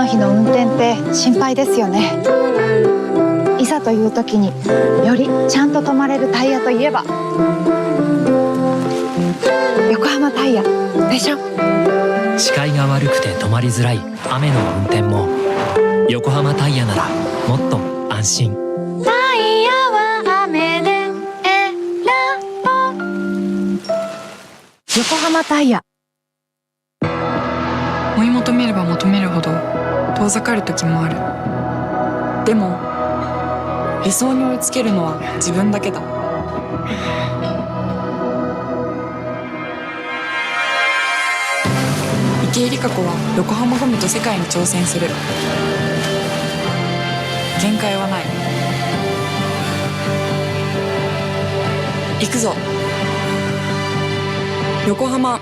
の日の運転って心配ですよね。いざという時によりちゃんと止まれるタイヤといえば横浜タイヤでしょ。視界が悪くて止まりづらい雨の運転も横浜タイヤならもっと安心。タイヤは雨で選ぼう。横浜タイヤ。追い求めれば求めるほど遠ざかる時もある。でも理想に追いつけるのは自分だけだ。池江璃花子は横浜ゴムと世界に挑戦する。限界はない。行くぞ横浜。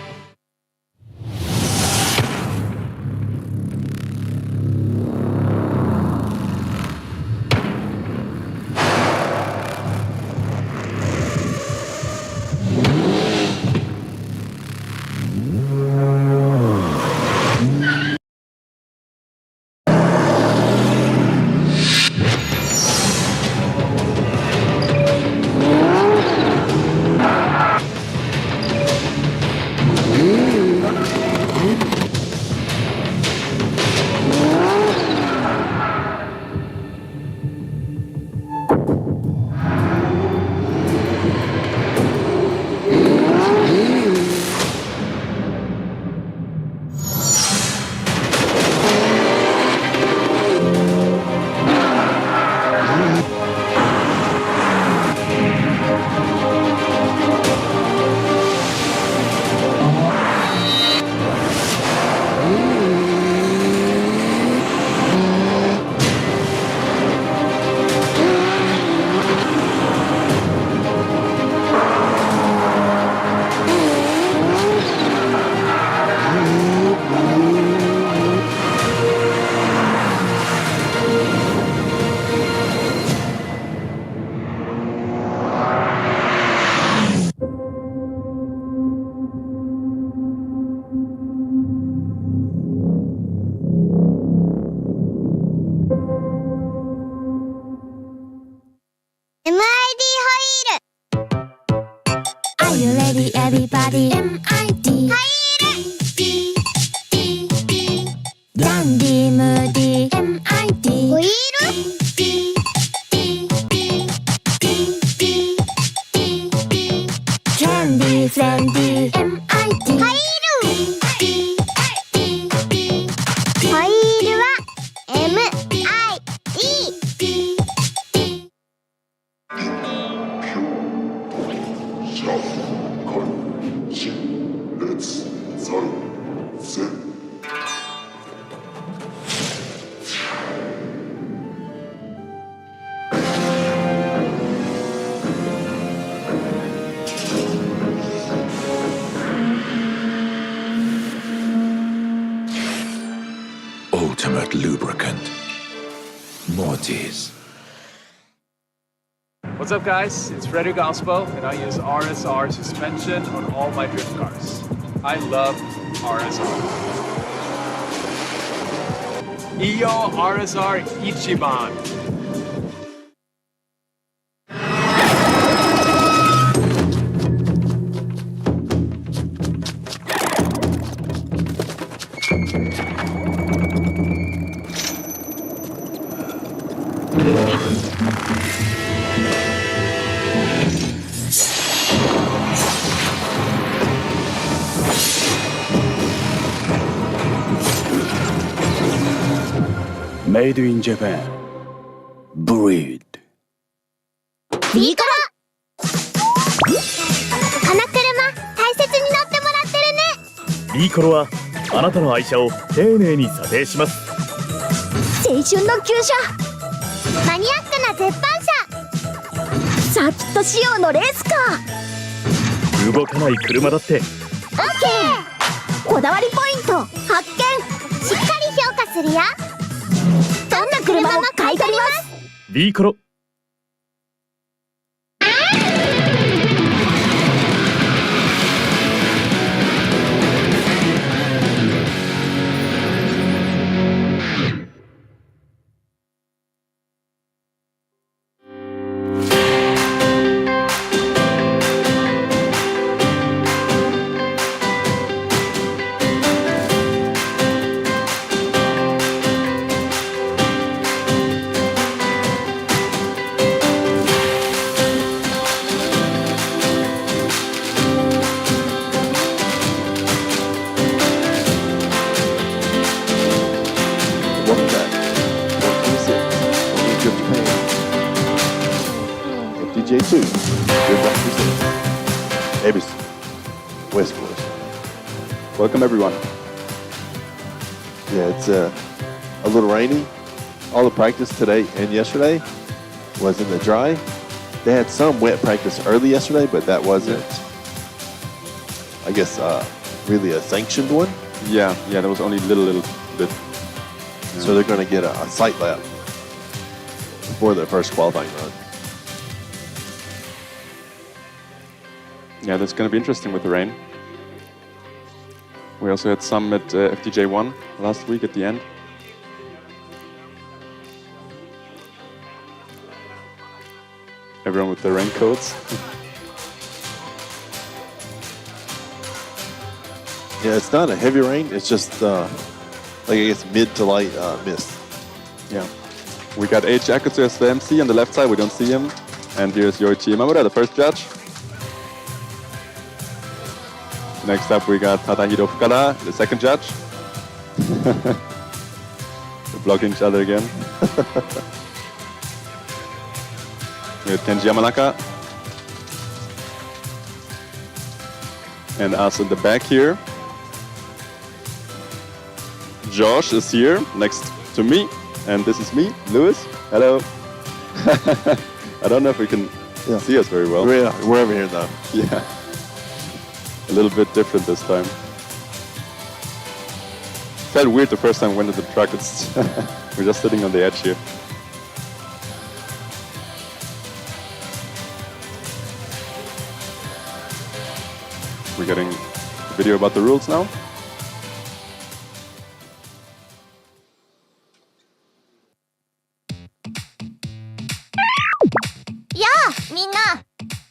Everybody MID ダンディムーディ MID ホイールキャンディーフレンディ MID ホイールは MID。 Ultimate lubricant. Mortis. What's up, guys? It's Frederick Ospo, and I use RSR suspension on all my drift cars. I love RSR. Iyo RSR Ichiban. Made in Japan. Breed. ビーコロ。この車大切に乗ってもらってるね。ビーコロはあなたの愛車を丁寧に査定します。青春の旧車、マニアックな絶版車、サーキット仕様のレースカー。動かない車だって OK。 こだわりポイント発見。しっかり評価するよ。どんな車も買い取ります。ビーコロ。Ebisu, West Coast. Welcome everyone. Yeah, it's a little rainy. All the practice today and yesterday was in the dry. They had some wet practice early yesterday, but that wasn't, I guess, really a sanctioned one. Yeah, there was only a little bit. So they're going to get a sight lap before their first qualifying run. Yeah, that's going to be interesting with the rain. We also had some at FDJ2 last week at the end. Everyone with their raincoats. Yeah, it's not a heavy rain. It's just like I guess mid to light mist. Yeah. We got 8 jackets as the MC on the left side. We don't see him. And here's Yoichi Imamura, the first judge. Next up, we got Tadahiro Fukada, the second judge. They're blocking each other again. We have Kenji Yamanaka. And us in the back here. Josh is here next to me. And this is me, Lewis. Hello. I don't know if we can see us very well. We're over here though. Yeah. A little bit different this time. Felt weird the first time we went to the truck. It's we're just sitting on the edge here. We're getting a video about the rules now.やあみんな、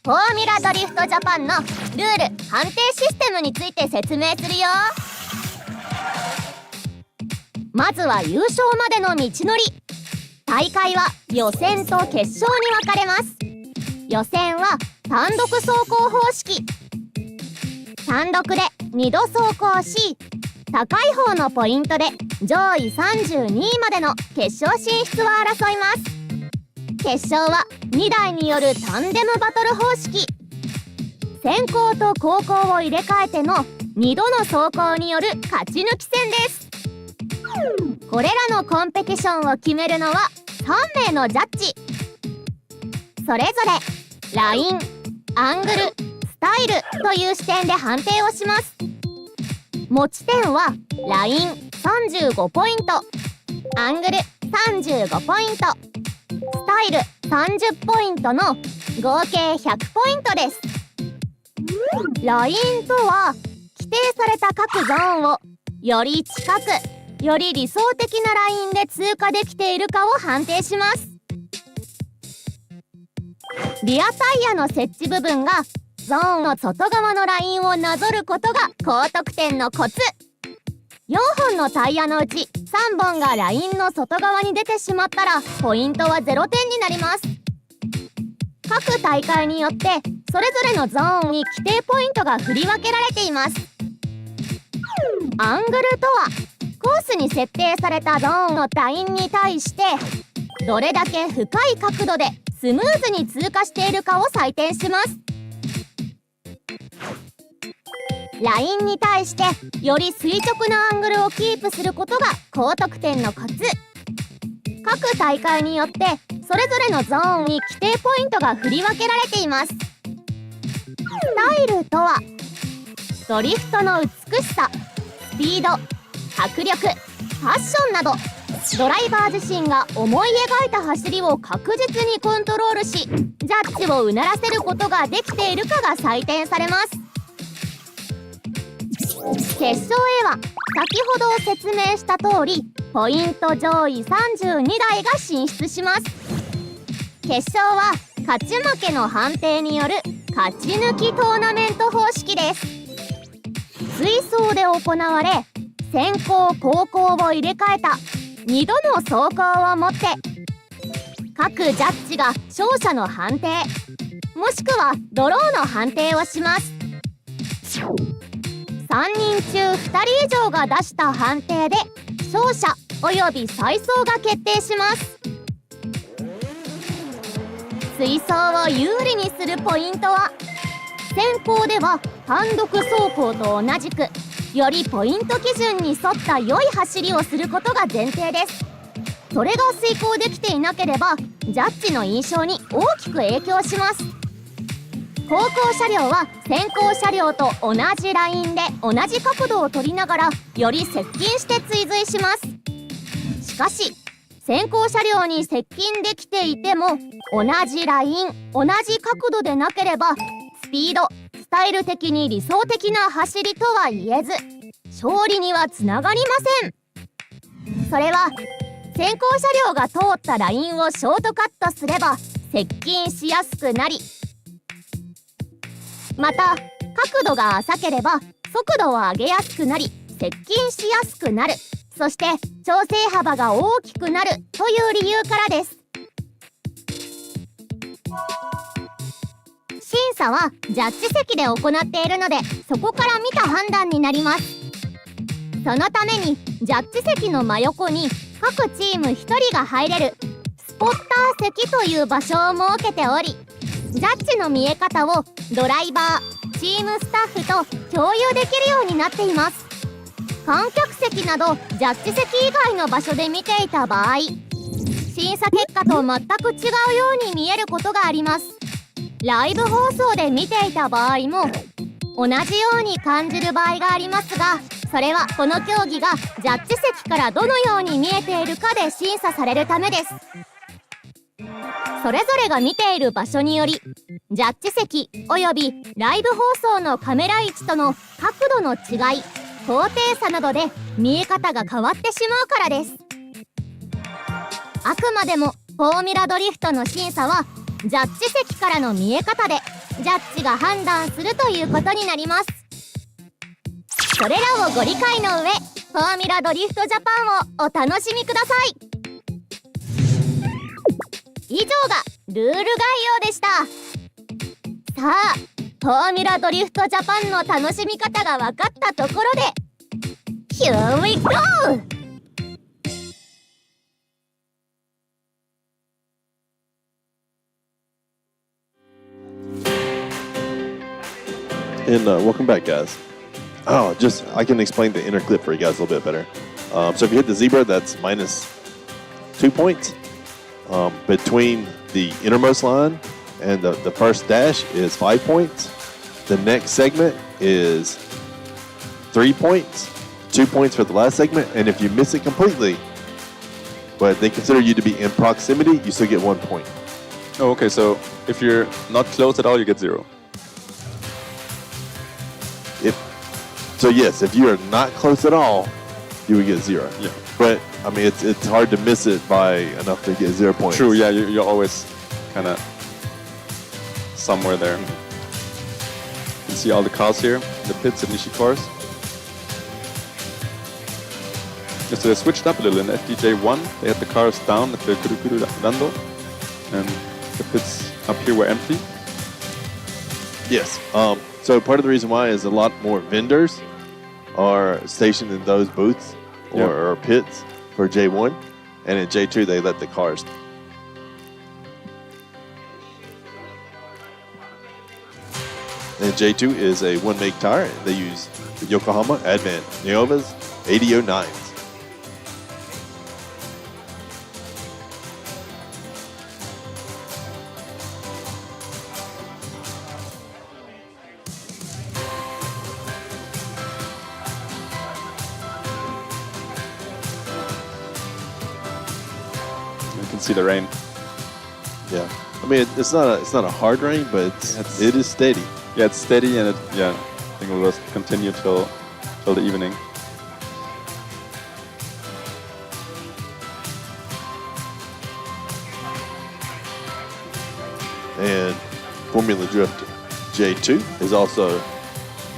フォーミュラドリフトジャパンのルール判定システムについて説明するよ。まずは優勝までの道のり。大会は予選と決勝に分かれます。予選は単独走行方式。単独で2度走行し、高い方のポイントで上位32位までの決勝進出を争います。決勝は2台によるタンデムバトル方式。先行と後攻を入れ替えての2度の走行による勝ち抜き戦です。これらのコンペティションを決めるのは3名のジャッジ。それぞれライン、アングル、スタイルという視点で判定をします。持ち点はライン35ポイント、アングル35ポイント、スタイル30ポイントの合計100ポイントです。ラインとは規定された各ゾーンをより近く、より理想的なラインで通過できているかを判定します。リアタイヤの設置部分がゾーンの外側のラインをなぞることが高得点のコツ。4本のタイヤのうち3本がラインの外側に出てしまったらポイントは0点になります。各大会によってそれぞれのゾーンに規定ポイントが振り分けられています。アングルとはコースに設定されたゾーンのラインに対してどれだけ深い角度でスムーズに通過しているかを採点します。ラインに対してより垂直なアングルをキープすることが高得点のコツ。各大会によってそれぞれのゾーンに規定ポイントが振り分けられています。スタイルとはドリフトの美しさ、スピード、迫力、ファッションなどドライバー自身が思い描いた走りを確実にコントロールし、ジャッジをうならせることができているかが採点されます。決勝へは先ほど説明した通りポイント上位32台が進出します。決勝は勝ち負けの判定による勝ち抜きトーナメント方式です。追走で行われ先行後攻を入れ替えた2度の走行をもって各ジャッジが勝者の判定もしくはドローの判定をします。3人中2人以上が出した判定で勝者および再走が決定します。追走を有利にするポイントは選考では単独走行と同じくよりポイント基準に沿った良い走りをすることが前提です。それが遂行できていなければジャッジの印象に大きく影響します。後方車両は先行車両と同じラインで同じ角度を取りながらより接近して追随します。しかし先行車両に接近できていても同じライン同じ角度でなければスピードスタイル的に理想的な走りとは言えず勝利にはつながりません。それは先行車両が通ったラインをショートカットすれば接近しやすくなり、また角度が浅ければ速度を上げやすくなり接近しやすくなる、そして調整幅が大きくなるという理由からです。審査はジャッジ席で行っているのでそこから見た判断になります。そのためにジャッジ席の真横に各チーム1人が入れるスポッター席という場所を設けており、ジャッジの見え方をドライバー、チームスタッフと共有できるようになっています。観客席などジャッジ席以外の場所で見ていた場合、審査結果と全く違うように見えることがあります。ライブ放送で見ていた場合も同じように感じる場合がありますが、それはこの競技がジャッジ席からどのように見えているかで審査されるためです。それぞれが見ている場所によりジャッジ席およびライブ放送のカメラ位置との角度の違い、高低差などで見え方が変わってしまうからです。あくまでもフォーミュラドリフトの審査はジャッジ席からの見え方でジャッジが判断するということになります。それらをご理解の上、フォーミュラドリフトジャパンをお楽しみください。以上がルール概要でした。さあ、フォーミュラドリフトジャパンの楽しみ方が分かったところで Here we go! And welcome back, guys. Oh, I can explain the inner clip for you guys a little bit better. So if you hit the zebra, that's minus 2 points. Between the innermost line and the first dash is 5 points. The next segment is 3 points, 2 points for the last segment, and if you miss it completely, but they consider you to be in proximity, you still get 1 point. Oh, okay, so if you're not close at all, you get 0. So yes, if you are not close at all, you would get 0. Yeah. But I mean, it's hard to miss it by enough to get 0 points. True, yeah, you're always kind of somewhere there. You can see all the cars here, the pits of Nishikawa's. Yeah, so they switched up a little. In FDJ1, they had the cars down at the Kurukuru Rando, and the pits up here were empty. Yes. So part of the reason why is a lot more vendors are stationed in those booths or pits for J1, and in J2 they let the cars. And J2 is a one-make tire. They use the Yokohama Advent Neovas 8009s. You can see the rain. Yeah, I mean it's not a hard rain, but it is steady. Yeah, it's steady, and I think it will just continue till the evening. And Formula Drift J2 is also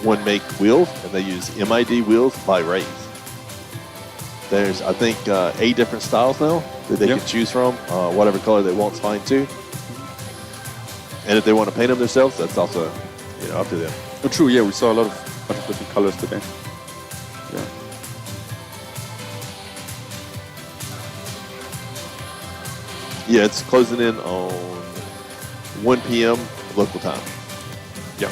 one make wheels, and they use MID wheels by race. There's, I think, 8 different styles now that they can choose from, whatever color they want, fine too. And if they want to paint them themselves, that's also, up to them. Oh, true. Yeah, we saw a lot of different colors today. Yeah. Yeah, it's closing in on 1 p.m. local time. Yeah.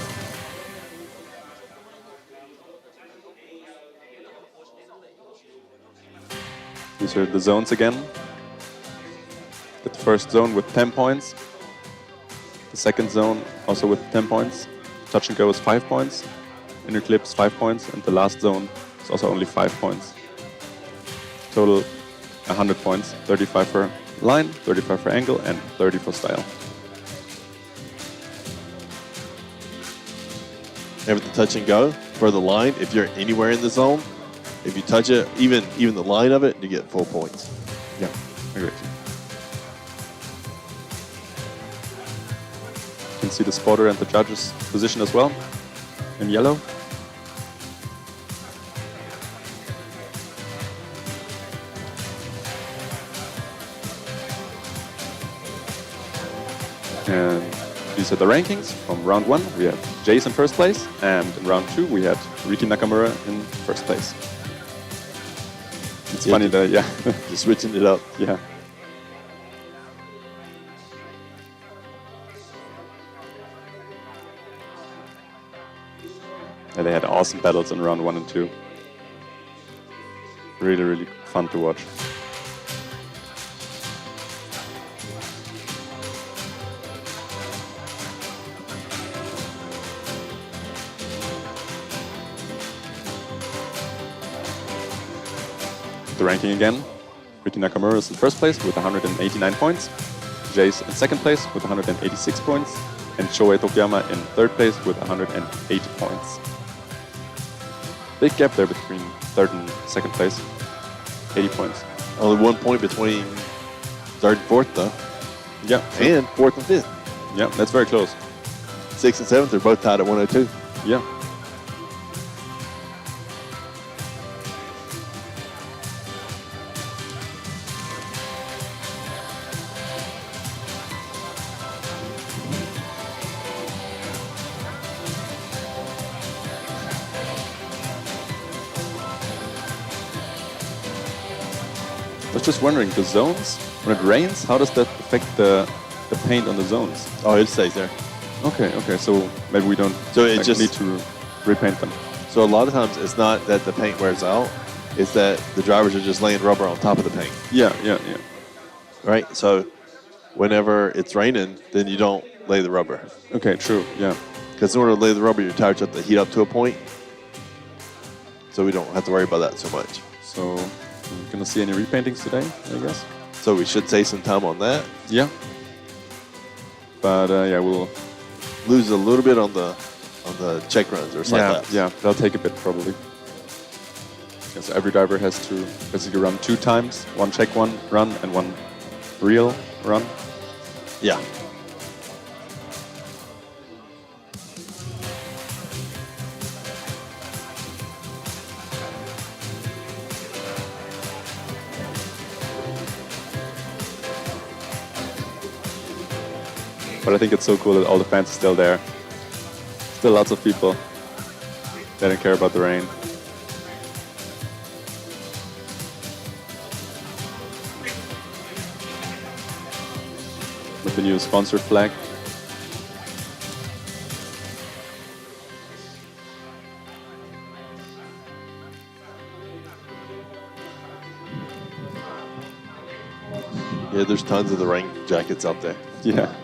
These are the zones again. The first zone with 10 points. The second zone also with 10 points. Touch and go is 5 points. Inner clips 5 points. And the last zone is also only 5 points. Total 100 points. 35 for line, 35 for angle, and 30 for style. Have the touch and go for the line. If you're anywhere in the zone, if you touch it, even the line of it, you get full points. Yeah, agree. You can see the spotter and the judge's position as well in yellow. And these are the rankings from round 1. We have Jace in first place, and in round 2 we had Riki Nakamura in first place. It's funny that, yeah, just switching it up. Yeah. And they had awesome battles in round 1 and 2. Really, really fun to watch. The ranking again. Riki Nakamura is in first place with 189 points. Jace in second place with 186 points. And Shohei Tokuyama in third place with 180 points. Big gap there between third and second place. 80 points. Only 1 point between third and fourth, though. Yeah. And fourth and fifth. Yeah, that's very close. Sixth and seventh are both tied at 102. Yeah. I was just wondering, the zones, when it rains, how does that affect the paint on the zones? Oh, it stays there. Okay, so maybe we don't So it just need to repaint them. So a lot of times it's not that the paint wears out, it's that the drivers are just laying rubber on top of the paint. Yeah. Right? So whenever it's raining, then you don't lay the rubber. Okay, true, yeah. Because in order to lay the rubber, your tires have to heat up to a point. So we don't have to worry about that so much. So we're gonna see any repaintings today, I guess. So we should save some time on that. Yeah. But yeah, we'll lose a little bit on the check runs or something like that. Yeah, that'll take a bit probably. Yeah, so every driver has to basically run 2 times, one check one run and one real run. Yeah. But I think it's so cool that all the fans are still there. Still lots of people. They don't care about the rain. With the new sponsored flag. Yeah, there's tons of the rain jackets out there. Yeah.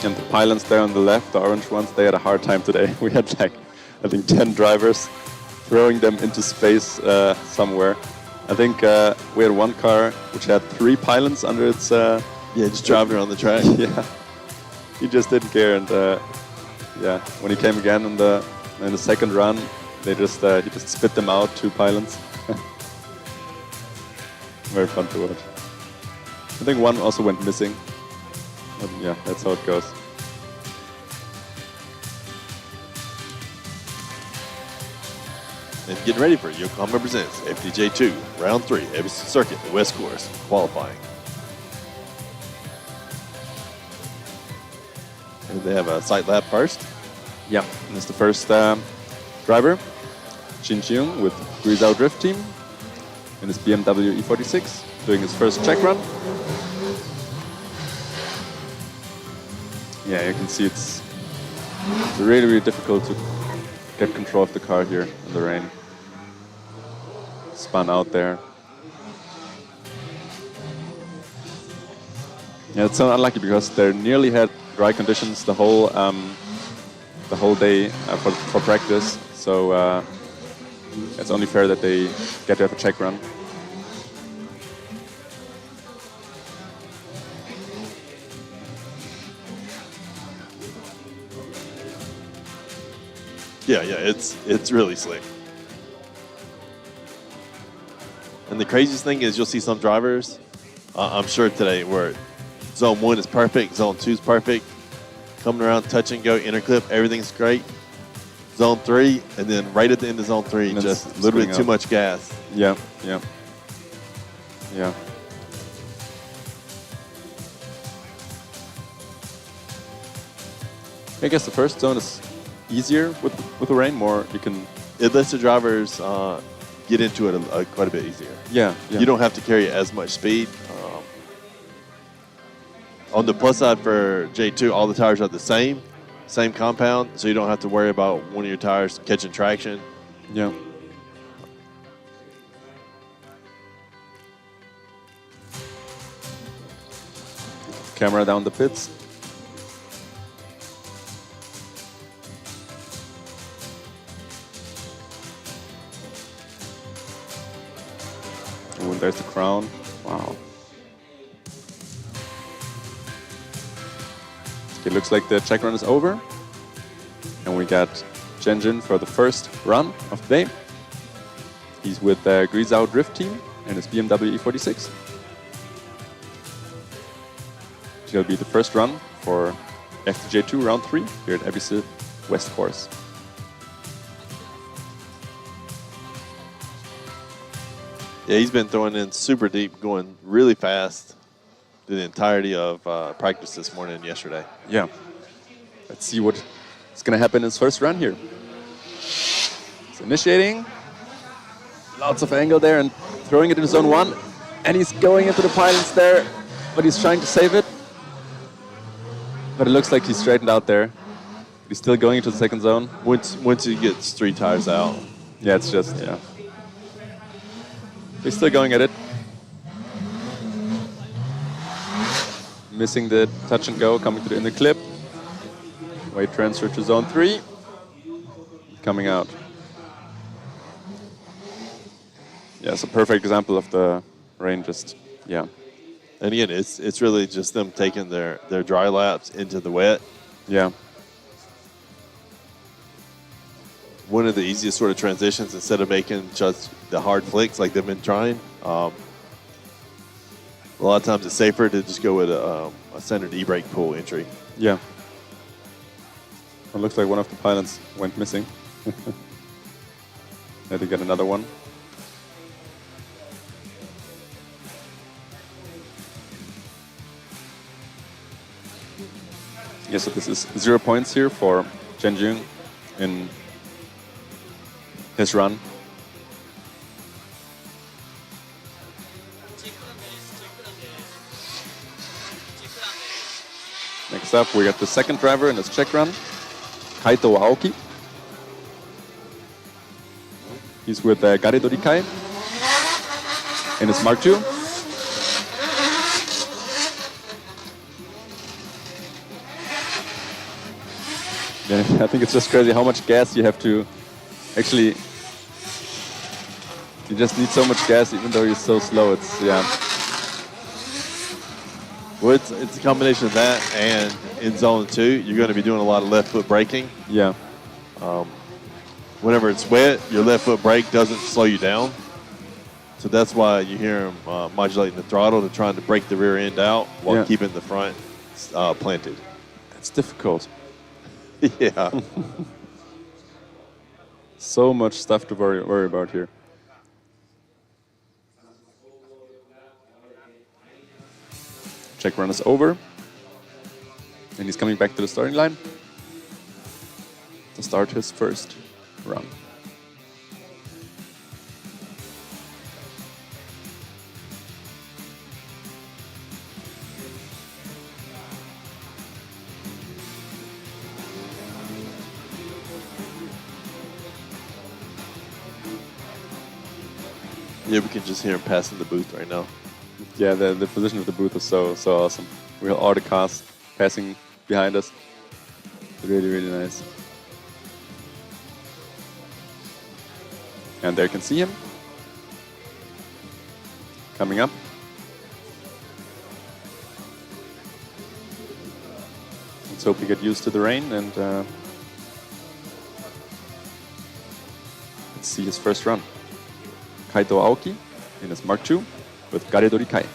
And the pylons there on the left, the orange ones, they had a hard time today. We had like, I think 10 drivers throwing them into space somewhere. I think we had one car which had 3 pylons under its... yeah, just driving around the track. Yeah, he just didn't care. And yeah, when he came again in the second run, they just he just spit them out, 2 pylons. Very fun to watch. I think one also went missing. Yeah, that's how it goes. And getting ready for Yokohama Presents FDJ2, Round 3, Ebisu Circuit, the West Course, qualifying. And they have a sight lap first. Yeah, and it's the first driver, Jin Cheung with Guizhou Drift Team, in his BMW E46. doing his first check run. Yeah, you can see it's really, really difficult to get control of the car here in the rain. Spun out there. Yeah, it's so unlucky because they nearly had dry conditions the whole day for practice. So it's only fair that they get to have a check run. Yeah, it's really slick. And the craziest thing is you'll see some drivers, I'm sure today, where zone 1 is perfect, zone 2 is perfect, coming around, touch and go, interclip, everything's great. Zone 3, and then right at the end of zone 3, And just a it's little bit spinning too up. much gas. Yeah. I guess the first zone is easier with the rain. More you can. It lets the drivers get into it quite a bit easier. Yeah. You don't have to carry as much speed. On the plus side for J2, all the tires are the same compound, so you don't have to worry about one of your tires catching traction. Yeah. Camera down the pits. Oh, and there's the crown. Wow. It looks like the check run is over. And we got Zhenjun for the first run of the day. He's with the Grisau Drift team and his BMW E46. It'll be the first run for FDJ2 round 3 here at Ebisu West Course. Yeah, he's been throwing in super deep, going really fast through the entirety of practice this morning and yesterday. Yeah. Let's see what is going to happen in his first run here. He's initiating. Lots of angle there and throwing it into zone 1. And he's going into the pylons there, but he's trying to save it. But it looks like he's straightened out there. He's still going into the second zone. Once he gets 3 tires out. Yeah, it's just, yeah. He's still going at it. Missing the touch and go, coming to the inner clip. Weight transfer to zone 3. Coming out. Yeah, it's a perfect example of the rain just, yeah. And again, it's really just them taking their dry laps into the wet. Yeah. One of the easiest sort of transitions, instead of making just the hard flicks like they've been trying. A lot of times it's safer to just go with a centered e-brake pull entry. Yeah. It looks like one of the pylons went missing. Had to get another one. Yeah, so this is 0 points here for Zhenjun in his run. Next up, we got the second driver in his check run, Kaito Aoki. He's with Garedo Rikai in his Mark II. Yeah, I think it's just crazy how much gas you have to actually. You just need so much gas even though you're so slow. It's, yeah. Well, it's a combination of that, and in zone 2, you're going to be doing a lot of left foot braking. Yeah. Whenever it's wet, your left foot brake doesn't slow you down. So that's why you hear him modulating the throttle to trying to break the rear end out while keeping the front planted. That's difficult. Yeah. So much stuff to worry about here. Check run is over. And he's coming back to the starting line to start his first run. Yeah, we can just hear him passing the booth right now. Yeah, the position of the booth is so awesome. We have all the cars passing behind us. Really, really nice. And there you can see him coming up. Let's hope we get used to the rain and let's see his first run. Kaito Aoki in his Mark II with Garedori Kai.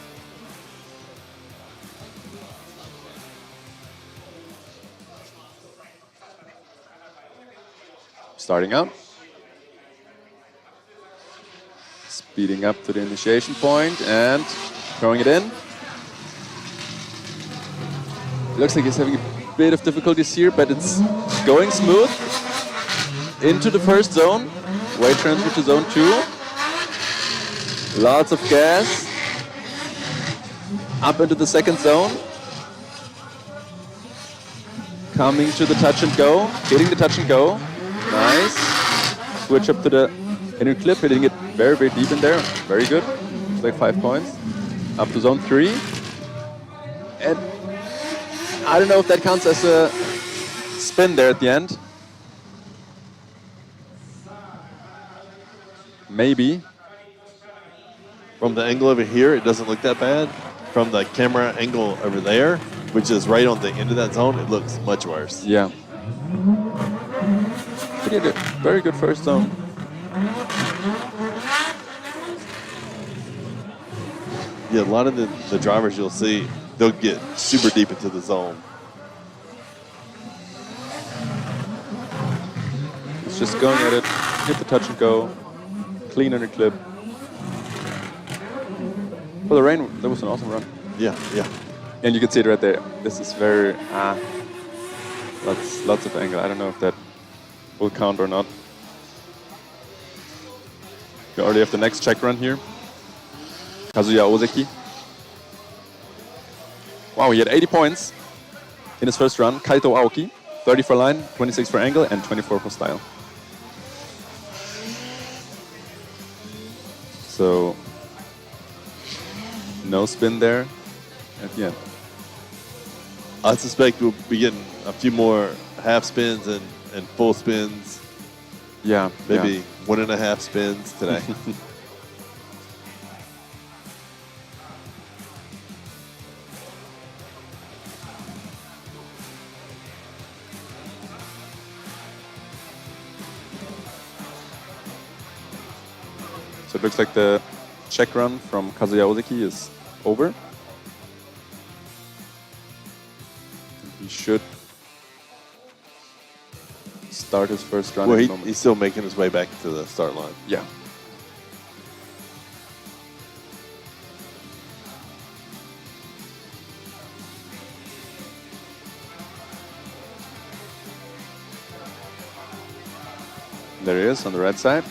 Starting out. Speeding up to the initiation point and throwing it in. Looks like he's having a bit of difficulties here, but it's going smooth. Into the first zone. Weight transfer to zone 2. Lots of gas. Up into the second zone. Coming to the touch and go. Hitting the touch and go. Nice. Switch up to the inner clip, hitting it very, very deep in there. Very good. It's like 5 points. Up to zone 3. And I don't know if that counts as a spin there at the end. Maybe. From the angle over here, it doesn't look that bad. From the camera angle over there, which is right on the end of that zone, it looks much worse. Yeah. He did a very good first zone. Yeah, a lot of the drivers you'll see, they'll get super deep into the zone. It's just going at it, hit the touch and go, clean under clip. For the rain, that was an awesome run. Yeah, yeah. And you can see it right there. This is very, lots of angle. I don't know if that will count or not. We already have the next check run here. Kazuya Ozeki. Wow, he had 80 points in his first run. Kaito Aoki, 30 for line, 26 for angle, and 24 for style. So, no spin there at the end. I suspect we'll be getting a few more half spins and full spins. Yeah, maybe 1.5 spins today. So it looks like the check run from Kazuya Ozeki is over. He should start his first run. Well, he's still making his way back to the start line. Yeah. There he is on the right side.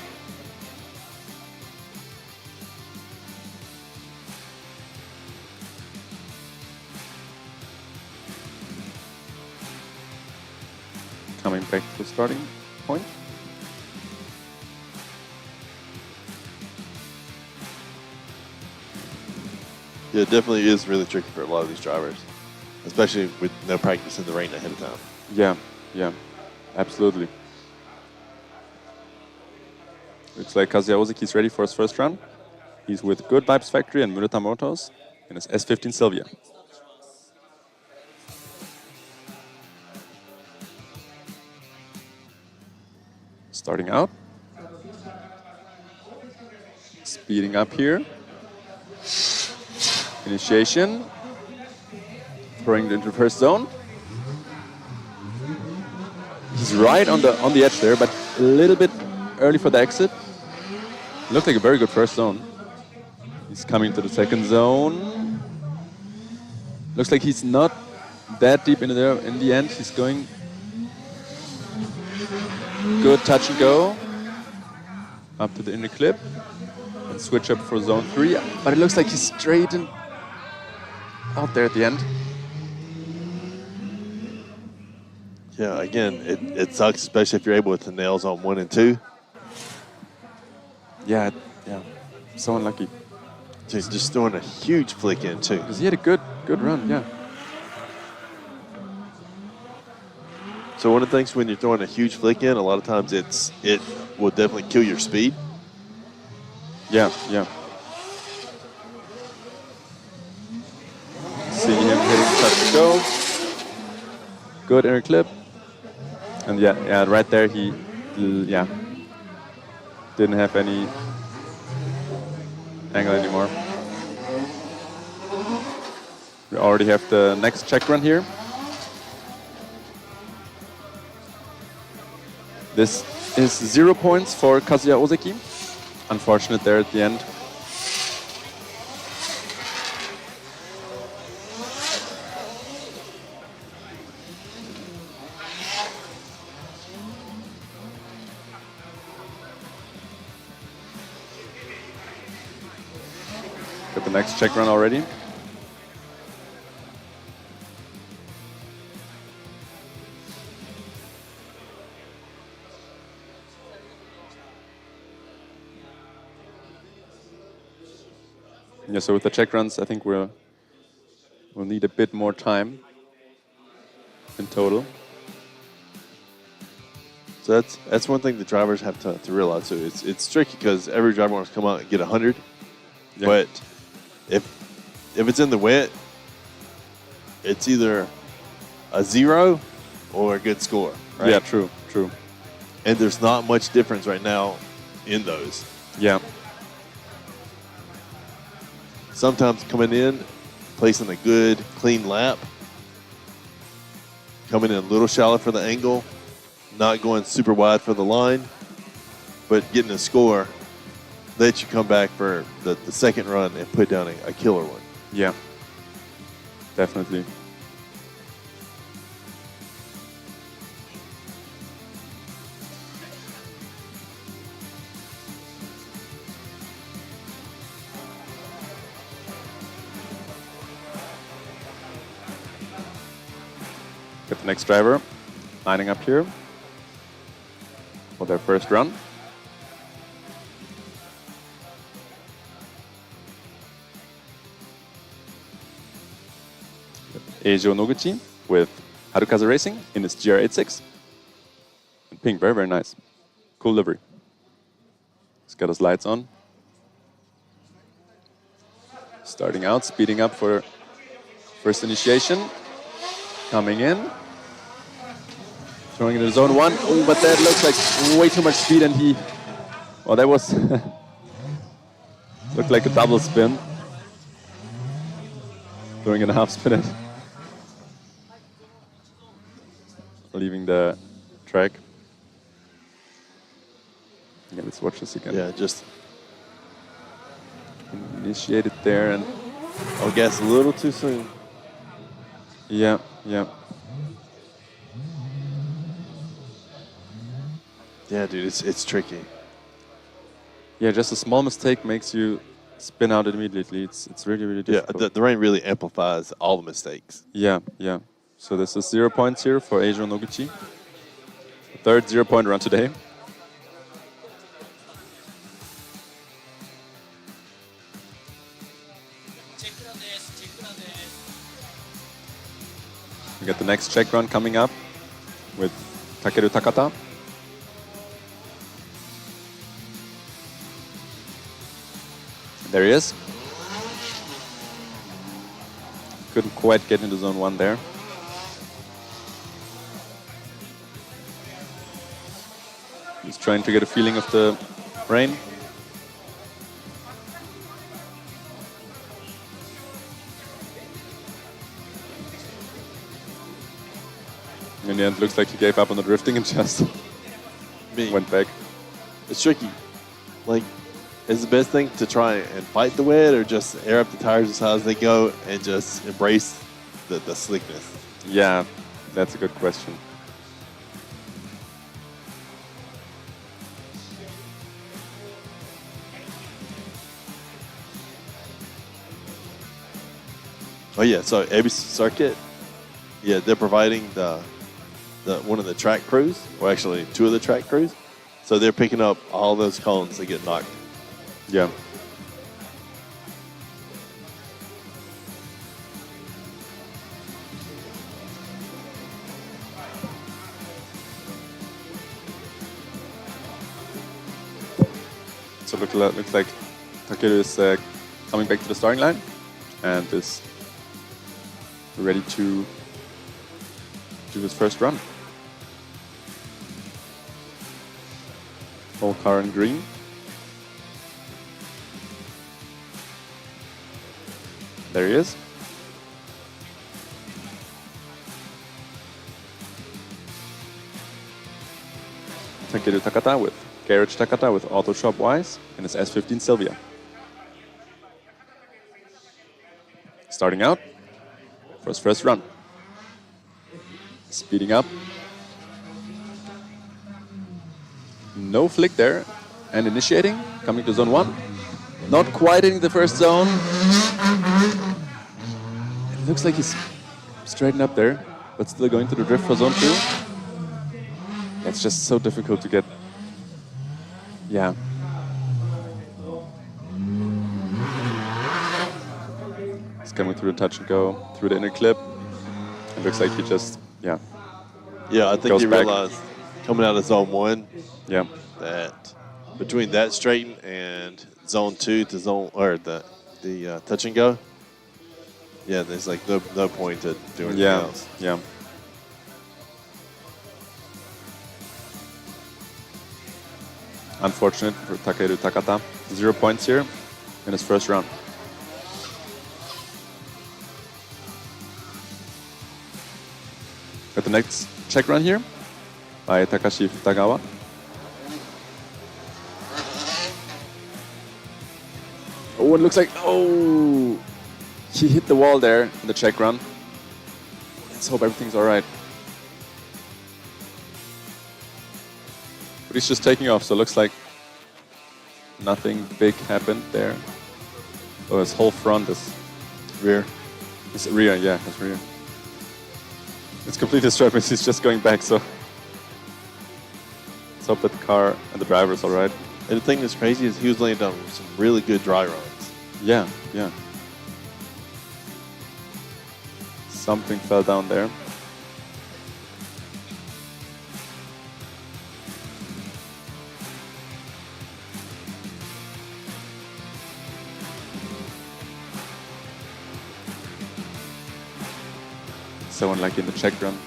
Coming back to the starting point. Yeah, it definitely is really tricky for a lot of these drivers, especially with no practice in the rain ahead of time. Yeah, yeah, absolutely. Looks like Kazuya Ozeki is ready for his first run. He's with Good Vibes Factory and Murata Motors in his S15 Silvia. Starting out. Speeding up here. Initiation. Throwing it into the first zone. He's right on the edge there, but a little bit early for the exit. Looked like a very good first zone. He's coming to the second zone. Looks like he's not that deep into there. In the end, he's going good touch and go. Up to the inner clip. And switch up for zone 3. But it looks like he's straightened out there at the end. Yeah, again, it sucks, especially if you're able to nail zone 1 and 2. Yeah, yeah. So unlucky. He's just throwing a huge flick in too. Because he had a good run, yeah. So one of the things when you're throwing a huge flick in, a lot of times it will definitely kill your speed. Yeah. See him hitting touch and go. Good inner clip. And yeah, right there he, didn't have any angle anymore. We already have the next check run here. This is 0 points for Kazuya Ozeki. Unfortunate there at the end. Got the next check run already. Yeah, so with the check runs, I think we'll need a bit more time in total. So that's one thing the drivers have to realize too. It's tricky because every driver wants to come out and get 100, but if it's in the wet, it's either a 0 or a good score. Right? Yeah, true. And there's not much difference right now in those. Yeah. Sometimes coming in, placing a good, clean lap, coming in a little shallow for the angle, not going super wide for the line, but getting a score lets you come back for the second run and put down a killer one. Yeah, definitely. Got the next driver lining up here for their first run. Eijo Noguchi with Harukaze Racing in his GR86. And pink, very, very nice. Cool livery. He's got his lights on. Starting out, speeding up for first initiation. Coming in. Throwing into zone 1. Oh, but that looks like way too much speed, and he... Well, that was... looked like a double spin. Throwing in a half spin it. Leaving the track. Yeah, let's watch this again. Yeah, just initiate it there, and I guess a little too soon. Yeah. Yeah, dude, it's tricky. Yeah, just a small mistake makes you spin out immediately. It's really, really difficult. Yeah, the rain really amplifies all the mistakes. Yeah. So this is 0 points here for Eijo Noguchi. Third 0 point run today. We got the next check run coming up with Takeru Takata. There he is. Couldn't quite get into zone 1 there. He's trying to get a feeling of the rain. In the end, looks like he gave up on the drifting and just went back. It's tricky. Like, is the best thing to try and fight the wet or just air up the tires as high as they go and just embrace the slickness? Yeah, that's a good question. Oh yeah, so Ebisu Circuit, yeah, they're providing the one of the track crews, or actually 2 of the track crews. So they're picking up all those cones that get knocked. Yeah. So looks like Takeru is coming back to the starting line and is ready to do his first run. Whole car in green. There he is. Takeru Takata with Garage Takata with Auto Shop Wise and his S15 Silvia. Starting out for his first run. Speeding up. No flick there. And initiating, coming to zone 1. Not quite hitting the first zone. It looks like he's straightened up there, but still going to the drift for zone 2. It's just so difficult to get. Yeah. He's coming through the touch and go, through the inner clip. It looks like he just, yeah. Yeah, I think Goes he back. realized coming out of zone 1 Yeah. that between that straighten and zone 2 to zone, or the touch and go, yeah, there's like no point to doing anything Yeah. else. Yeah. Unfortunate for Takeru Takata. 0 points here in his first round. Got the next check run here by Takashi Futagawa. Oh, it looks like, oh, he hit the wall there in the check run. Let's hope everything's all right. But he's just taking off, so it looks like nothing big happened there. Oh, his whole front is Rear. His rear, yeah, his rear. It's completely destroyed, but he's just going back, so let's hope that the car and the driver is all right. And the thing that's crazy is he was laying down some really good dry runs. Yeah, yeah. Something fell down there. So unlucky in the check run.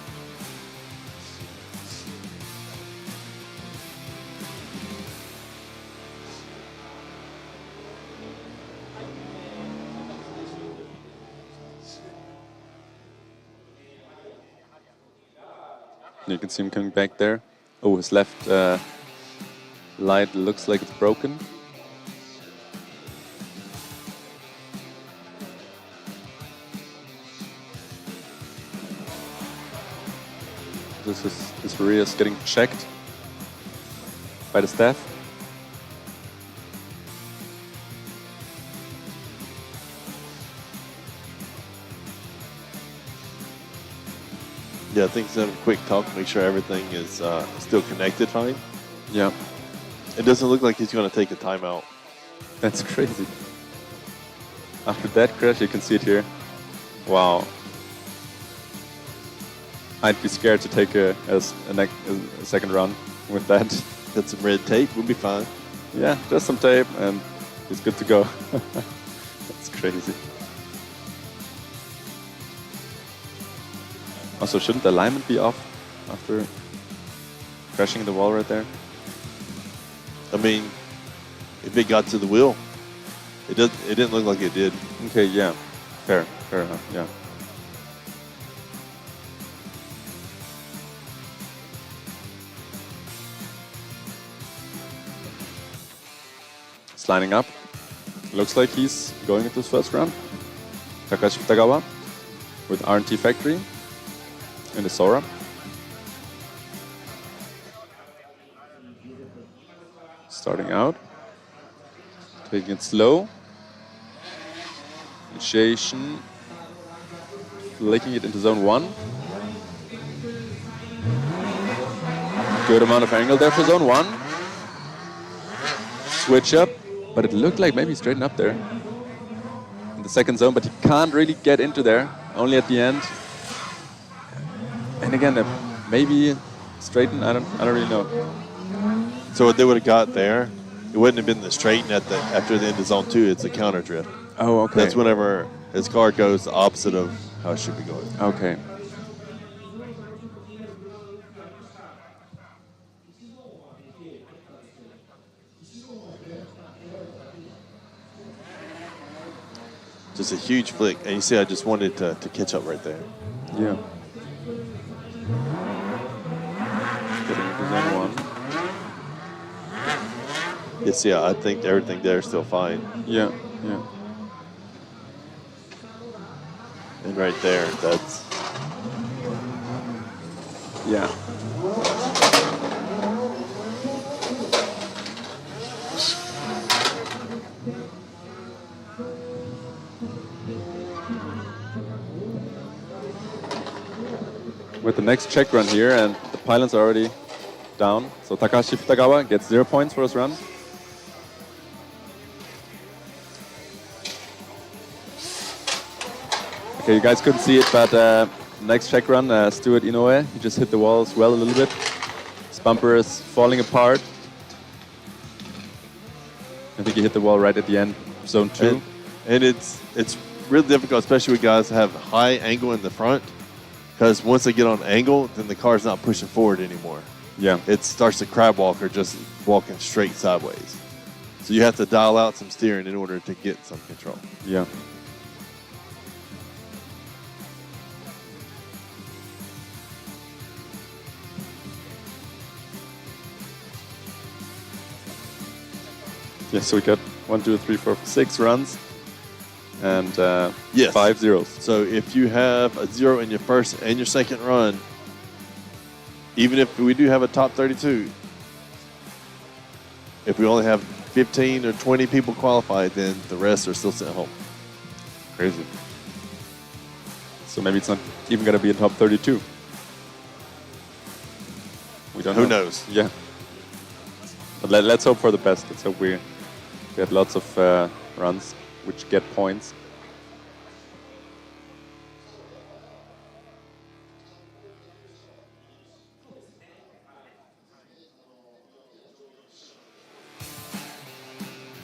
You can see him coming back there. Oh, his left light looks like it's broken. His rear is getting checked by the staff. Yeah, I think he's done a quick talk, make sure everything is still connected fine. Yeah, It doesn't look like he's going to take a timeout. that's crazy. After that crash, you can see it here. Wow. I'd be scared to take a second run with that. Got some red tape, we'll be fine. Yeah, just some tape and he's good to go. That's crazy. Also, shouldn't the alignment be off after crashing the wall right there? I mean, if it got to the wheel, it didn't look like it did. Okay, yeah. Fair enough, yeah. It's lining up. Looks like he's going into his first round. Takashi Futagawa with R&T Factory in the Sora. Starting out. Taking it slow. Initiation. Flicking it into zone 1. Good amount of angle there for zone 1. Switch up. But it looked like maybe he straightened up there in the second zone, but he can't really get into there, only at the end. And again, maybe straighten, I don't really know. So what they would have got there it wouldn't have been the straight, and after the end of zone 2, it's a counter drift. Oh, okay. That's whenever his car goes the opposite of how it should be going. Okay. Just a huge flick, and you see, I just wanted to catch up right there. Yeah. Getting into zone 1. You see, I think everything there is still fine. Yeah, yeah. And right there, that's... Yeah. With the next check run here, and the pylons are already down. So Takashi Futagawa gets 0 points for his run. Okay, you guys couldn't see it, but next check run, Stuart Inoue, he just hit the wall as well a little bit. His bumper is falling apart. I think he hit the wall right at the end, zone 2. And it's really difficult, especially with guys that have high angle in the front, because once they get on angle, then the car's not pushing forward anymore. Yeah. It starts to crab walk or just walking straight sideways. So you have to dial out some steering in order to get some control. Yeah. Yeah, so we got 1, 2, 3, 4, 6 runs and Yes. 5 zeros. So if you have a 0 in your first and your second run, even if we do have a top 32, if we only have 15 or 20 people qualified, then the rest are still sent home. Crazy. So maybe it's not even going to be a top 32. We don't know. Who knows? Yeah. But let's hope for the best. Let's hope we get lots of runs which get points.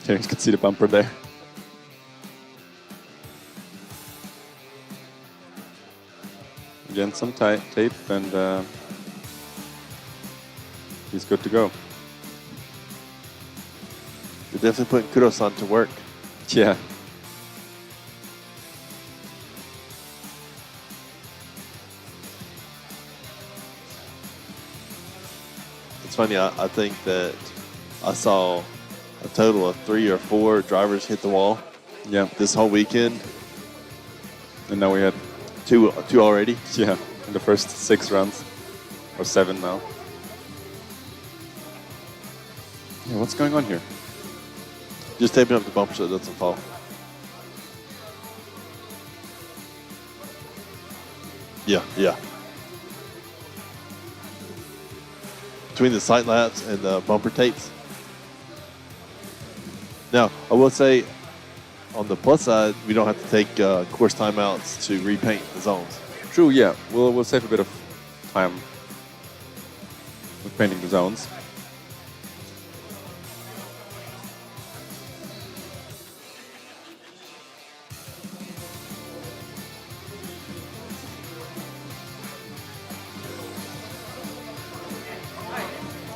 Here you can see the bumper there. Again, some tape and he's good to go. You're definitely putting Kudo-san to work. Yeah. It's funny, I think that I saw a total of 3 or 4 drivers hit the wall. Yeah. This whole weekend. And now we had two already. Yeah, in the first 6 runs. Or 7 now. Yeah, what's going on here? Just taping up the bumper so it doesn't fall. Yeah. Between the sight laps and the bumper tapes. Now, I will say, on the plus side, we don't have to take course timeouts to repaint the zones. True, yeah. We'll save a bit of time with painting the zones.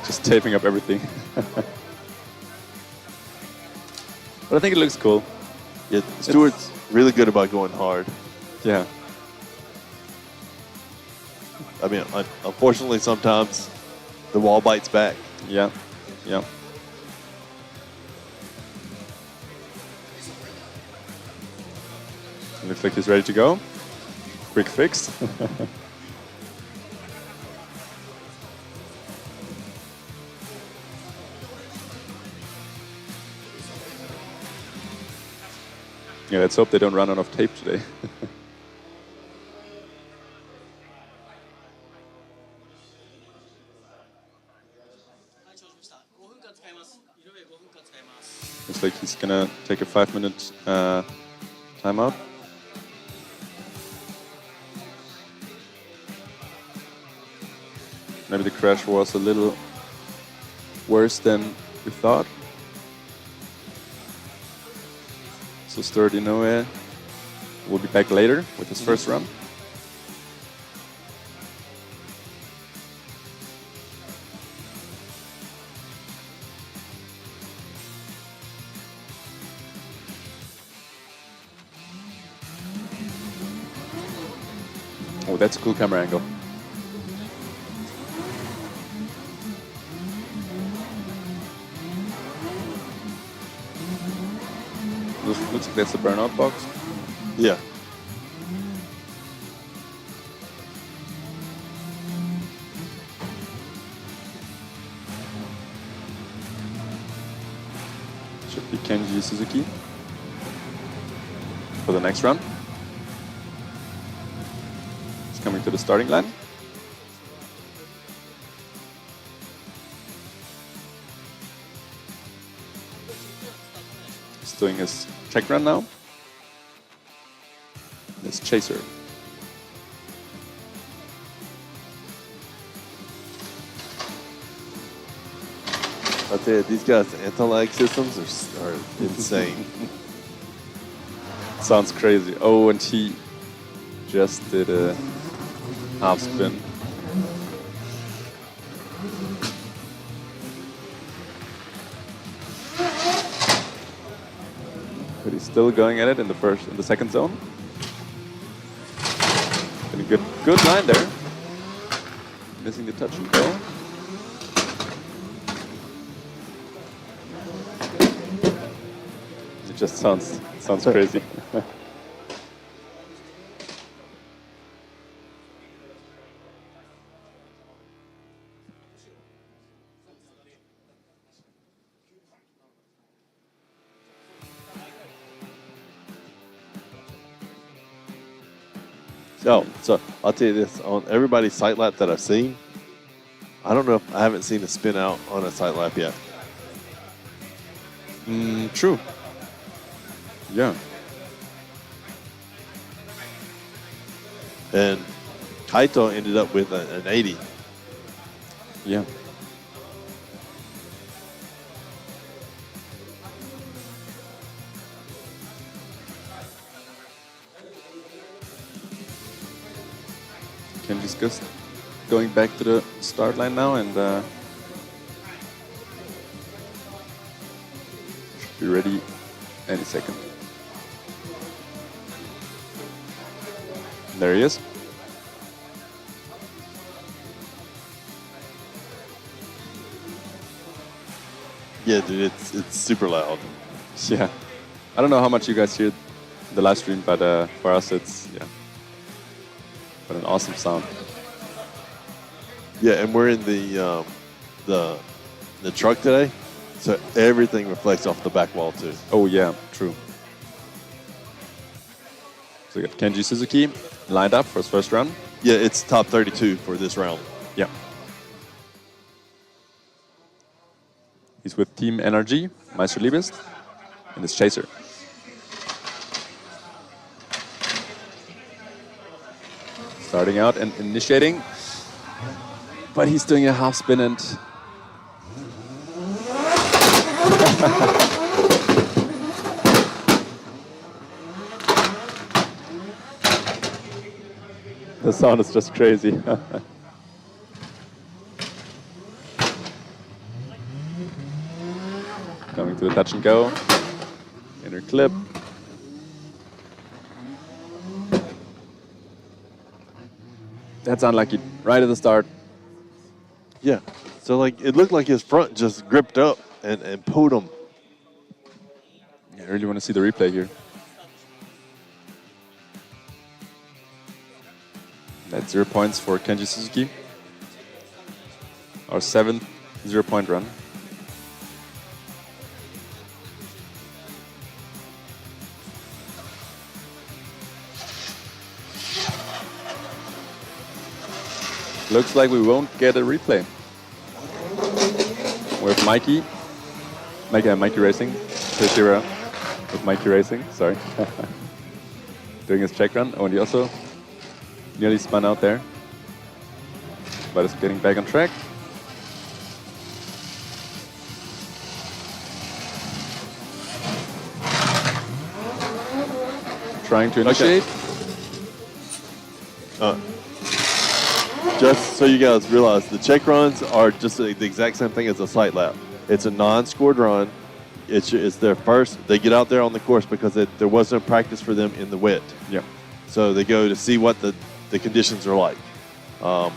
Just taping up everything. But I think it looks cool. Yeah, Stuart's really good about going hard. Yeah. I mean, unfortunately, sometimes the wall bites back. Yeah. Looks like he's ready to go. Quick fix. Yeah, let's hope they don't run out of tape today. Looks like he's gonna take a 5-minute timeout. Maybe the crash was a little worse than we thought. So Sturdy Noe will be back later with his first run. Oh, that's a cool camera angle. Looks like that's a burnout box. Yeah. Should be Kenji Suzuki for the next run. He's coming to the starting line. He's doing his check run now. His chaser. I'll tell you, these guys' anti-lag systems are insane. Sounds crazy. Oh, and he just did a half spin. But he's still going at it in the second zone. And a good line there. Missing the touch and go. It just sounds crazy. So I'll tell you this, on everybody's sight lap that I've seen, I don't know if I haven't seen a spin out on a sight lap yet. True. Yeah. And Kaito ended up with an 80. Yeah. Kenji's just going back to the start line now and should be ready any second. There he is. Yeah, dude, it's super loud. Yeah. I don't know how much you guys hear the live stream, but for us it's, yeah. What an awesome sound. Yeah, and we're in the truck today, so everything reflects off the back wall too. Oh yeah, true. So we got Kenji Suzuki lined up for his first run. Yeah, it's top 32 for this round. Yeah. He's with Team NRG, Meister Liebest, and his chaser. Starting out and initiating, but he's doing a half spin and the sound is just crazy. Coming to the touch and go, inner clip. That's unlucky, right at the start. Yeah, so like it looked like his front just gripped up and pulled him. I really want to see the replay here. That's 0 points for Kenji Suzuki. Our 7th 0-point run. Looks like we won't get a replay. We have Mikey Racing, Toshira with Mikey Racing, sorry. Doing his check run. Oh, and he also nearly spun out there, but is getting back on track. Trying to initiate. Just so you guys realize, the check runs are just the exact same thing as a sight lap. It's a non-scored run. It's their first. They get out there on the course because there wasn't practice for them in the wet. Yeah. So they go to see what the conditions are like.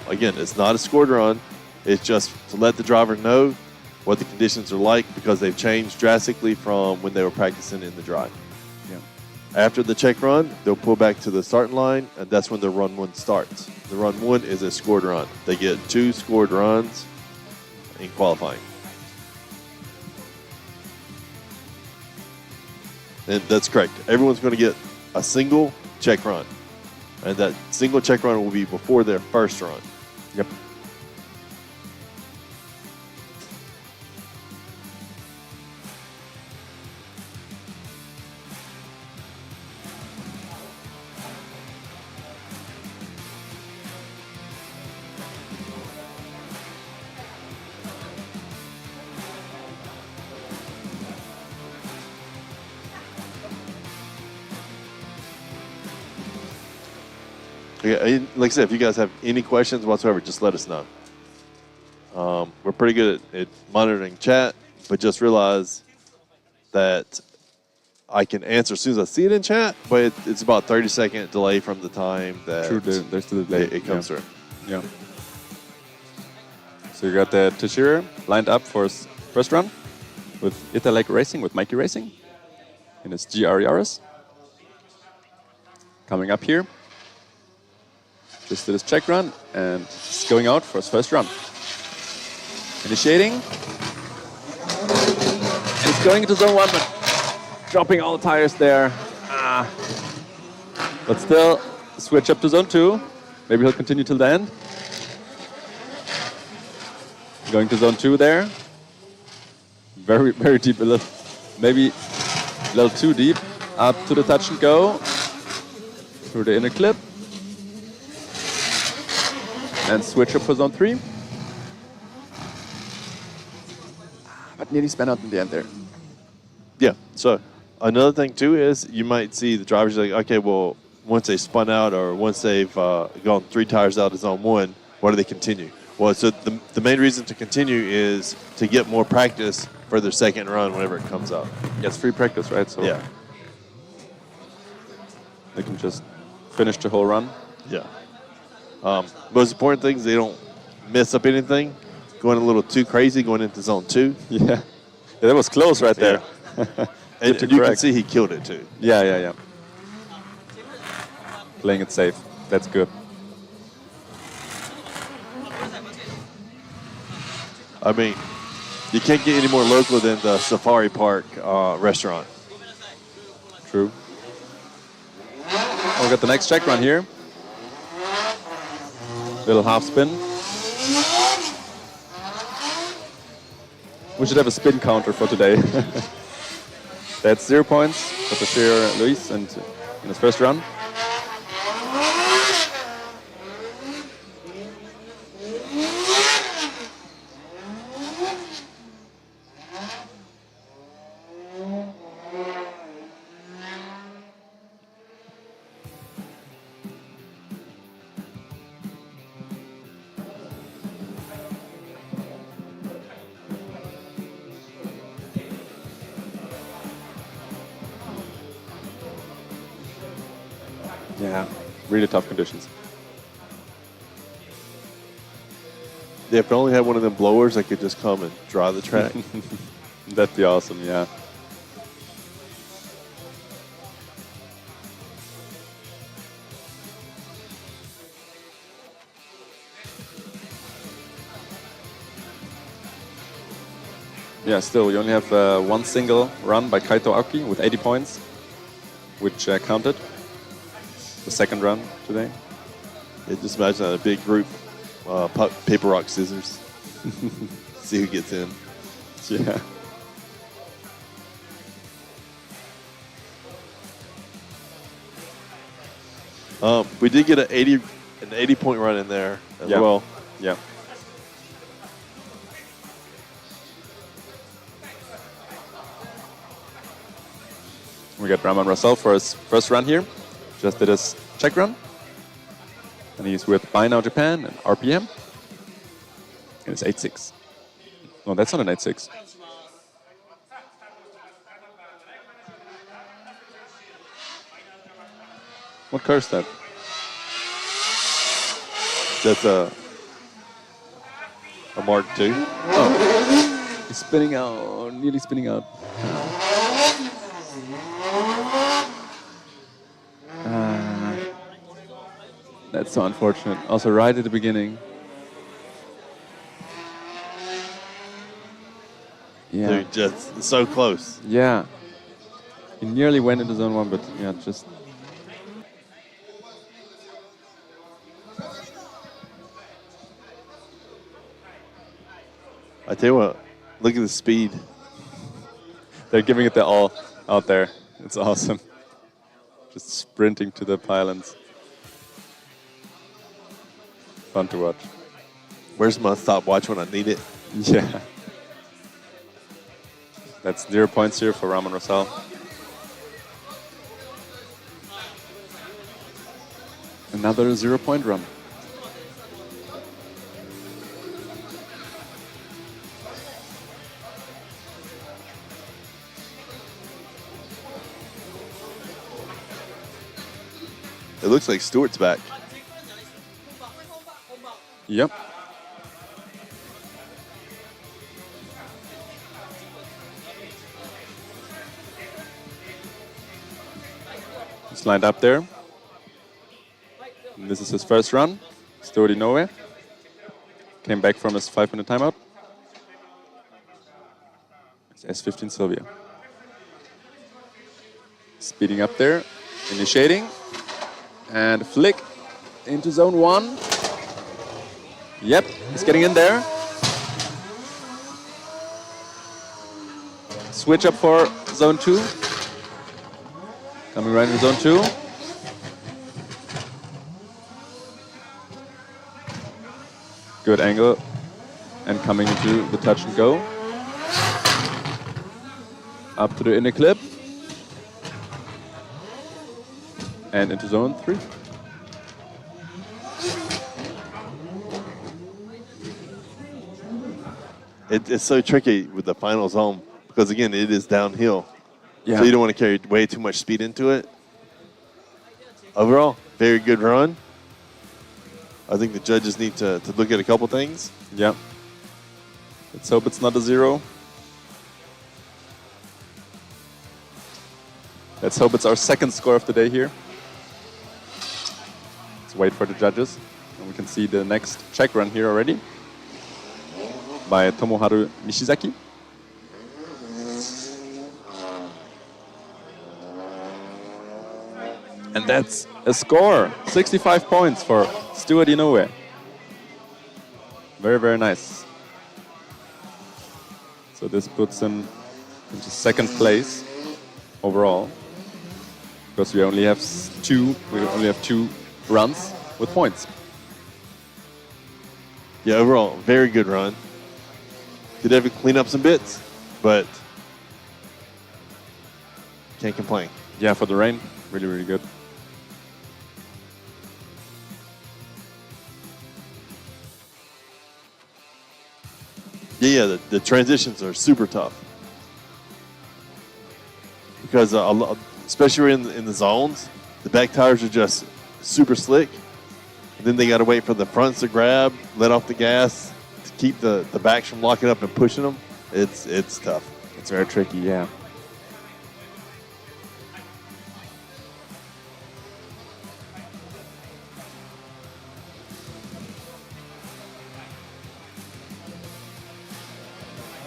Again, it's not a scored run. It's just to let the driver know what the conditions are like because they've changed drastically from when they were practicing in the dry. Yeah. After the check run, they'll pull back to the starting line, and that's when the run one starts. The run one is a scored run. They get 2 scored runs in qualifying. And that's correct. Everyone's going to get a single check run. And that single check run will be before their first run. Yep. Yeah, like I said, if you guys have any questions whatsoever, just let us know. We're pretty good at monitoring chat, but just realize that I can answer as soon as I see it in chat, but it's about 30-second delay from the time that True, there's the delay. it comes through. Yeah. So you got the Tashira lined up for his first run with Italek Racing, with Mikey Racing in his GR Yaris. Coming up here. Just did his check run and he's going out for his first run. Initiating. And he's going into zone 1, but dropping all the tires there. But still, switch up to zone 2. Maybe he'll continue till the end. Going to zone 2 there. Very, very deep. Maybe a little too deep. Up to the touch and go. Through the inner clip. And switch up for zone 3. But nearly spun out in the end there. Yeah, so another thing too is you might see the drivers like, okay, well, once they spun out or once they've gone 3 tires out of zone 1, why do they continue? Well, so the main reason to continue is to get more practice for their second run whenever it comes out. Yeah, it's free practice, right? So Yeah. they can just finish the whole run. Yeah. Most important thing is they don't mess up anything. Going a little too crazy going into zone 2. Yeah, that was close right there. And you can see he killed it too. Yeah. Playing it safe. That's good. I mean, you can't get any more local than the Safari Park restaurant. True. Oh, we got the next check run here. Little half spin. We should have a spin counter for today. That's 0 points for Tashir Luis and in his first run. Yeah, really tough conditions. Yeah, if I only had one of them blowers, I could just come and dry the track. That'd be awesome, yeah. Yeah, still, we only have one single run by Kaito Aoki with 80 points, which counted. The second run today. Yeah, just imagine that, a big group, paper, rock, scissors. See who gets in. Yeah. We did get an 80 point run in there as well. Yeah. We got Raman Russell for his first run here. just did his check run. And he's with Buy Now Japan and RPM. And it's 8.6. No, that's not an 8.6. What car is that? That's a Mark II. Oh, he's spinning out, nearly spinning out. That's so unfortunate. Also, right at the beginning. Yeah. They're just so close. Yeah. He nearly went into zone 1, but yeah, just. I tell you what, look at the speed. They're giving it their all out there. It's awesome. Just sprinting to the pylons. Fun to watch. Where's my stopwatch when I need it? Yeah. That's 0 points here for Ramon Rosal. Another 0-point run. It looks like Stewart's back. Yep. He's lined up there. And this is his first run. Stuart Inoue. Came back from his 5-minute timeout. It's S15 Sylvia. Speeding up there. Initiating. And flick into zone 1. Yep, he's getting in there. Switch up for zone 2. Coming right into zone 2. Good angle. And coming into the touch and go. Up to the inner clip. And into zone 3. It's so tricky with the final zone because, again, it is downhill. Yeah. So you don't want to carry way too much speed into it. Overall, very good run. I think the judges need to look at a couple things. Yeah. Let's hope it's not a 0. Let's hope it's our second score of the day here. Let's wait for the judges. And we can see the next check run here already by Tomoharu Nishizaki. And that's a score. 65 points for Stuart Inoue. Very, very nice. So this puts him into second place overall. Because we only have two runs with points. Yeah, overall, very good run. Could have clean up some bits, but can't complain. Yeah, for the rain, really, really good. Yeah, the transitions are super tough. Because especially in the zones, the back tires are just super slick. And then they got to wait for the fronts to grab, let off the gas, to keep the backs from locking up and pushing them. It's tough. It's very tricky, yeah.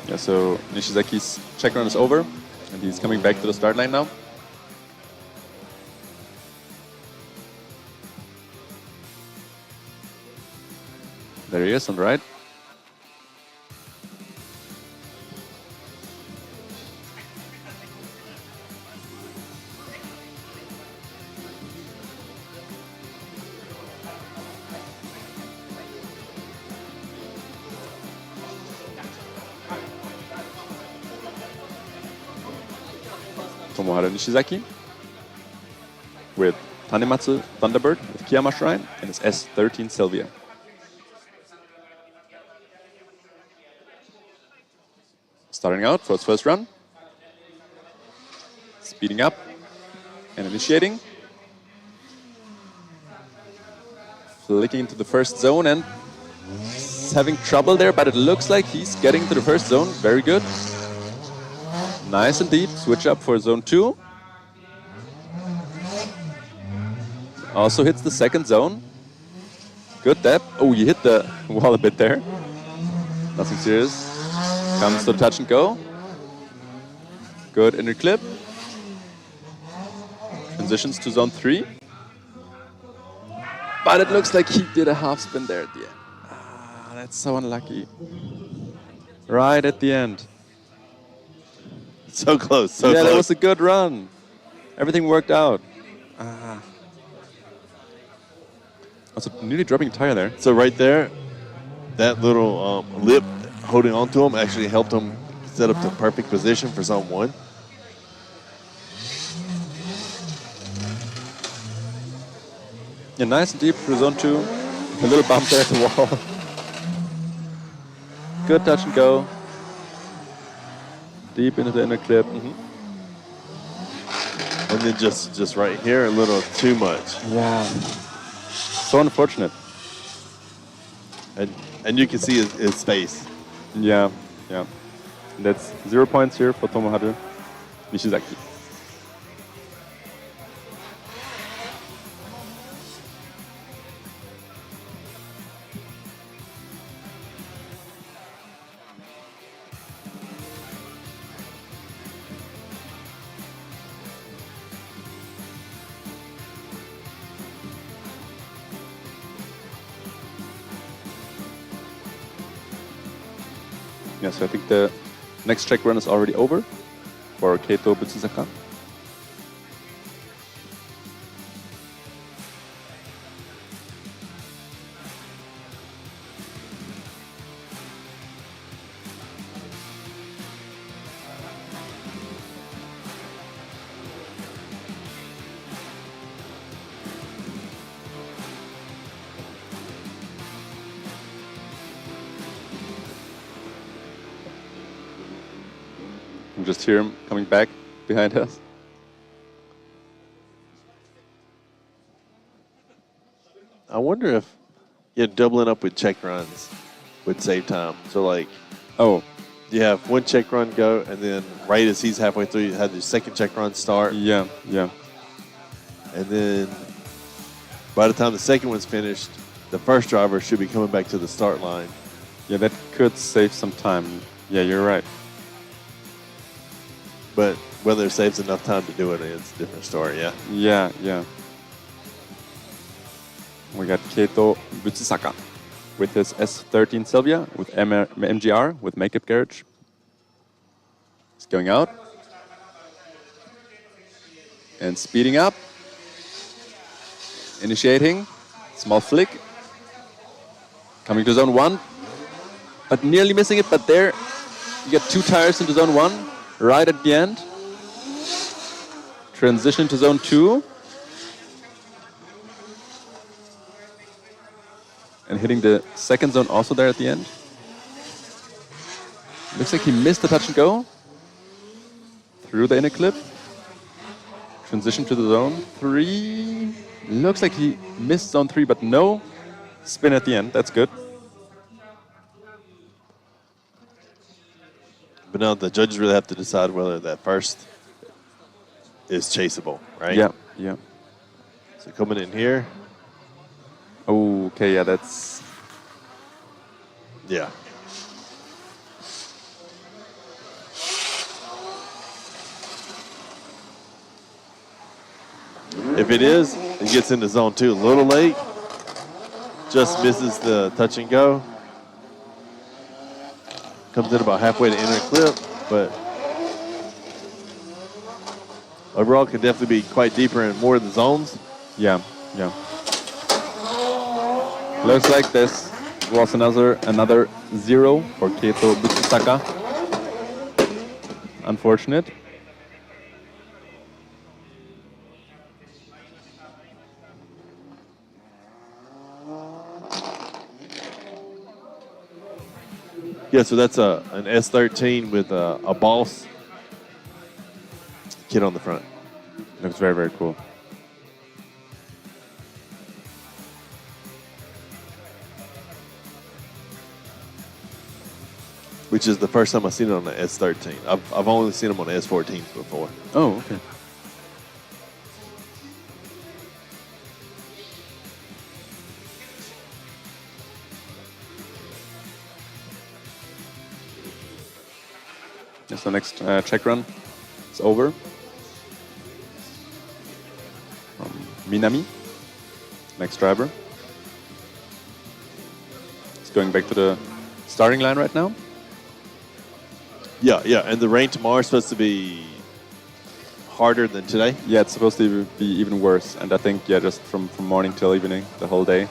Yeah, so Nishizaki's check run is over, and he's coming back to the start line now. There he is on the right. Tomoharu Nishizaki with Tanematsu Thunderbird with Kiyama Shrine and his S13 Sylvia. Starting out for his first run. Speeding up and initiating. Flicking into the first zone and he's having trouble there, but it looks like he's getting to the first zone. Very good. Nice and deep. Switch up for zone 2. Also hits the second zone. Good depth. Oh, you hit the wall a bit there. Nothing serious. Comes to the touch and go. Good inner clip. Transitions to zone 3. But it looks like he did a half spin there at the end. Ah, that's so unlucky. Right at the end. So close, so yeah, close. That was a good run. Everything worked out. Ah. Also, nearly dropping a tire there. So right there, that little lip holding on to him actually helped him set up the perfect position for zone 1. Yeah, nice and deep through zone 2. A little bump there at the wall. Good touch and go. Deep into the inner clip. And then just right here, a little too much. Yeah. So unfortunate. And you can see his face. Yeah, yeah. That's 0 points here for Tomoharu Nishizaki. Yeah, so I think the next track run is already over for Keito Butsusaka. You can just hear him coming back behind us. I wonder if doubling up with check runs would save time. So like, you have one check run go, and then right as he's halfway through, you have the second check run start. Yeah, yeah. And then by the time the second one's finished, the first driver should be coming back to the start line. Yeah, that could save some time. Yeah, you're right. But whether it saves enough time to do it, it's a different story, yeah. Yeah, yeah. We got Keito Butsusaka with his S13 Sylvia, with MGR, with Makeup Garage. He's going out. And speeding up. Initiating. Small flick. Coming to zone 1. But nearly missing it, but there you get 2 tires into zone 1. Right at the end. Transition to zone 2. And hitting the second zone also there at the end. Looks like he missed the touch and go. Through the inner clip. Transition to the zone 3. Looks like he missed zone 3, but no spin at the end. That's good. But now the judges really have to decide whether that first is chaseable, right? Yeah, yeah. So coming in here. Oh, okay, yeah, that's... Yeah. If it is, it gets into zone 2 a little late. Just misses the touch and go. Comes in about halfway to inner clip, but overall could definitely be quite deeper in more of the zones. Yeah, yeah. Looks like this was another 0 for Keito Butsusaka. Unfortunate. Yeah, so that's an S13 with a Boss kit on the front. Looks very, very cool. Which is the first time I've seen it on the S13. I've only seen them on the S14s before. Oh, okay. Yes, the next check run is over. Minami, next driver. He's going back to the starting line right now. Yeah, and the rain tomorrow is supposed to be harder than today. Yeah, it's supposed to be even worse. And I think, yeah, just from morning till evening, the whole day.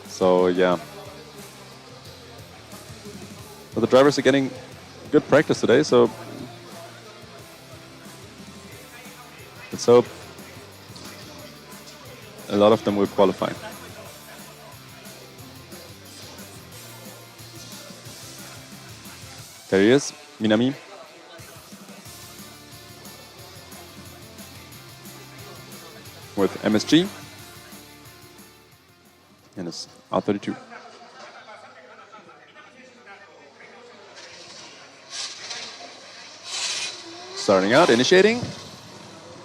So, yeah. But the drivers are getting good practice today, so let's hope a lot of them will qualify. There he is, Minami. With MSG and his R32. Starting out, initiating.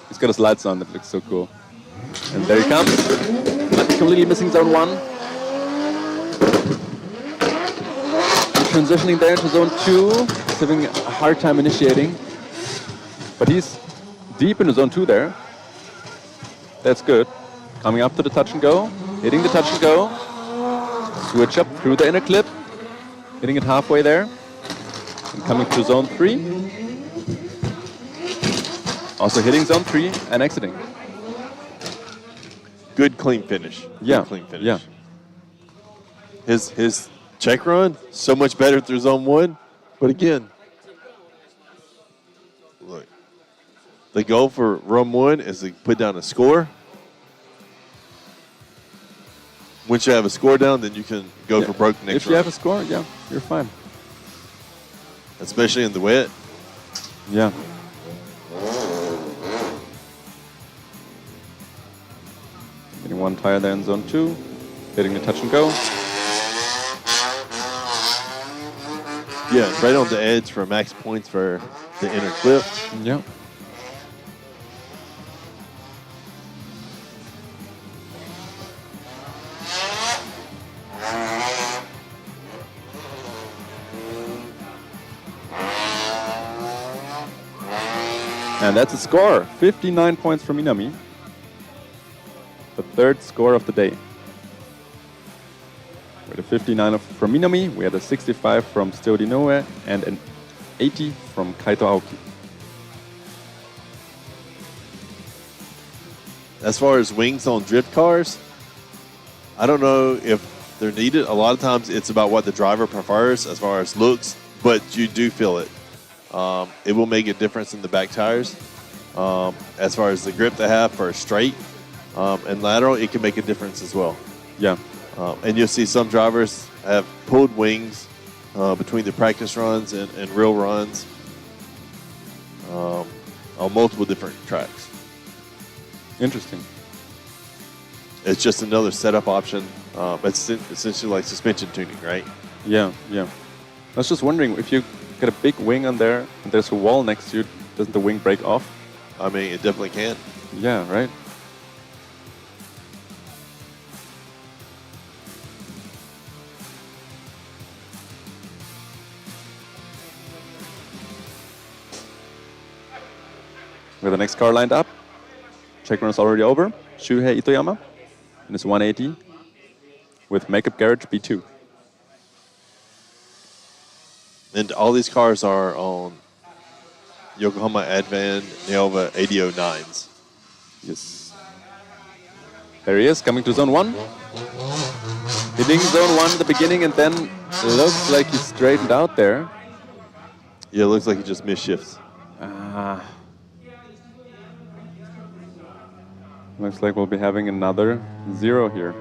He's got his lights on, that looks so cool. And there he comes. Completely missing zone 1. Transitioning there into zone 2. He's having a hard time initiating. But he's deep into zone 2 there. That's good. Coming up to the touch and go. Hitting the touch and go. Switch up through the inner clip. Hitting it halfway there. And coming to zone 3. Also hitting zone 3 and exiting. Good clean finish. Yeah. Good clean finish. Yeah. His check run, so much better through zone 1. But again, look, the goal for run 1 is to put down a score. Once you have a score down, then you can go for broke next If you have a score, yeah, you're fine. Especially in the wet. Yeah. Getting one tire there in zone 2. Hitting the touch and go. Yeah, right on the edge for max points for the inner clip. Yeah. And that's a score. 59 points from Minami. The third score of the day. With a 59 from Minami, we had a 65 from Steo Dinoue and an 80 from Kaito Aoki. As far as wings on drift cars, I don't know if they're needed. A lot of times it's about what the driver prefers as far as looks, but you do feel it. It will make a difference in the back tires. As far as the grip they have for straight and lateral, it can make a difference as well. Yeah. And you'll see some drivers have pulled wings between the practice runs and real runs on multiple different tracks. Interesting. It's just another setup option. It's essentially like suspension tuning, right? Yeah, yeah. I was just wondering, if you get a big wing on there and there's a wall next to you, doesn't the wing break off? I mean, it definitely can. Yeah, right? We have the next car lined up. Check run is already over. Shuhei Itoyama in his 180 with Makeup Garage B2. And all these cars are on Yokohama Advan Neova 8009s. Yes. There he is, coming to zone 1. Hitting zone 1 at the beginning, and then looks like he's straightened out there. Yeah, it looks like he just missed shifts. Looks like we'll be having another 0 here.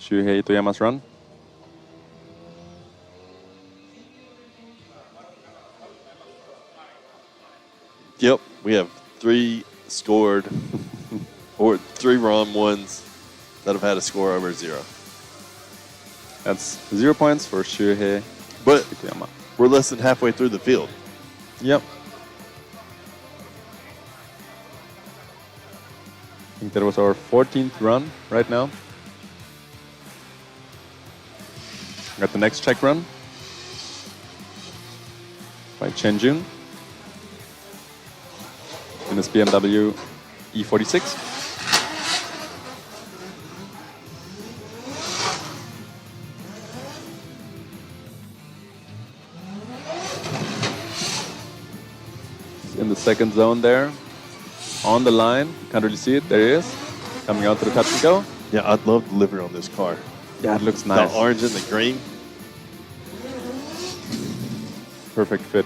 Shuhei Itoyama's run. Yep, we have 3 scored or 3 run ones that have had a score over 0. That's 0 points for Shuhei But Itoyama. we're less than halfway through the field. Yep. I think that was our 14th run right now. Got the next check run by Chen Jun in his BMW E46. In the second zone there, on the line, can't really see it, there he is, coming out to the touch and go. Yeah, I'd love the livery on this car. Yeah, it looks nice. The orange and the green. Perfect fit.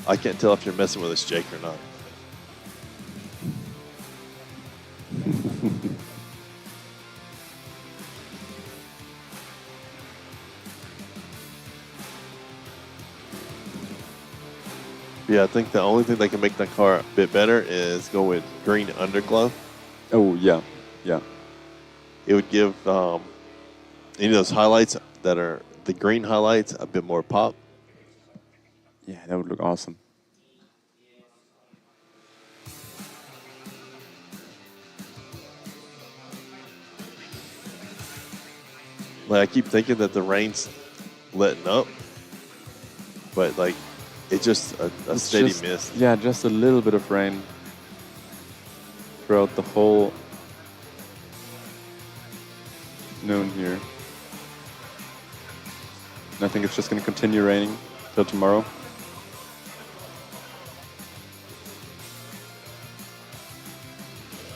I can't tell if you're messing with us, Jake, or not. Yeah, I think the only thing that can make that car a bit better is go with green underglow. Oh, yeah, yeah. It would give any of those highlights that are the green highlights a bit more pop. Yeah, that would look awesome. Like, I keep thinking that the rain's letting up, but like it's just a It's steady just- mist. Yeah, just a little bit of rain throughout the whole noon here. And I think it's just going to continue raining till tomorrow.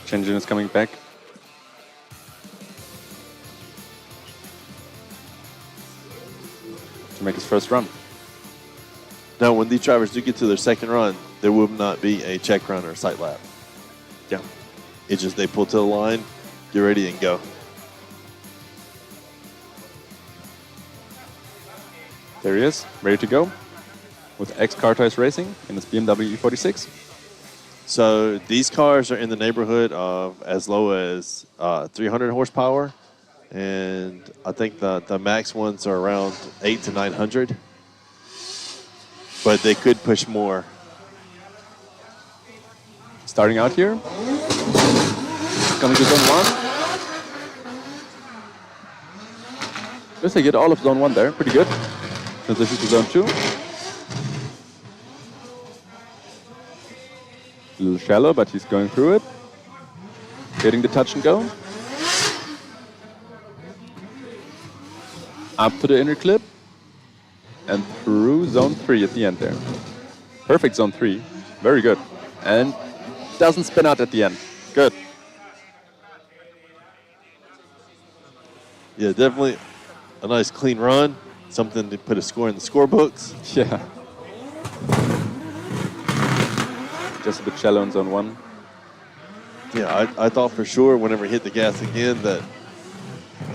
Chen Jun is coming back. To make his first run. Now, when these drivers do get to their second run, there will not be a check run or a sight lap. Yeah. It's just they pull to the line, get ready, and go. There he is, ready to go with X-Cartize Racing in his BMW E46. So these cars are in the neighborhood of as low as 300 horsepower, and I think the max ones are around 800 to 900. But they could push more. Starting out here, coming to zone 1. Looks like get all of zone 1 there, pretty good. Transition to zone 2. A little shallow, but he's going through it. Getting the touch and go. Up to the inner clip. And through zone 3 at the end there. Perfect zone 3. Very good. And doesn't spin out at the end. Good. Yeah, definitely a nice clean run. Something to put a score in the scorebooks. Yeah. Just a bit shallow in zone 1. Yeah, I thought for sure whenever he hit the gas again that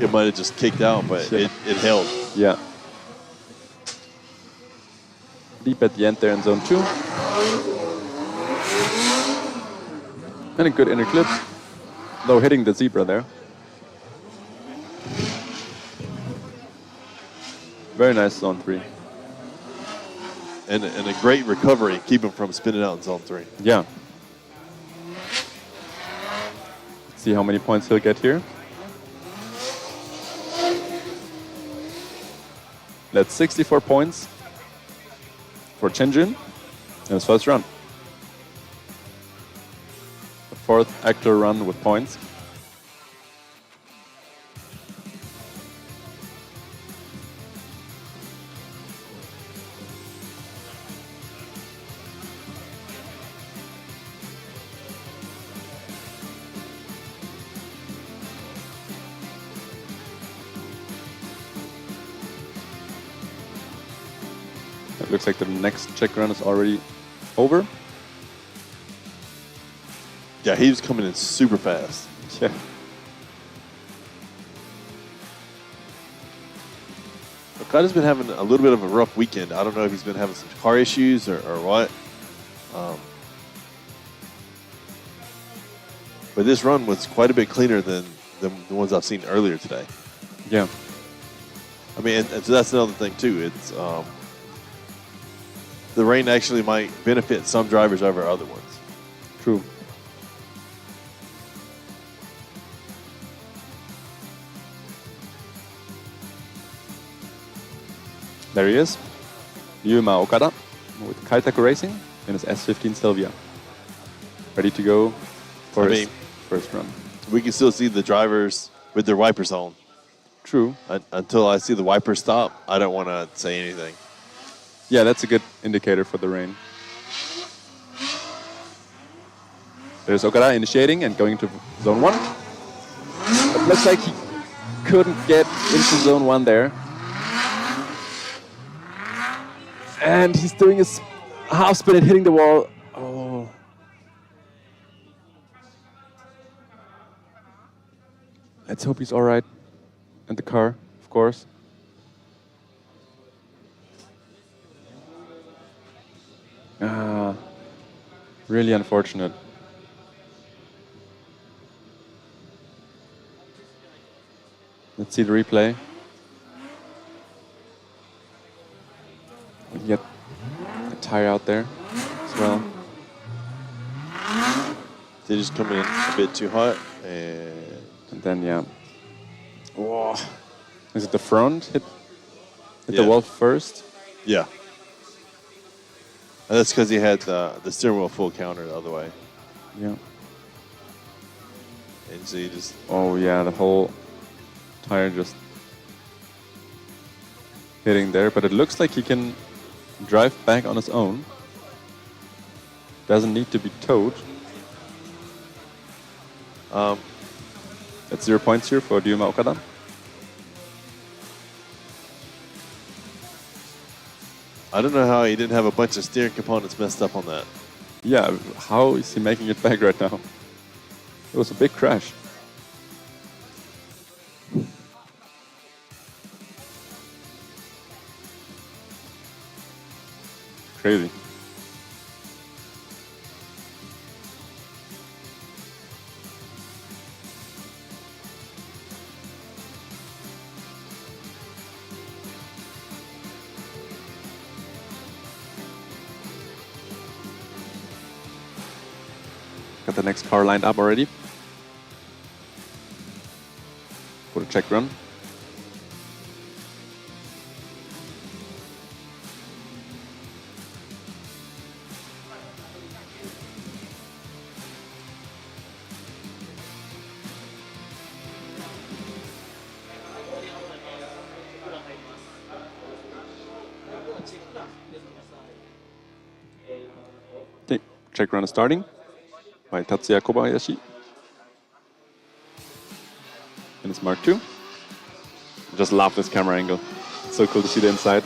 it might have just kicked out, but Yeah. it held. Yeah. Deep at the end there in zone 2. And a good inner clip. Though hitting the zebra there. Very nice zone 3. And a great recovery, keep him from spinning out in zone 3. Yeah. Let's see how many points he'll get here. That's 64 points for Chen Jun in his first run. The 4th actor run with points. It looks like the next check run is already over. Yeah, he was coming in super fast. Yeah. Okada's been having a little bit of a rough weekend. I don't know if he's been having some car issues or what. But this run was quite a bit cleaner than the ones I've seen earlier today. Yeah. I mean, and so that's another thing too. It's the rain actually might benefit some drivers over other ones. True. There he is, Ryuma Okada with Kaitaku Racing in his S15 Sylvia. Ready to go for his first run. We can still see the drivers with their wipers on. True. Until I see the wipers stop, I don't want to say anything. Yeah, that's a good indicator for the rain. There's Okada initiating and going to zone 1. It looks like he couldn't get into zone 1 there. And he's doing his half spin and hitting the wall. Oh. Let's hope he's all right. And the car, of course. Really unfortunate. Let's see the replay. We get a tire out there as well. They just come in a bit too hot, and then yeah. Whoa. Is it the front hit the wall first? Yeah. And that's because he had the steering wheel full counter the other way. Yeah. And so you just... Oh yeah, the whole tire just hitting there. But it looks like he can drive back on his own. Doesn't need to be towed. That's 0 points here for Ryuma Okada. I don't know how he didn't have a bunch of steering components messed up on that. Yeah, how is he making it back right now? It was a big crash. Crazy. Got the next car lined up already for the check run. Okay, check run is starting by Tatsuya Kobayashi in his Mark II. Just love this camera angle. It's so cool to see the inside.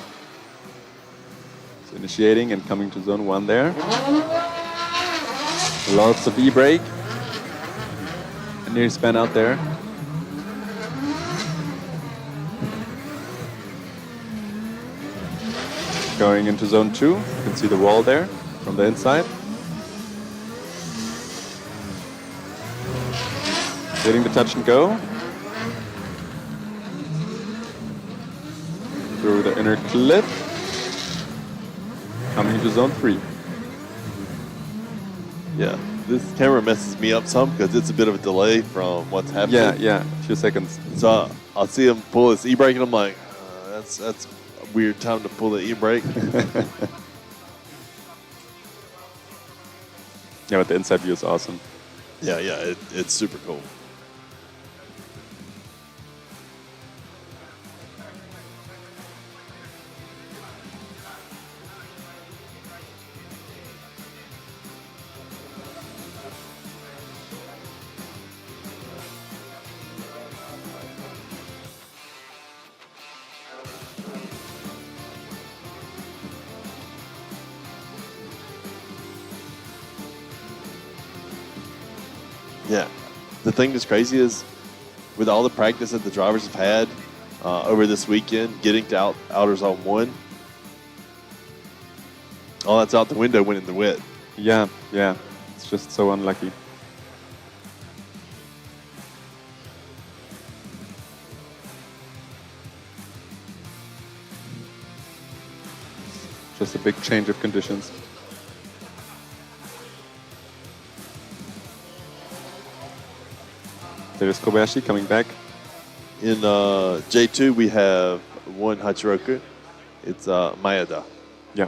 So initiating and coming to zone 1 there. Lots of e-brake. And near span out there. Going into zone 2. You can see the wall there from the inside. Hitting the touch and go. Through the inner clip. Coming into zone 3. Yeah, this camera messes me up some because it's a bit of a delay from what's happening. Yeah, a few seconds. So I'll see him pull his e-brake and I'm like, that's a weird time to pull the e-brake. Yeah, but the inside view is awesome. Yeah, it's super cool. Yeah. The thing that's crazy is with all the practice that the drivers have had over this weekend, getting to outer zone 1, all that's out the window when in the wet. Yeah, yeah. It's just so unlucky. Just a big change of conditions. There's Kobayashi coming back. In J2, we have one Hachiroku. It's Maeda. Yeah.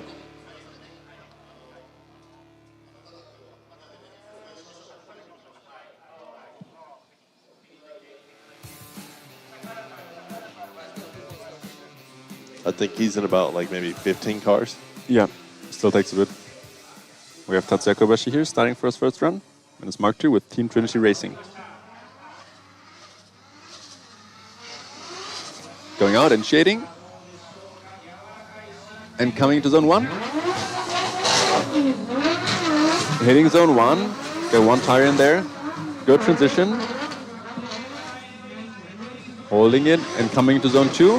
I think he's in about like maybe 15 cars. Yeah, still takes a bit. We have Tatsuya Kobayashi here starting for his first run. And it's Mark II with Team Trinity Racing. Going out and shading. And coming into zone 1. Hitting zone 1. Got one tire in there. Good transition. Holding it and coming into zone 2.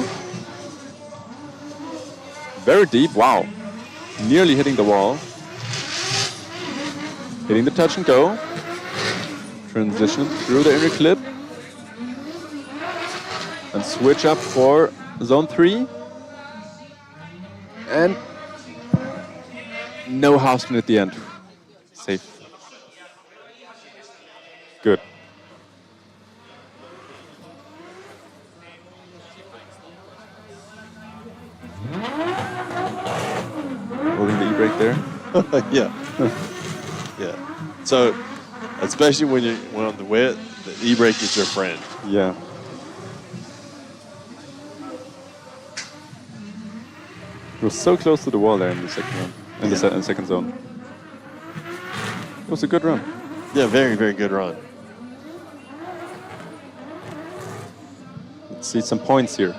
Very deep, wow. Nearly hitting the wall. Hitting the touch and go. Transition through the inner clip. And switch up for zone 3. And no house spin at the end. Safe. Good. Holding the e-brake there. Yeah. Yeah. So, especially when on the wet, the e-brake is your friend. Yeah. It was so close to the wall there in the second run, in the second zone. It was a good run. Yeah, very, very good run. Let's see some points here.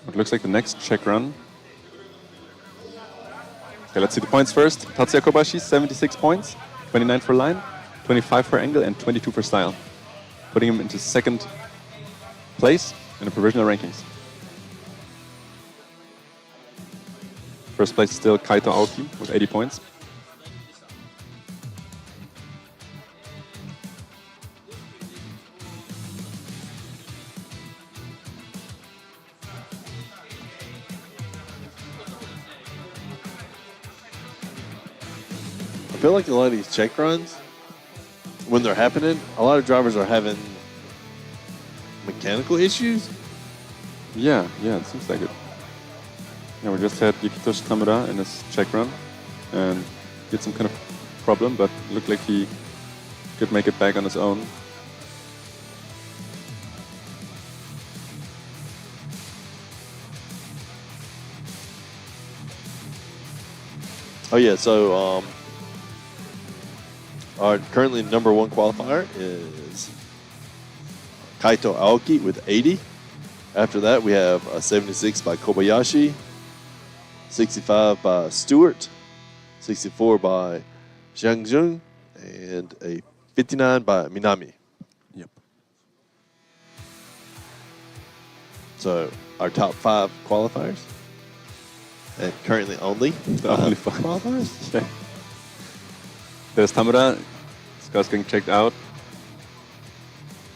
It looks like the next check run. Okay, let's see the points first. Tatsuya Kobayashi, 76 points, 29 for line, 25 for angle, and 22 for style, putting him into second place in the provisional rankings. First place is still Kaito Aoki with 80 points. I feel like a lot of these check runs, when they're happening, a lot of drivers are having mechanical issues. Yeah, it seems like it. Yeah, we just had Yukitoshi Tamura in his check run, and he had some kind of problem, but it looked like he could make it back on his own. Oh yeah, so our currently number 1 qualifier is Kaito Aoki with 80. After that, we have a 76 by Kobayashi, 65 by Stewart, 64 by Zhang Jun, and a 59 by Minami. Yep. So our top 5 qualifiers, and currently only Only 5 5 qualifiers. Yeah. There's Tamura. This guy's getting checked out.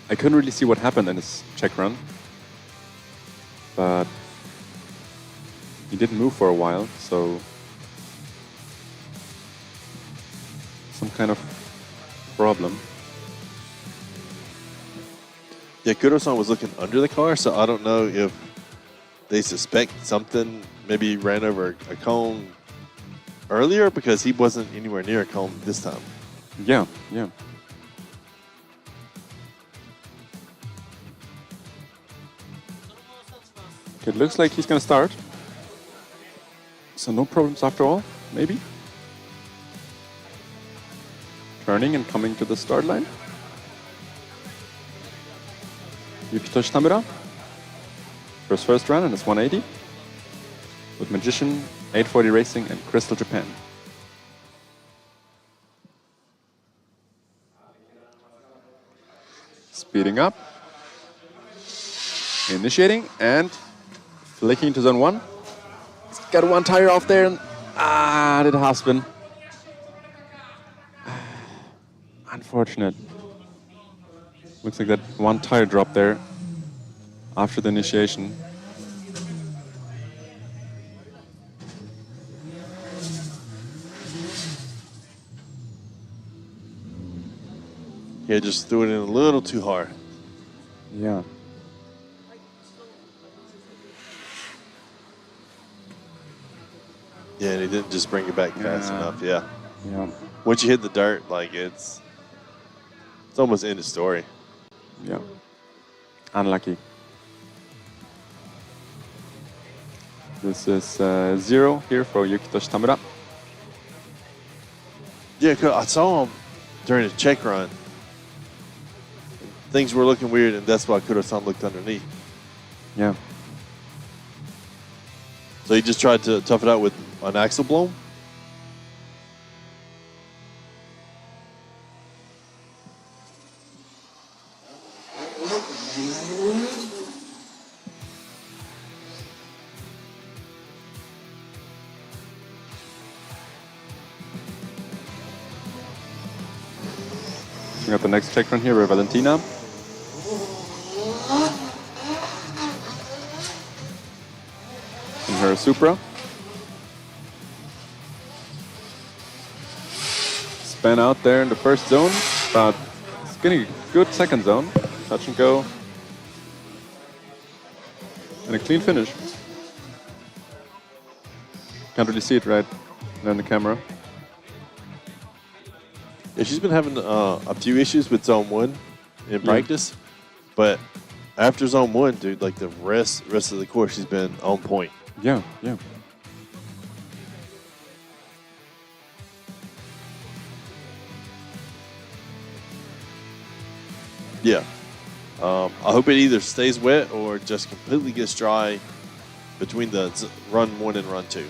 I couldn't really see what happened in his check run, but he didn't move for a while, so some kind of problem. Yeah, Kudo-san was looking under the car, so I don't know if they suspect something. Maybe he ran over a cone earlier because he wasn't anywhere near a cone this time. Yeah. It looks like he's gonna start. So no problems after all, maybe. Turning and coming to the start line. Yukitoshi Tamura. First run, and it's 180. with Magician, 840 Racing, and Crystal Japan. Speeding up. Initiating and flicking to zone 1. It's got one tire off there and did a half spin. Unfortunate. Looks like that one tire dropped there after the initiation. Yeah, just threw it in a little too hard. Yeah. Yeah, and he didn't just bring it back fast enough. Yeah. Yeah. Once you hit the dirt, like it's almost end of story. Yeah. Unlucky. This is 0 here for Yukitoshi Tamura. Yeah, 'cause I saw him during the check run. Things were looking weird, and that's why Kuro-san looked underneath. Yeah. So he just tried to tough it out with an axle blown. We got the next check run here with Valentina. In her Supra. Span out there in the first zone, but it's getting a good second zone. Touch and go. And a clean finish. Can't really see it right there in the camera. Yeah, she's been having a few issues with zone 1 in practice, but after zone 1, dude, like the rest of the course, she's been on point. Yeah, yeah. Yeah. I hope it either stays wet or just completely gets dry between the run 1 and run 2,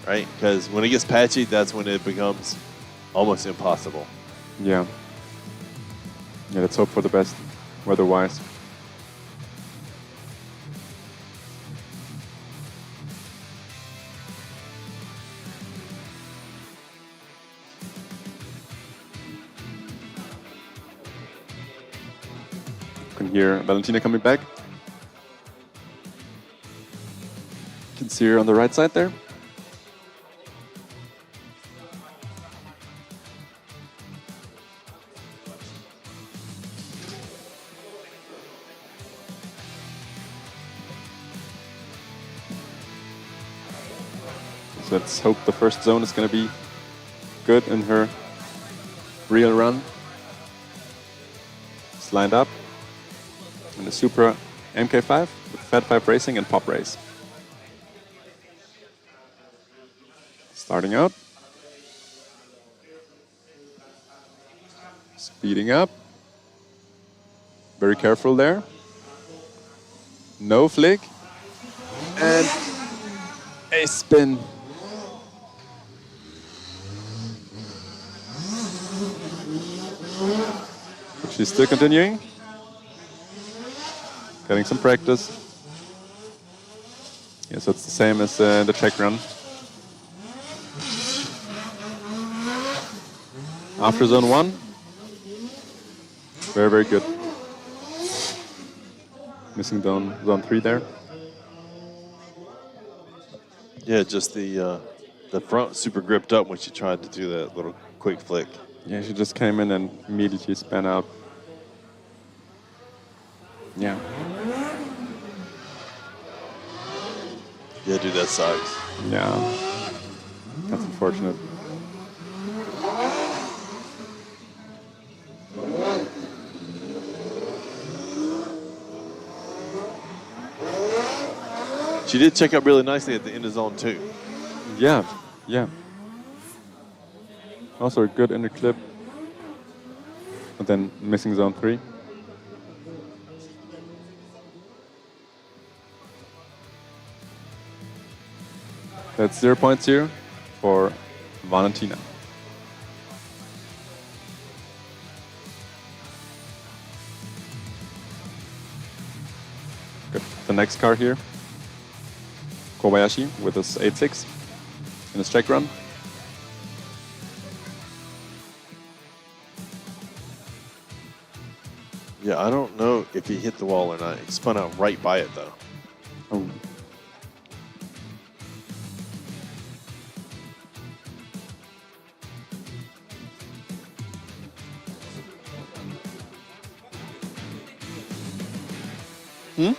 right? Because when it gets patchy, that's when it becomes almost impossible. Yeah. Yeah, let's hope for the best, weather-wise. You can hear Valentina coming back. You can see her on the right side there. So let's hope the first zone is going to be good in her real run. It's lined up in the Supra MK5 with Fat 5 Racing and Pop Race. Starting out. Speeding up. Very careful there. No flick. And a spin. She's still continuing. Getting some practice. Yes, it's the same as the check run. After zone 1. Very, very good. Missing zone 3 there. Yeah, just the front super gripped up when she tried to do that little quick flick. Yeah, she just came in and immediately span out. Yeah. Yeah, dude, that sucks. Yeah. That's unfortunate. She did check up really nicely at the end of zone 2. Yeah, yeah. Also a good inner clip. But then missing zone 3. That's 0.0 for Valentina. Good. The next car here, Kobayashi with his 8.6 in his check run. Yeah, I don't know if he hit the wall or not. He spun out right by it, though. Oh. Hmm?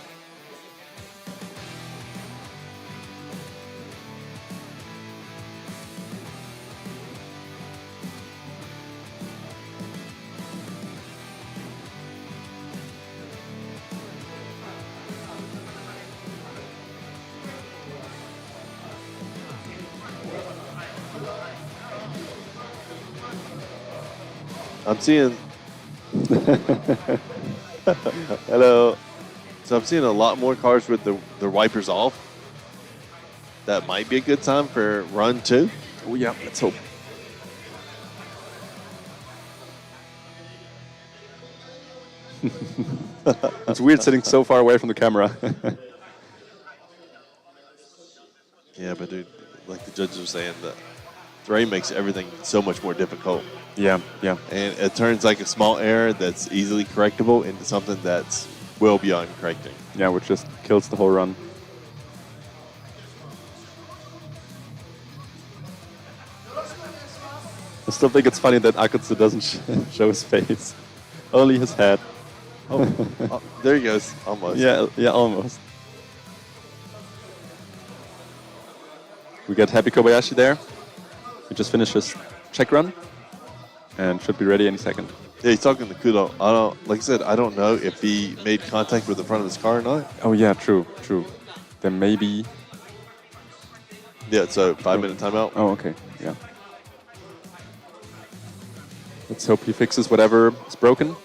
I'm seeing. Hello. So I'm seeing a lot more cars with the wipers off. That might be a good time for run 2. Oh yeah, let's hope. It's weird sitting so far away from the camera. Yeah, but dude, like the judges are saying, the rain makes everything so much more difficult. Yeah. And it turns like a small error that's easily correctable into something that's well beyond correcting. Yeah, which just kills the whole run. I still think it's funny that Akutsu doesn't show his face. Only his head. Oh, there he goes. Almost. Yeah, almost. We got Happy Kobayashi there. He just finished his check run and should be ready any second. Yeah, he's talking to Kudo. Like I said, I don't know if he made contact with the front of his car or not. Oh yeah, true. Then maybe. Yeah, so 5-minute timeout. Oh, okay. Yeah. Let's hope he fixes whatever is broken.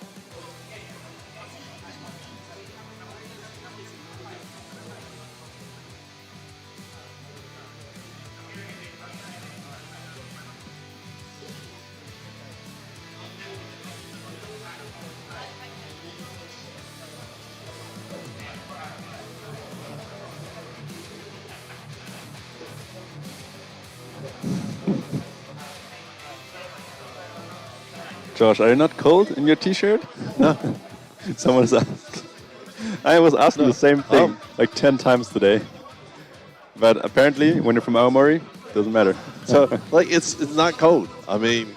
Josh, are you not cold in your t-shirt? No. Someone's asked. I was asking the same thing like 10 times today. But apparently, when you're from Aomori, it doesn't matter. So, like, it's not cold. I mean,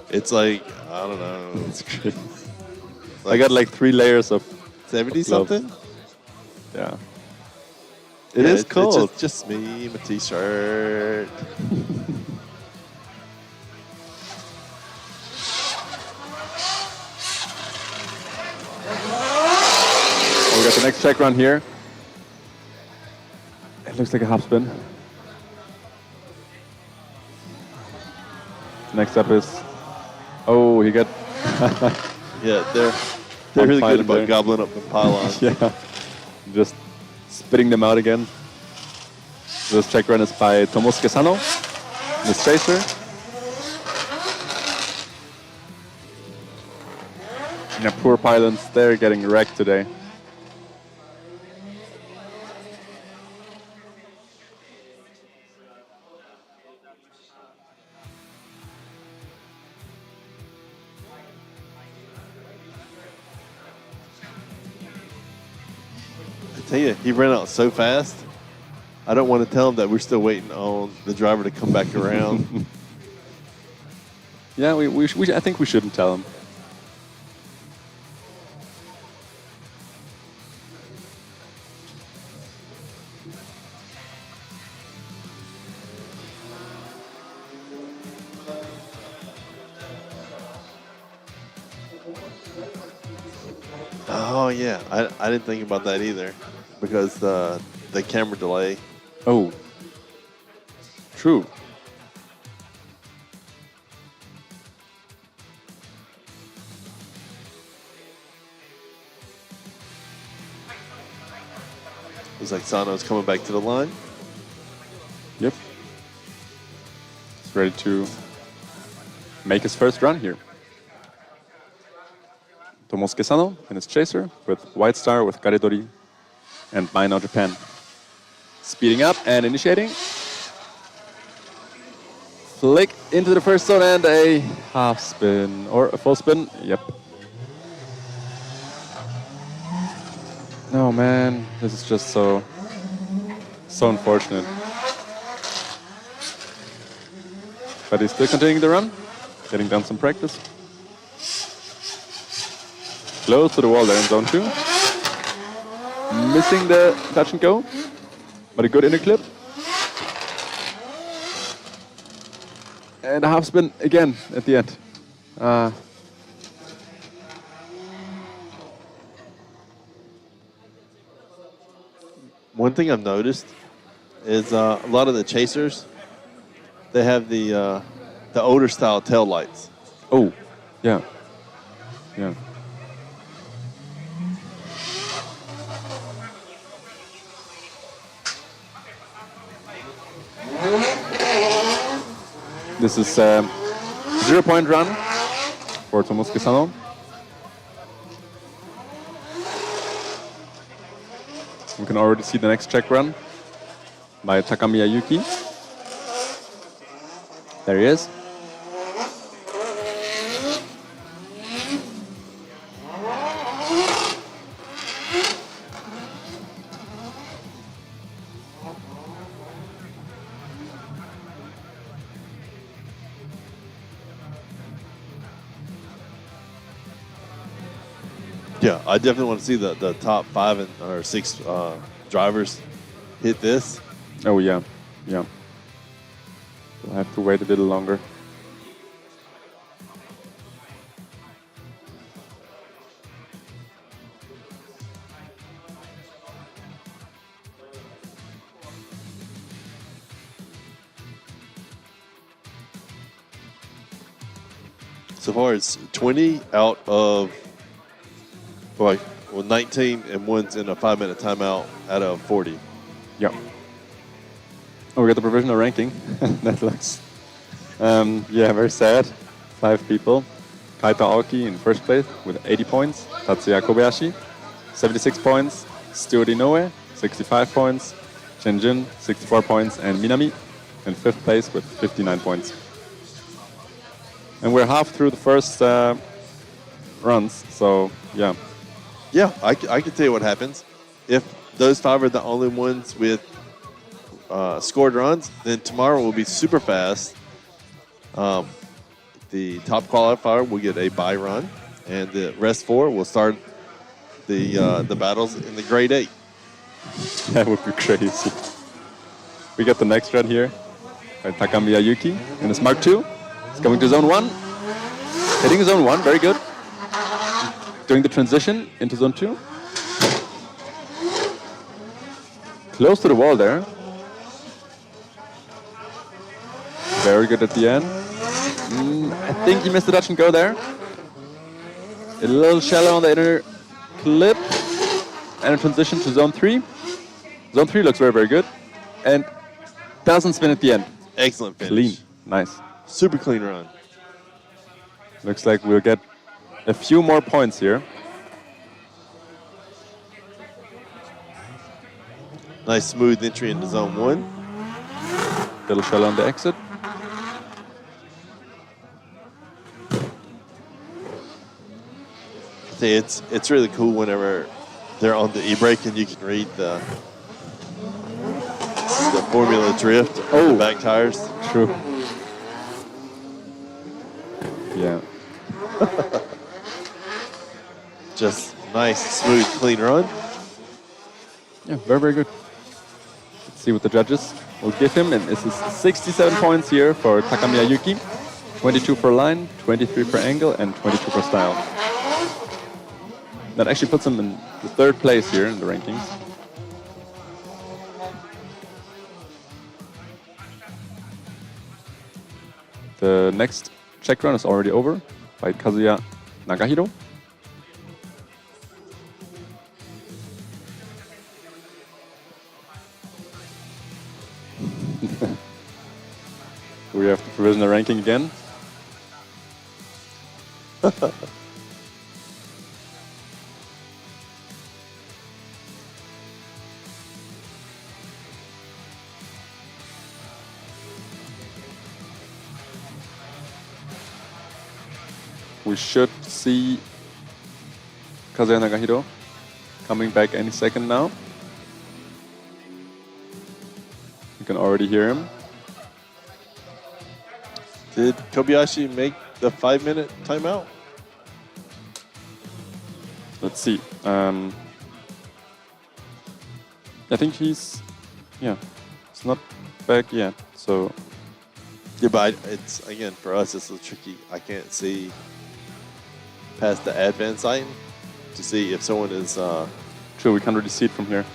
it's like, I don't know. It's great. I got like 3 layers of 70 something? Yeah. It is cold. It's just me, my t-shirt. We got the next check run here. It looks like a hop spin. Next up is, oh, he got. Yeah, they're really good about there. gobbling up the pylons. Yeah, just spitting them out again. This check run is by Tomosuke Sano, Miss Chaser. Yeah, poor pylons, they're getting wrecked today. I tell you, he ran out so fast. I don't want to tell him that we're still waiting on the driver to come back around. Yeah, I think we shouldn't tell him. Oh yeah, I didn't think about that either, because the camera delay. Oh, true. It was like Sano's coming back to the line. Yep. is ready to make his first run here. Tomosuke Sano in his chaser with White Star, with Garidori, and Maino Japan. Speeding up and initiating. Flick into the first zone and a half spin or a full spin. Yep. No, man, this is just so unfortunate. But he's still continuing the run, getting down some practice. Close to the wall there in zone 2. Missing the touch and go, but a good inner clip. And a half spin again at the end. One thing I've noticed is a lot of the chasers, they have the older style tail lights. Oh, yeah. Yeah. This is a 0-point run for Tomosuke Sano. We can already see the next check run by Takamiya Yuki. There he is. Yeah, I definitely want to see the top 5 or 6 drivers hit this. Oh, yeah. Yeah. We'll have to wait a little longer. So far, it's 20 out of 19, and one's in a 5-minute timeout out of 40. Yeah. Oh, we got the provisional ranking. That looks, yeah, very sad. 5 people. Kaito Aoki in first place with 80 points. Tatsuya Kobayashi, 76 points. Stuart Inoue, 65 points. Shinjin, 64 points. And Minami in 5th place with 59 points. And we're half through the first runs, so yeah. Yeah, I can tell you what happens. If those 5 are the only ones with scored runs, then tomorrow will be super fast. The top qualifier will get a bye run, and the rest 4 will start the battles in the grade 8. That would be crazy. We got the next run here by Takamiya Yuki in his Mark II. He's coming to zone 1. Hitting zone 1, very good. Doing the transition into zone 2. Close to the wall there. Very good at the end. I think he missed the touch and go there. A little shallow on the inner clip. And a transition to zone 3. Zone 3 looks very, very good. And doesn't spin at the end. Excellent finish. Clean. Nice. Super clean run. Looks like we'll get a few more points here. Nice smooth entry into zone 1. Little shell on the exit. It's really cool whenever they're on the e-brake and you can read the formula drift on the back tires. True. Yeah. Just nice, smooth, clean run. Yeah, very, very good. Let's see what the judges will give him. And this is 67 points here for Takamiya Yuki. 22 for line, 23 for angle, and 22 for style. That actually puts him in the 3rd place here in the rankings. The next check run is already over by Kazuya Nagahiro. We we have the provisional ranking again. We should see Kazuya Nagahiro coming back any second now. You can already hear him. Did Kobayashi make the 5-minute timeout? Let's see. I think he's not back yet. So Yeah, but it's, again, for us, it's a little tricky. I can't see past the advanced item to see if someone is. true, we can't really see it from here.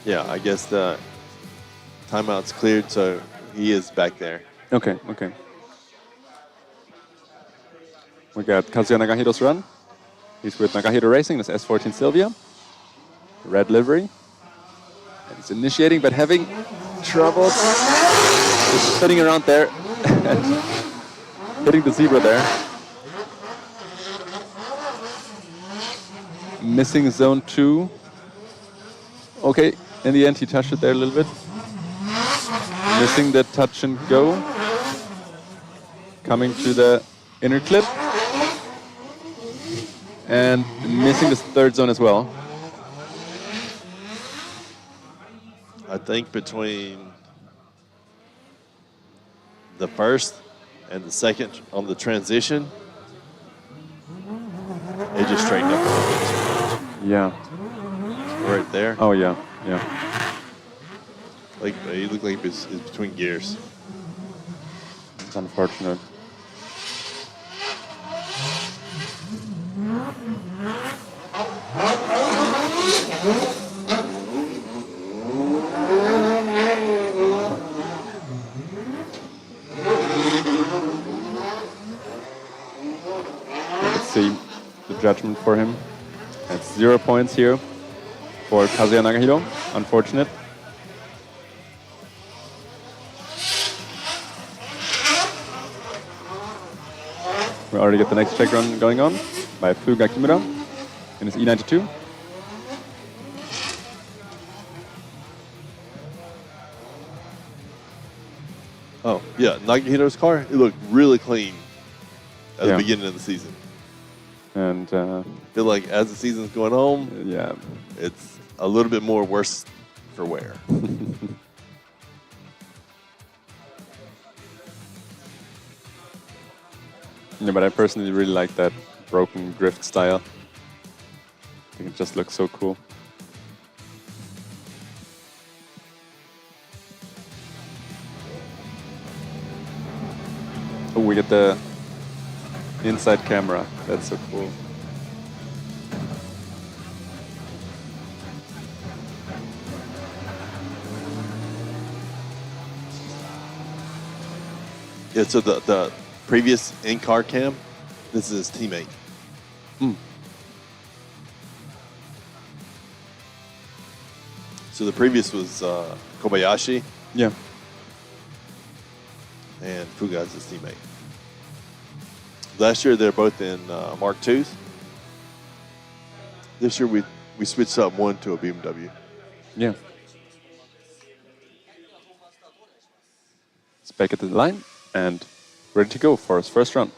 Yeah, I guess the timeout's cleared, so he is back there. Okay. We got Kazuya Nagahiro's run. He's with Nagahiro Racing, that's S14 Sylvia. Red livery. And he's initiating, but having troubles. Just sitting around there. Hitting the zebra there. Missing zone 2. Okay, in the end he touched it there a little bit. Missing the touch and go. Coming to the inner clip. And missing the third zone as well. I think between the first and the second on the transition, it just straightened up a little bit too much. Yeah. Right there. Oh yeah. Like he looked like it's between gears. It's unfortunate. Let's see the judgment for him. That's 0 points here for Kazuya Nagahiro. Unfortunate. We already get the next check run going on by Fuga Kimura in his E92. Oh, yeah, Nagahiro's car, it looked really clean at the beginning of the season. And I feel like as the season's going on, it's a little bit more worse for wear. Yeah, but I personally really like that broken drift style. I think it just looks so cool. Oh, we get the inside camera. That's so cool. Yeah, so the previous in-car cam, this is his teammate. So the previous was Kobayashi. Yeah. And Fuga's his teammate. Last year they're both in Mark IIs. This year we switched up one to a BMW. Yeah. It's back at the line and ready to go for his first run.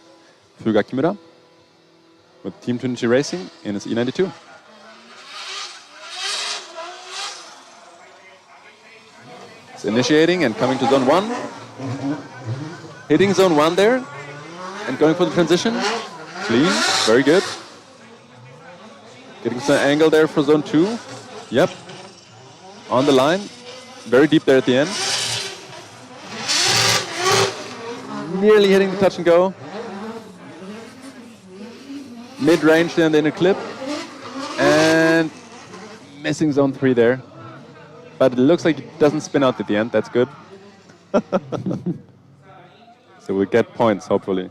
Fuga Kimura with Team Trinity Racing in his E92. It's initiating and coming to zone 1. Hitting zone 1 there and going for the transition. Clean, very good. Getting some angle there for zone 2. Yep. On the line. Very deep there at the end. Nearly hitting the touch and go. Mid-range there in the inner clip. And missing zone 3 there. But it looks like it doesn't spin out at the end. That's good. So we'll get points, hopefully.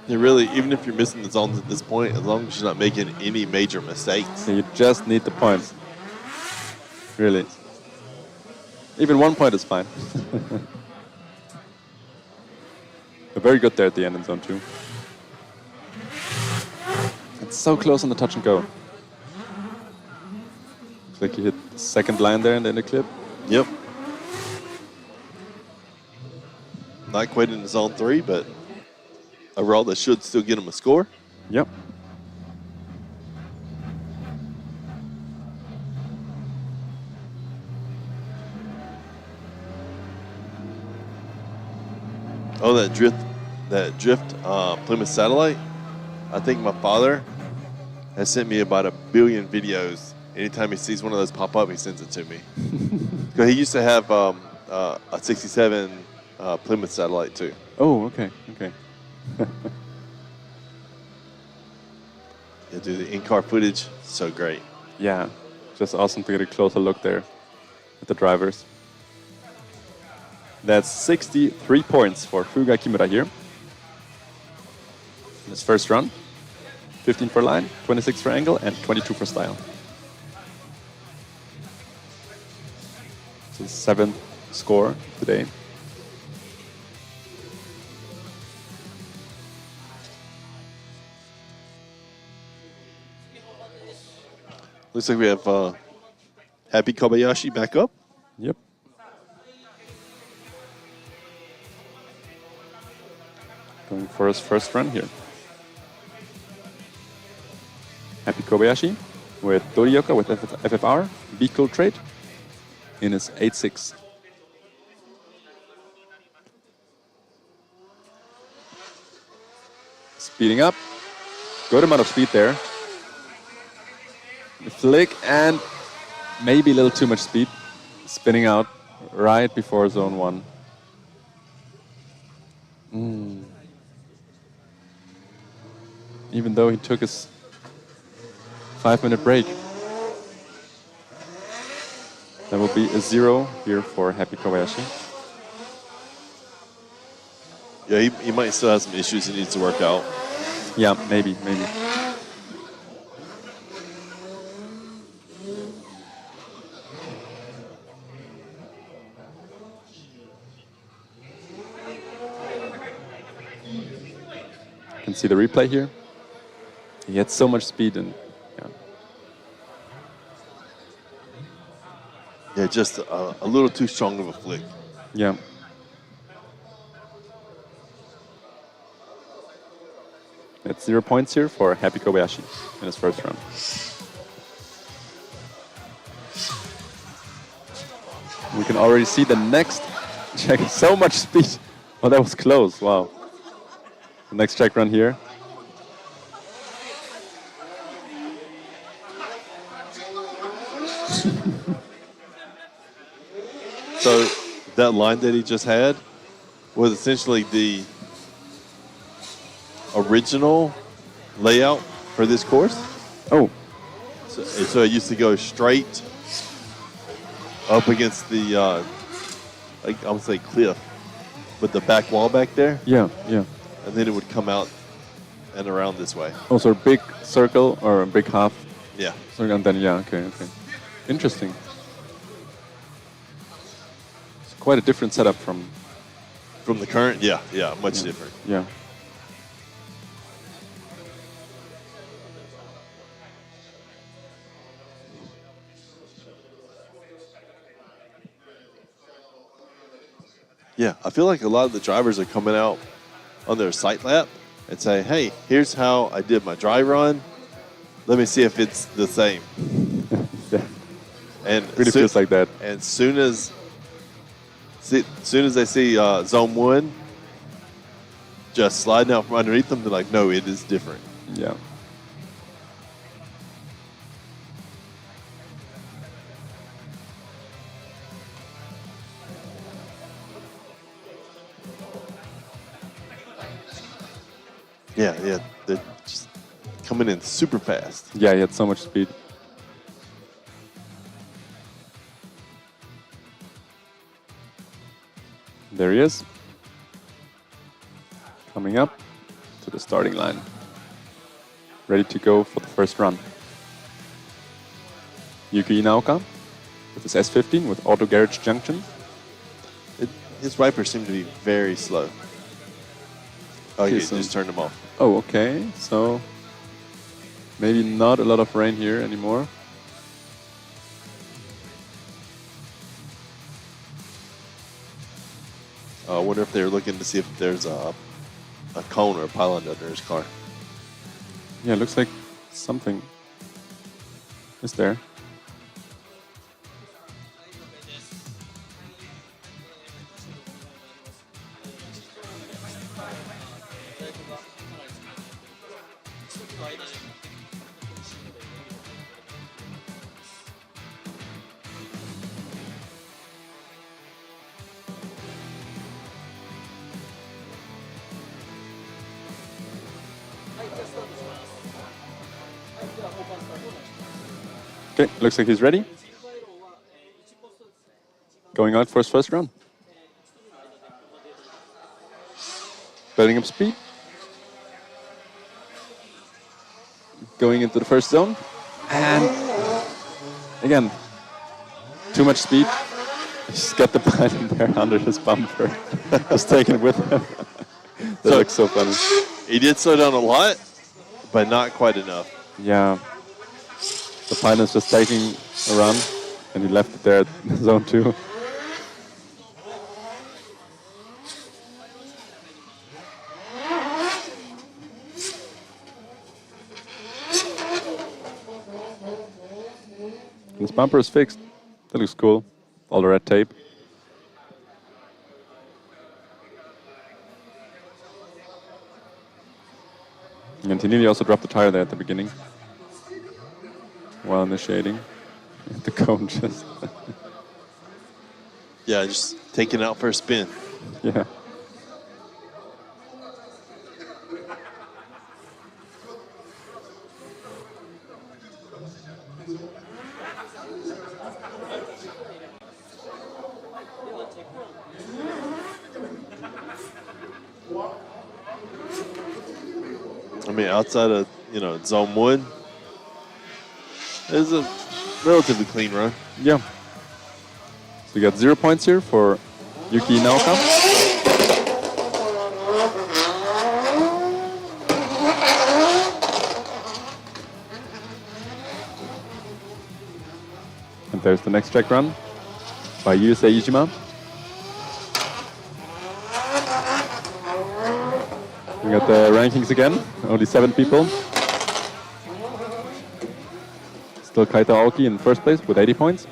You really, even if you're missing the zones at this point, as long as you're not making any major mistakes. You just need the points. Really. Even 1 point is fine. But very good there at the end in zone 2. It's so close on the touch and go. Looks like you hit the second line there in the inner clip. Yep. Not quite in zone 3, but overall, that should still get him a score. Yep. Oh, that drift Plymouth satellite. I think my father has sent me about 1 billion videos. Anytime he sees one of those pop up, he sends it to me. Because he used to have a 67 Plymouth satellite too. Oh, okay, okay. Yeah, dude, the in-car footage, so great. Yeah, just awesome to get a closer look there at the drivers. That's 63 points for Fuga Kimura here. In his first run, 15 for line, 26 for angle, and 22 for style. So 7th score today. Looks like we have Happy Kobayashi back up. Yep. Going for his first run here. Happy Kobayashi with Dorioka with FFR, Be-Cool Trade in his 8.6. Speeding up. Good amount of speed there. The flick and maybe a little too much speed. Spinning out right before zone 1. Even though he took his 5-minute break. That will be a 0 here for Happy Kobayashi. Yeah, he might still have some issues he needs to work out. Yeah, maybe. You can see the replay here. He had so much speed and Yeah, just a little too strong of a flick. yeah. That's 0 points here for Happy Kobayashi in his first run. We can already see the next check. So much speed. Oh, that was close. Wow. The next check run here. So that line that he just had was essentially the original layout for this course. Oh, So it used to go straight up against the, I would say cliff, with the back wall back there, yeah. and then it would come out and around this way. Also a big circle or a big half Yeah. circle, and then okay. Interesting. It's quite a different setup from From the current, yeah, much different. yeah. Yeah, I feel like a lot of the drivers are coming out on their sight lap and say, hey, here's how I did my dry run. Let me see if it's the same. Yeah. And Really feels like that. And soon as they see zone 1 just sliding out from underneath them, they're like, no, it is different. Yeah. Yeah, they're just coming in super fast. Yeah, he had so much speed. There he is. Coming up to the starting line. Ready to go for the first run. Yuki Inaoka with his S15 with auto garage junction. His wipers seem to be very slow. Oh, Okay, he so- just turned them off. Oh, okay. So maybe not a lot of rain here anymore. I wonder if they're looking to see if there's a cone or a pylon under his car. Yeah, looks like something is there. Okay, looks like he's ready. Going out for his first run. Building up speed. Going into the first zone. And again, too much speed. He's got the pylon there under his bumper. Just taking it with him. That looks so funny. He did slow down a lot, but not quite enough. Yeah. The pylon's just taking a run, and he left it there at zone 2. This bumper is fixed. That looks cool. All the red tape. And he nearly also dropped the tire there at the beginning while initiating. The cone just... Yeah, just taking it out for a spin. yeah. I mean, outside of, zone 1, it was a relatively clean run. Yeah. So we got 0 points here for Yuki Naoka. And there's the next track run by Yusei Iijima. We got the rankings again, only 7 people. Still Kaito Aoki in first place with 80 points.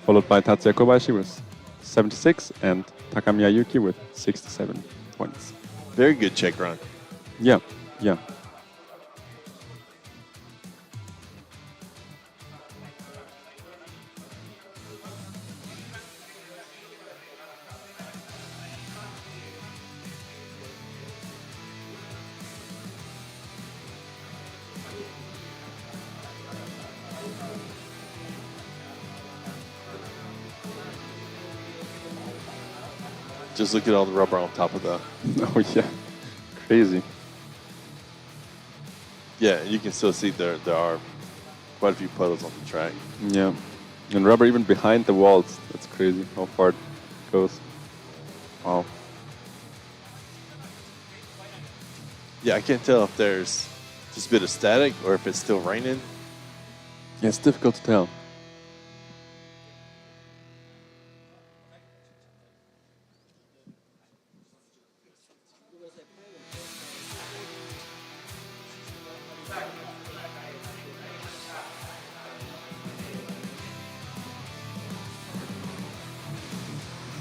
Followed by Tatsuya Kobayashi with 76 and Takamiya Yuki with 67 points. Very good check run. Yeah, yeah. Just look at all the rubber on top of that. Oh yeah, crazy. Yeah, you can still see there are quite a few puddles on the track. Yeah, and rubber even behind the walls. That's crazy how far it goes. Wow. Yeah, I can't tell if there's just a bit of static or if it's still raining. Yeah, it's difficult to tell.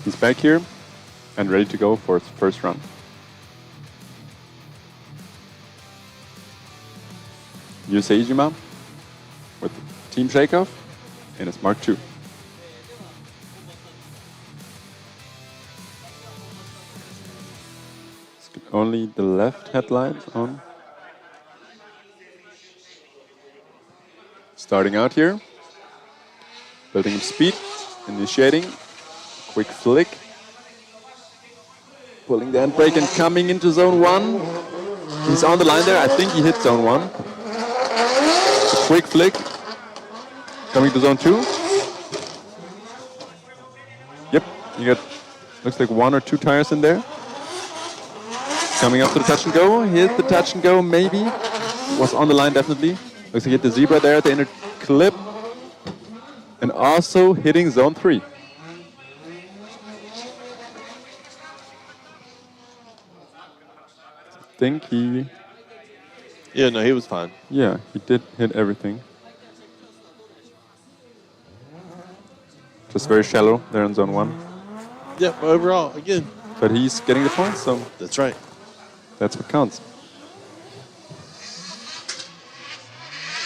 He's back here and ready to go for his first run. Yusei Iijima with Team Shakeoff in his Mark II. Let's get only the left headlight on. Starting out here, building up speed, initiating, quick flick. Pulling the handbrake and coming into zone 1. He's on the line there. I think he hit zone 1. A quick flick. Coming to zone 2. Yep, you got, looks like 1 or 2 tires in there. Coming up to the touch and go. Here's the touch and go, maybe. Was on the line, definitely. Looks like he hit the zebra there at the inner clip. And also hitting zone 3. I think he... Yeah, no, he was fine. Yeah, he did hit everything. Just very shallow there in zone 1. Yep, overall, again. But he's getting the points, so That's right. that's what counts.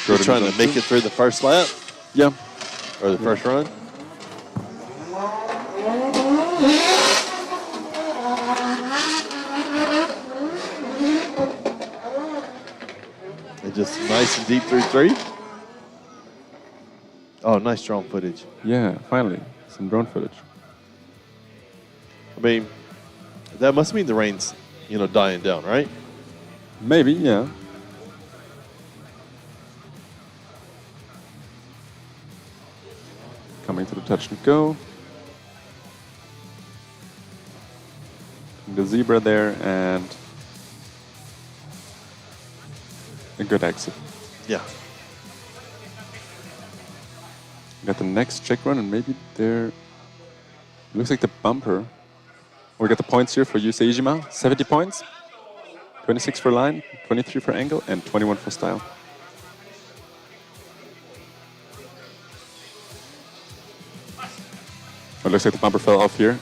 You're trying to make it through the first lap Yeah. or the first run. And just nice and deep through 3. Oh, nice drone footage. Yeah, finally. Some drone footage. I mean, that must mean the rain's, dying down, right? Maybe, yeah. Coming to the touch and go. The zebra there and a good exit. Yeah. Got the next check run and maybe there looks like the bumper. We got the points here for Yusei Ijima, 70 points, 26 for line, 23 for angle, and 21 for style. It looks like the bumper fell off here.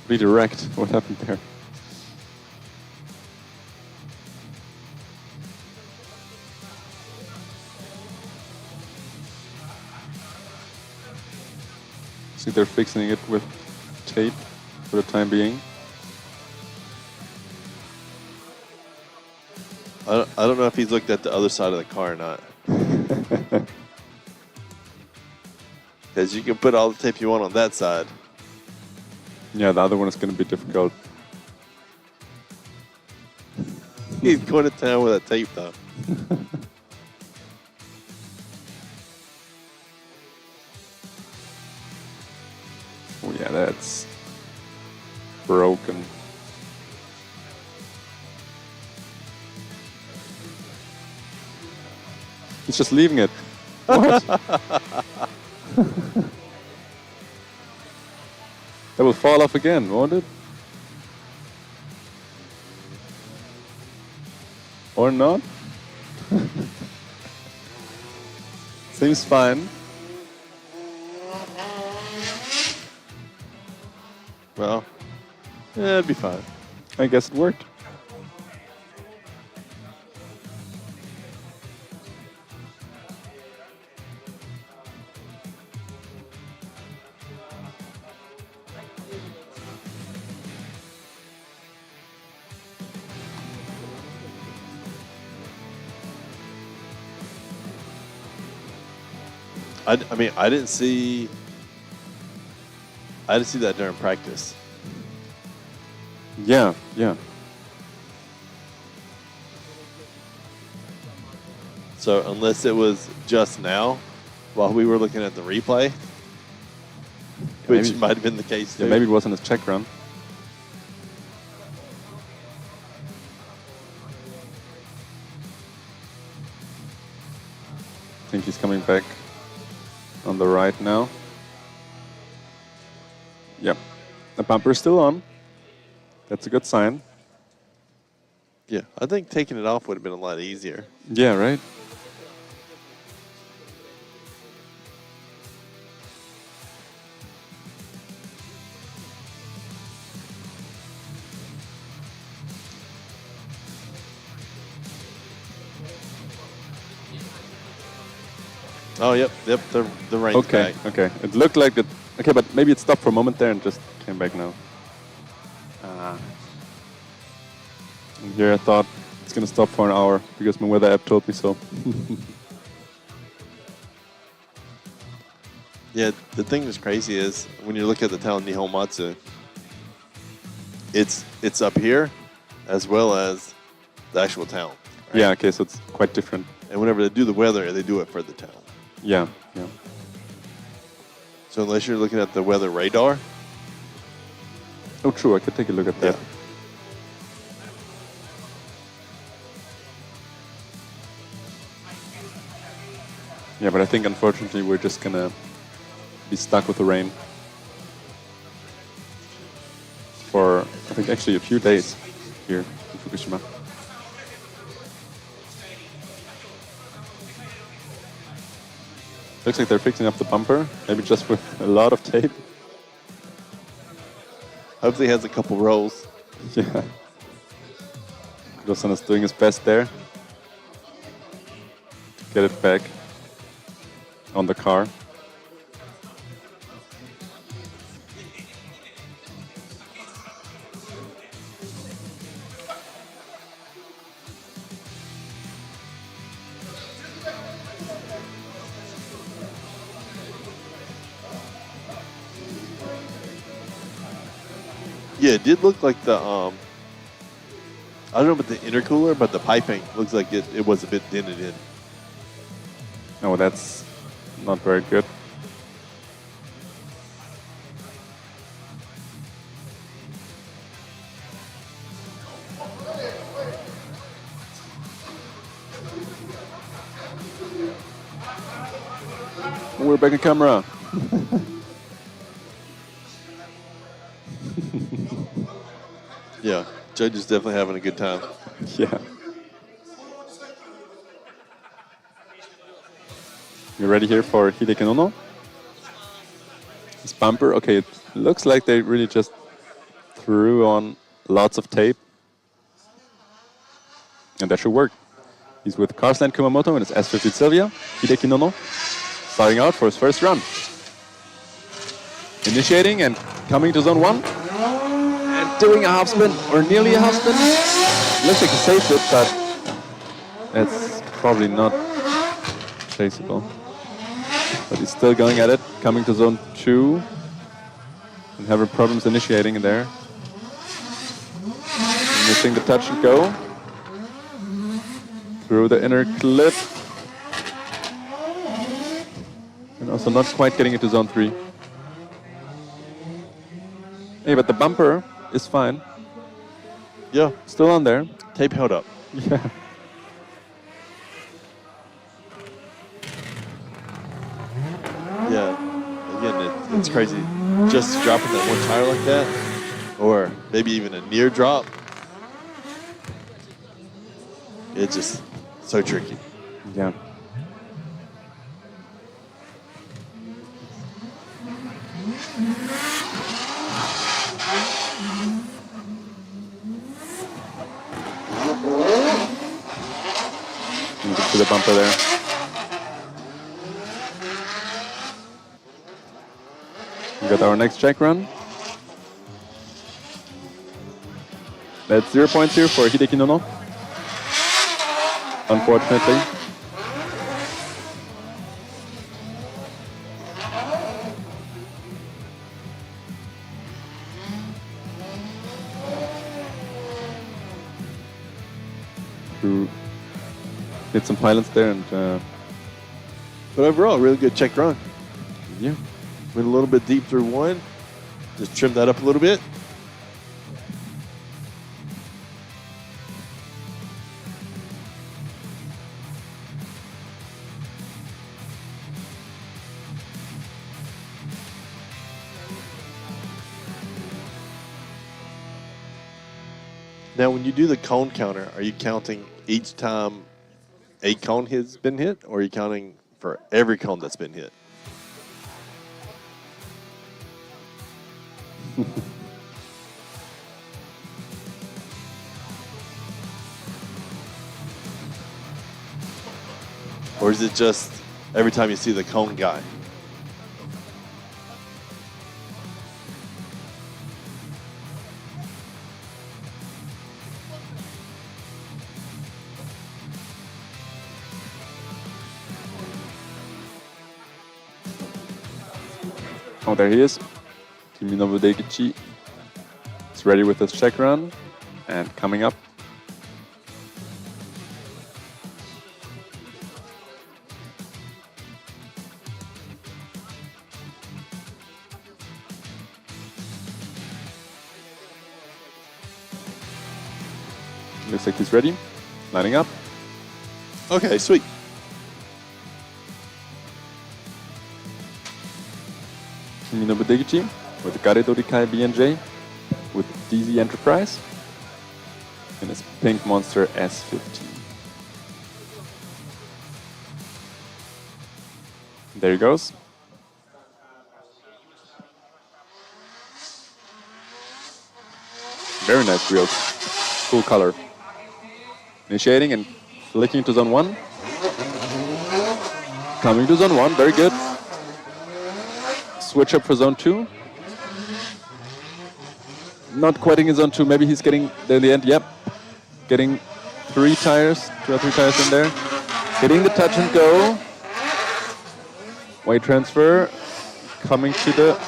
Redirect, what happened there? See, they're fixing it with tape for the time being. I don't know if he's looked at the other side of the car or not. Because you can put all the tape you want on that side. Yeah, the other one is going to be difficult. He's going to town with that tape, though. Oh yeah, that's broken. He's just leaving it. What? That will fall off again, won't it? Or not? Seems fine. Well, yeah, it'd be fine. I guess it worked. I mean, I didn't see that during practice. Yeah, yeah. So unless it was just now, while we were looking at the replay, which Maybe- might have been the case too. Yeah, maybe it wasn't his check run. I think he's coming back on the right now. Yep. The bumper is still on. That's a good sign. Yeah, I think taking it off would have been a lot easier. Yeah, right? Oh, yep, the rain's Okay, back. okay. It looked like it. Okay, but maybe it stopped for a moment there and just came back now. And here I thought it's going to stop for an hour because my weather app told me so. Yeah, the thing that's crazy is when you look at the town Nihonmatsu, it's up here as well as the actual town. Right? Yeah, okay, so it's quite different. And whenever they do the weather, they do it for the town. Yeah, yeah. So unless you're looking at the weather radar. Oh, true, I could take a look at that. Yeah. Yeah, but I think unfortunately we're just gonna be stuck with the rain for, I think, actually a few days here in Fukushima. Looks like they're fixing up the bumper, maybe just with a lot of tape. Hopefully he has a couple rolls. Yeah. Josan is doing his best there. Get it back on the car. Yeah, it did look like the I don't know about the intercooler, but the piping looks like it was a bit dented in. No, that's not very good. We're back in camera. Yeah, Judge is definitely having a good time. Yeah. You ready here for Hideki Nono? This bumper, okay, it looks like they really just threw on lots of tape. And that should work. He's with Carsland Kumamoto in his S50 Silvia. Hideki Nono starting out for his first run. Initiating and coming to zone 1. And doing a half spin, or nearly a half spin. Looks like he saved it, but that's probably not chaseable. But he's still going at it, coming to zone 2. And having problems initiating in there. Missing the touch and go. Through the inner clip. And also not quite getting into zone 3. Hey, but the bumper is fine. Yeah, Still on there. tape held up. Yeah. Yeah, again, it's crazy. Just dropping that one tire like that, or maybe even a near drop. It's just so tricky. Yeah. To the bumper there. We got our next check run. That's 0 points here for Hideki Nono. Unfortunately. Who hit some pilots there and But overall, really good check run. yeah. Went a little bit deep through one. Just trimmed that up a little bit. Now, when you do the cone counter, are you counting each time a cone has been hit, or are you counting for every cone that's been hit? Or is it just every time you see the cone guy? Oh, there he is. Kiminobu Deikichi He's ready with his check run and coming up. Looks like he's ready. Lining up. Okay, sweet. Kimino Budegichi with Garedorikai BNJ with DZ Enterprise and his Pink Monster S15. There he goes. Very nice wheels. Cool color. Initiating and flicking to zone 1. Coming to zone 1, very good. Switch up for zone 2. Not quite in zone 2, maybe he's getting there in the end. Yep. Getting 3 tires, 2 or 3 tires in there. Hitting the touch and go. Weight transfer. Coming to the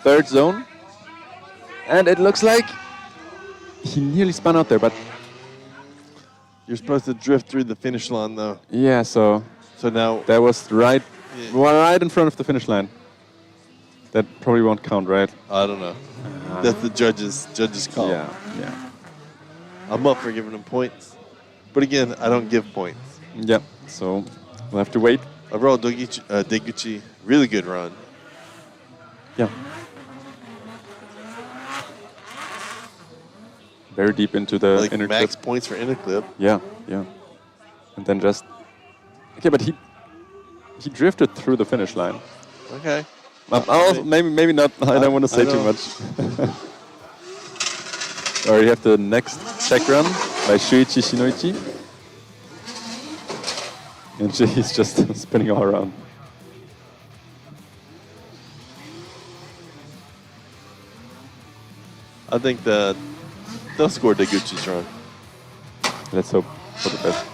3rd zone. And it looks like he nearly spun out there, but You're supposed to drift through the finish line, though. yeah, so now that was right, Yeah. right in front of the finish line. That probably won't count, right? I don't know. That's the judges call. Yeah, yeah. I'm up for giving them points, but again, I don't give points. Yep, so we'll have to wait. Overall, Deguchi, really good run. Yeah. Very deep into the Like inner max clip. points for inner clip. Yeah, yeah. And then just... Okay, but he drifted through the finish line. Okay. Maybe not. I don't want to say too much. Or you have the next check run by Shuichi Shinoichi. And he's just spinning all around. I think they'll score Deguchi's run. Let's hope for the best.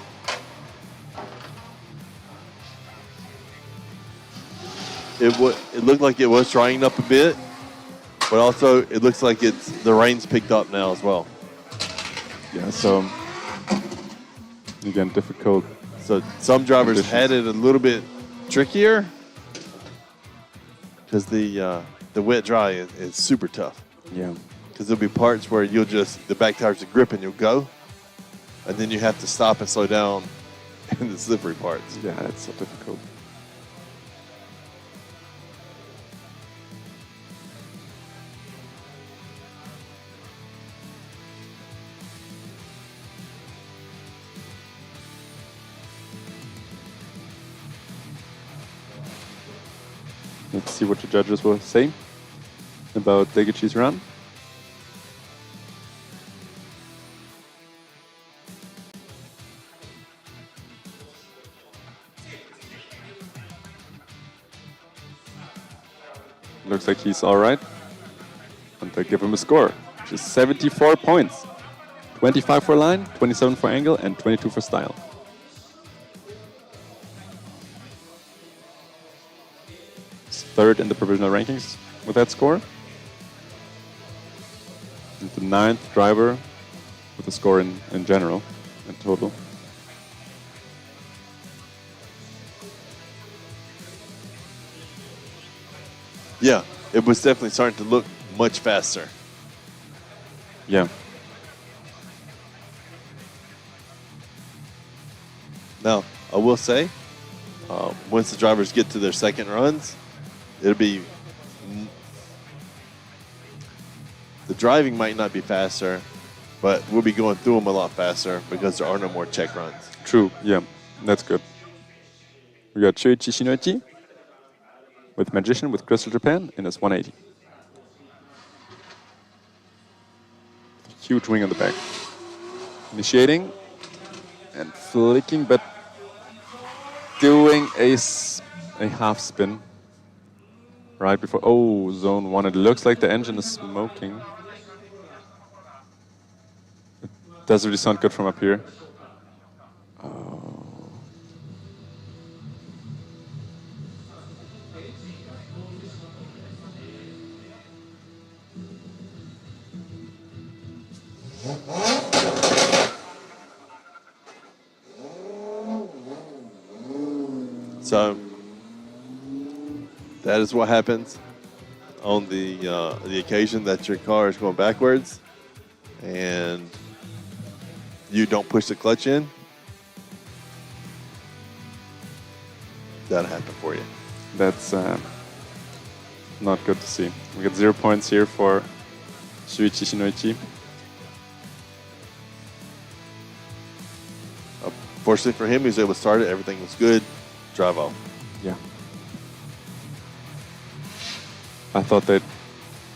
It looked like it was drying up a bit, but also it looks like the rain's picked up now as well. Yeah, so again, difficult. So some drivers conditions. had it a little bit trickier because the wet dry is super tough. Yeah. Because there'll be parts where the back tires are grip and you'll go, and then you have to stop and slow down in the slippery parts. Yeah, that's so difficult. Let's see what the judges will say about Deguchi's run. Looks like he's all right. And they give him a score, which is 74 points. 25 for line, 27 for angle, and 22 for style. He's 3rd in the provisional rankings with that score. And the 9th driver with a score in general, in total. Yeah, it was definitely starting to look much faster. Yeah. Now, I will say, once the drivers get to their second runs, it'll be... The driving might not be faster, but we'll be going through them a lot faster because there are no more check runs. True, yeah, that's good. We got Shuichi Shinoichi with Magician with Crystal Japan in his 180. Huge wing on the back. Initiating and flicking, but doing a half spin right before, zone 1. It looks like the engine is smoking. It doesn't really sound good from up here. So that is what happens on the occasion that your car is going backwards and you don't push the clutch in. That'll happen for you. That's not good to see. We get 0 points here for Shuichi Shinoichi. Fortunately for him, he was able to start it. Everything was good. Drive off. Yeah. I thought they'd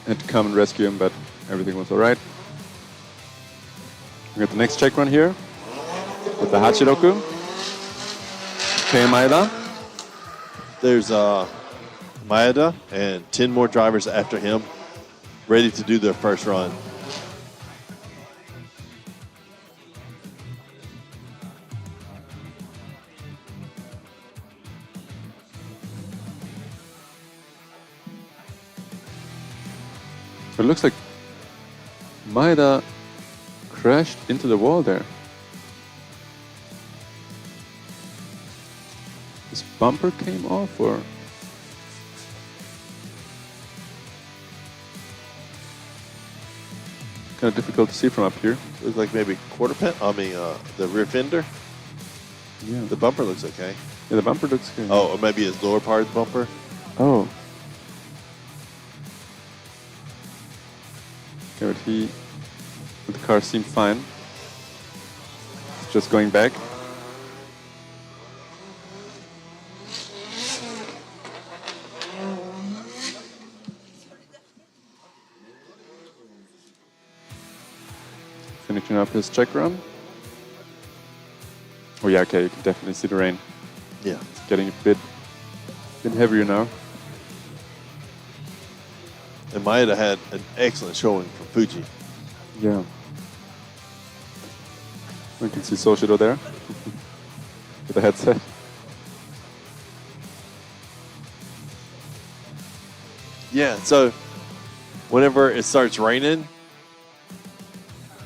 had to come and rescue him, but everything was all right. We got the next check run here with the Hachiroku. Kei Maeda. There's Maeda and 10 more drivers after him ready to do their first run. It looks like Maeda crashed into the wall there. His bumper came off, or? Kind of difficult to see from up here. Looks like maybe quarter pen. The rear fender. Yeah. The bumper looks okay. Yeah, the bumper looks good. Oh, or maybe his lower part of the bumper. Oh. Okay, but the car seemed fine. It's just going back. Finishing up his check run. Oh yeah, okay, you can definitely see the rain. Yeah. It's getting a bit heavier now. And Maeda had an excellent showing from Fuji. Yeah. We can see Soshiro there with the headset. Yeah, so whenever it starts raining,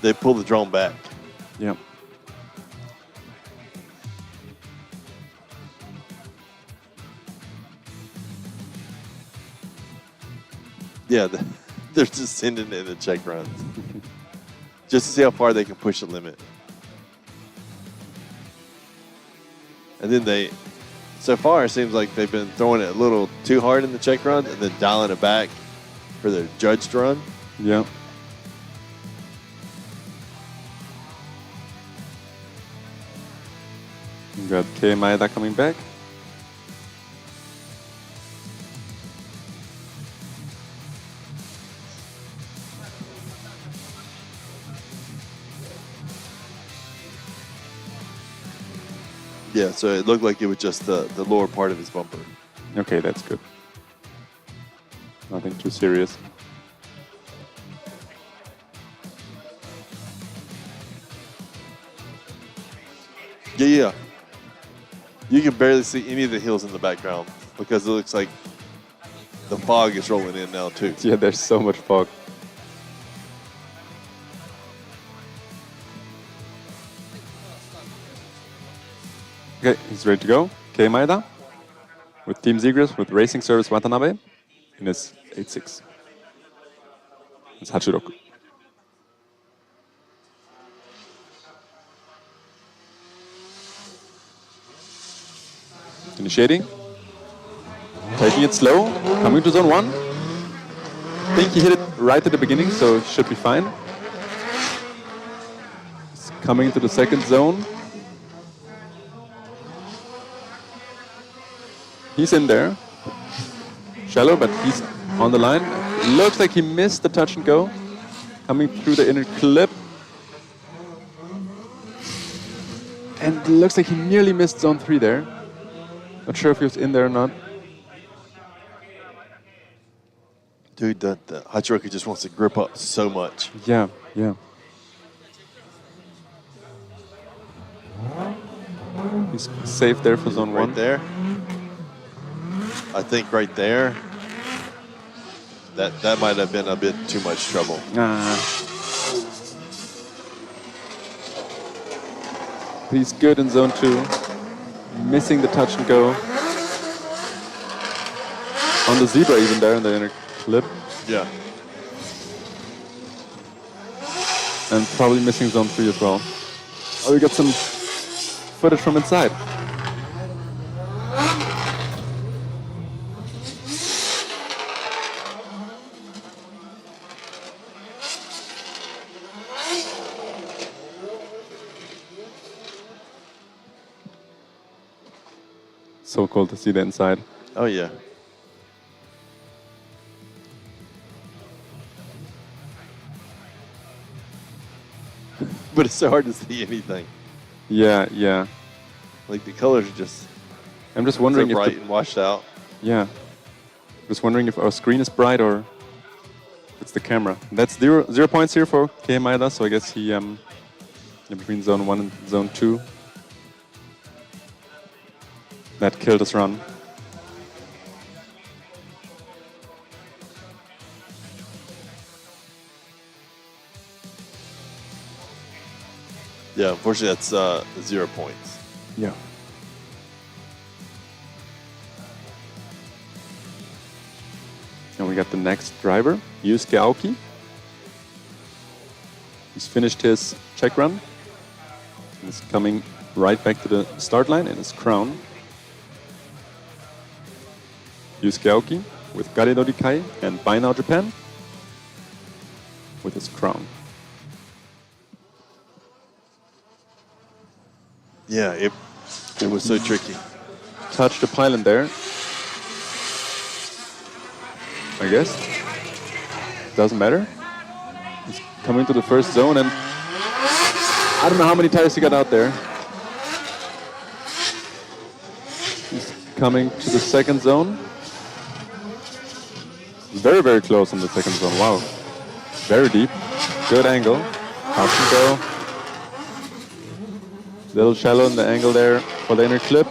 they pull the drone back. Yeah. Yeah, they're just sending it in check runs. Just to see how far they can push the limit. And then so far it seems like they've been throwing it a little too hard in the check runs and then dialing it back for their judged run. Yeah. We got Kei Maeda coming back. Yeah, so it looked like it was just the lower part of his bumper. Okay, that's good. Nothing too serious. Yeah. You can barely see any of the hills in the background because it looks like the fog is rolling in now too. Yeah, there's so much fog. Okay, he's ready to go. Kei Maeda with Team Zegras with Racing Service Watanabe in his 8.6. It's Hachiroku. Initiating. Taking it slow. Coming to zone 1. I think he hit it right at the beginning, so it should be fine. He's coming into the second zone. He's in there. Shallow, but he's on the line. Looks like he missed the touch and go. Coming through the inner clip. And looks like he nearly missed zone 3 there. Not sure if he was in there or not. Dude, the Hachiroku just wants to grip up so much. Yeah, yeah. He's safe there for zone 1. Right there. I think right there, that might have been a bit too much trouble. He's good in zone 2. Missing the touch and go. on the zebra even there in the inner clip. Yeah. And probably missing zone 3 as well. Oh, we got some footage from inside. So cool to see the inside. Oh, yeah. But it's so hard to see anything. Yeah, yeah. Like the colors are just I'm just wondering so if bright and washed out. yeah. Just wondering if our screen is bright or it's the camera. That's 0 points here for Kei Maeda, so I guess he in between zone 1 and zone 2. That killed his run. Yeah, unfortunately that's 0 points. Yeah. And we got the next driver, Yusuke Aoki. He's finished his check run. He's coming right back to the start line in his crown. Yusuke Aoki with Gare no Rikai and Buy Now Japan with his crown. Yeah, it was so tricky. Touched the pylon there. I guess. Doesn't matter. He's coming to the first zone and I don't know how many tires he got out there. He's coming to the second zone. Very, very close on the second zone. Wow. Very deep. Good angle. Touch and go. Little shallow in the angle there for the inner clip.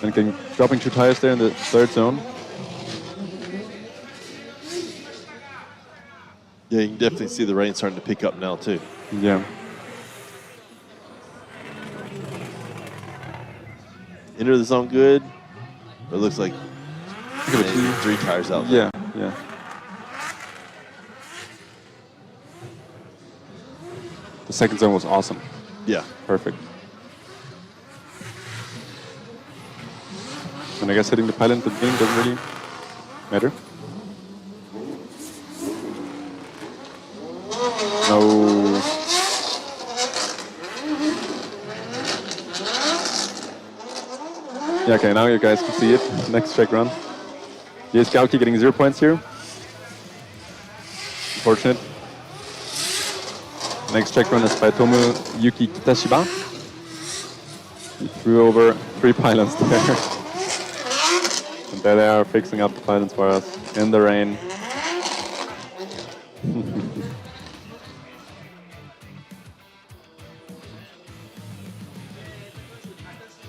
And dropping 2 tires there in the third zone. Yeah, you can definitely see the rain starting to pick up now too. Yeah. Enter the zone good. It looks like 3 tires out there. Yeah, yeah. The second zone was awesome. Yeah. Perfect. And I guess hitting the pylon at the beginning doesn't really matter. No. Yeah, okay, now you guys can see it. Next check run. Yusuke Aoki getting 0 points here. Unfortunate. Next check run is by Tomoyuki Kitashiba. He threw over 3 pylons there. And there they are fixing up the pylons for us in the rain.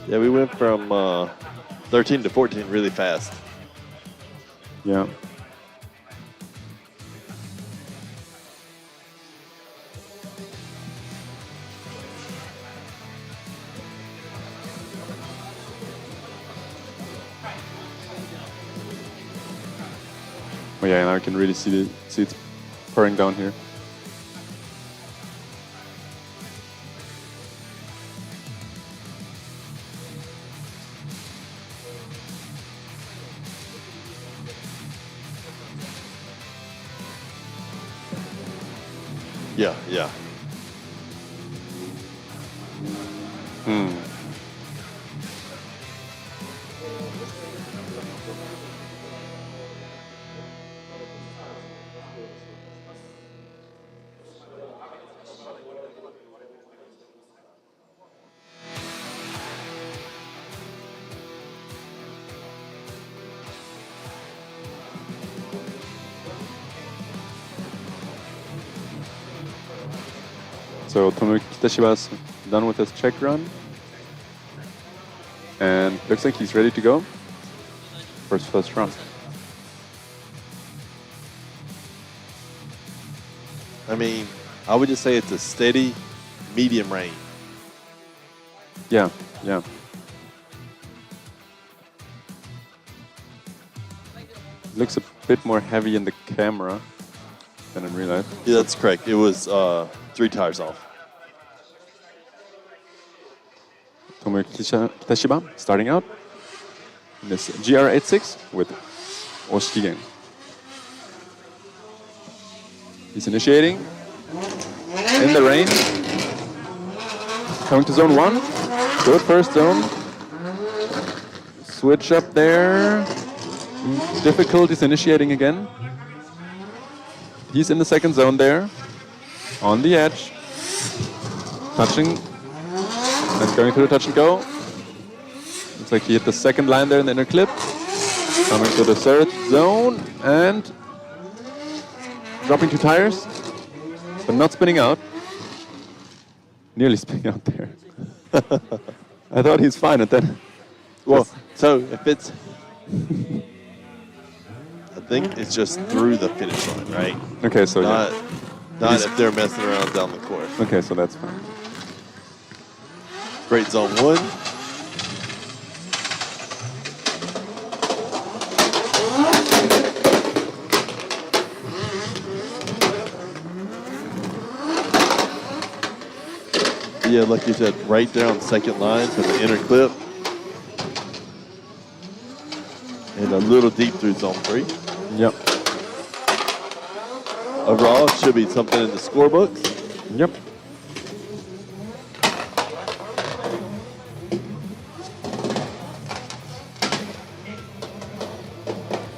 Yeah, we went from 13 to 14 really fast. Yeah. Oh yeah, now I can really see it's pouring down here. Yeah, yeah. So Tomoyuki Kitashiba is done with his check run. And looks like he's ready to go for his first run. I mean, I would just say it's a steady, medium rain. Yeah, yeah. Looks a bit more heavy in the camera than in real life. Yeah, that's correct. It was 3 tires off. Tomoyuki Kitashiba starting out in this GR86 with Oshikigen. He's initiating in the rain. Coming to zone 1. Good first zone. Switch up there. Difficulties initiating again. He's in the second zone there. On the edge. Touching. And going through the touch and go. Looks like he hit the second line there in the inner clip. Coming to the third zone and dropping 2 tires, but not spinning out. Nearly spinning out there. I thought he's fine, and then. Well, so if it's, I think it's just through the finish line, right? Okay, so Not yeah. if they're messing around down the course. Okay, so that's fine. Great zone 1. Yeah, like you said, right there on the second line for the inner clip. And a little deep through zone 3. Yep. Overall, it should be something in the scorebooks. Yep.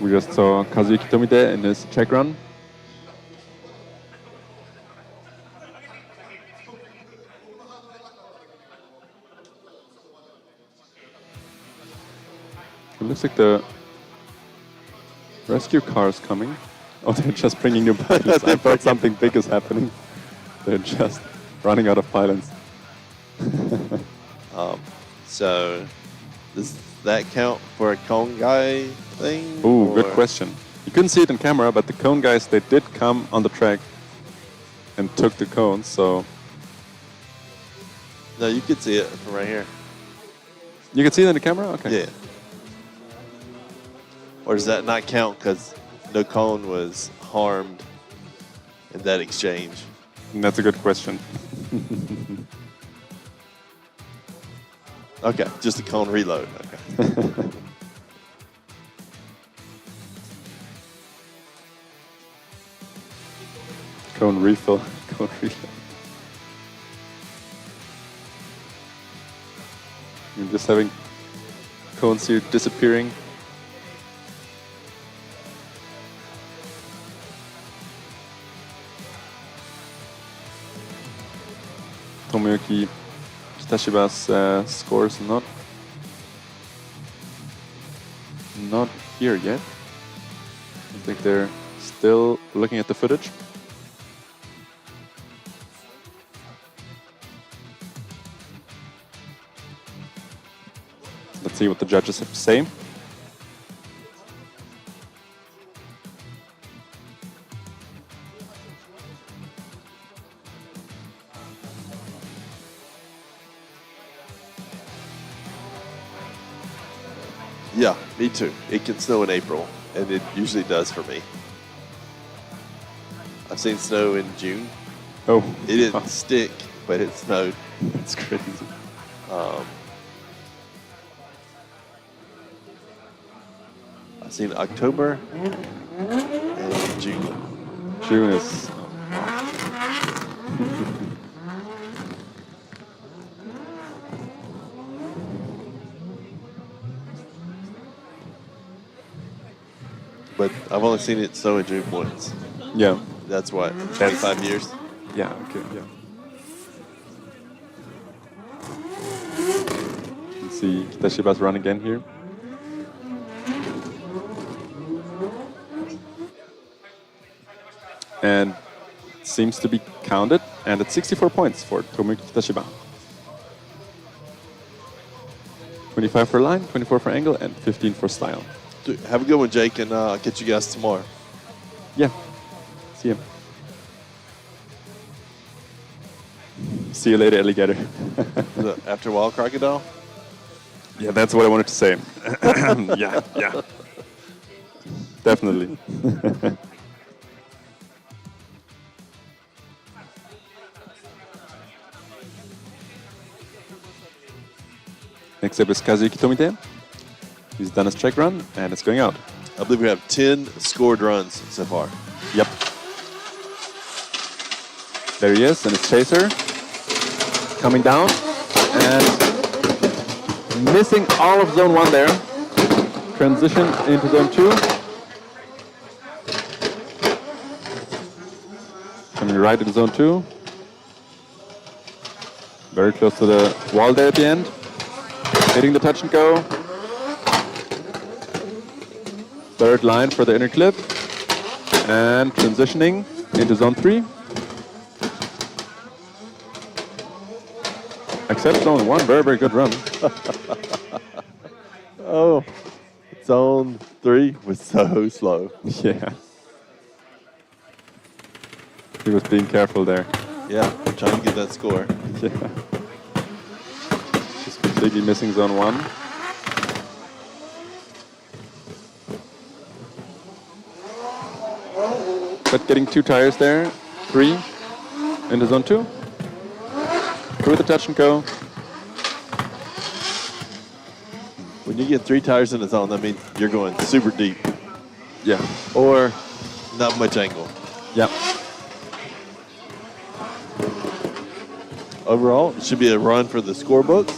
We just saw Kazuyuki Tomite in his check run. It looks like the rescue car is coming. Oh, they're just bringing new pilots. I thought something big is happening. They're just running out of pilots. So, does that count for a cone guy thing? Ooh, good or- question. You couldn't see it in camera, but the cone guys, they did come on the track and took the cones, so... No, you could see it from right here. You can see it in the camera? Okay. Yeah. Or does that not count because no cone was harmed in that exchange? That's a good question. Okay, just a cone reload. Okay. Cone refill. Cone refill. You're just having cones here disappearing. Tomoyuki Kitashiba's scores not here yet. I think they're still looking at the footage. Let's see what the judges have to say. Yeah, me too. It can snow in April, and it usually does for me. I've seen snow in June. Oh, It didn't stick, but it snowed. that's crazy. I've seen October and June. June is. But I've only seen it snow in June once. Yeah. That's what, 25 years? Yeah. Okay. Yeah. Let's see Kitashiba's run again here. And it seems to be counted, and it's 64 points for Tomoyuki Kitashiba. 25 for line, 24 for angle, and 15 for style. Dude, have a good one, Jake, and I'll catch you guys tomorrow. Yeah. See you. See you later, alligator. After Wild Crocodile? Yeah, that's what I wanted to say. Yeah. Definitely. Next up is Kazuki Tomite. He's done his check run and it's going out. I believe we have 10 scored runs so far. Yep. There he is, and his chaser coming down and missing all of zone 1 there. Transition into zone 2. Coming right into zone 2. Very close to the wall there at the end. Hitting the touch and go. Third line for the inner clip. And transitioning into zone 3. Except zone 1, very, very good run. Oh, zone 3 was so slow. Yeah. He was being careful there. Yeah, trying to get that score. Yeah. Just completely missing zone 1. But getting 2 tires there. 3 into zone 2. Through the touch and go. When you get 3 tires in the zone, that means you're going super deep Yeah. or not much angle. Yeah. Overall, it should be a run for the scorebooks.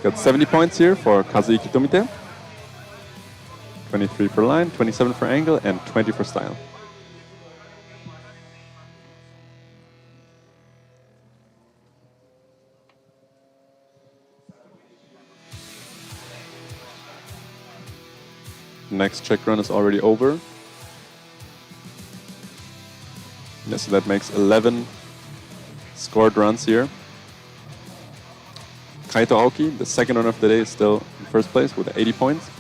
Got 70 points here for Kazuki Tomite. 23 for line, 27 for angle, and 20 for style. Next check run is already over. Yeah, so that makes 11 scored runs here. Kaito Aoki, the second runner of the day, is still in first place with 80 points.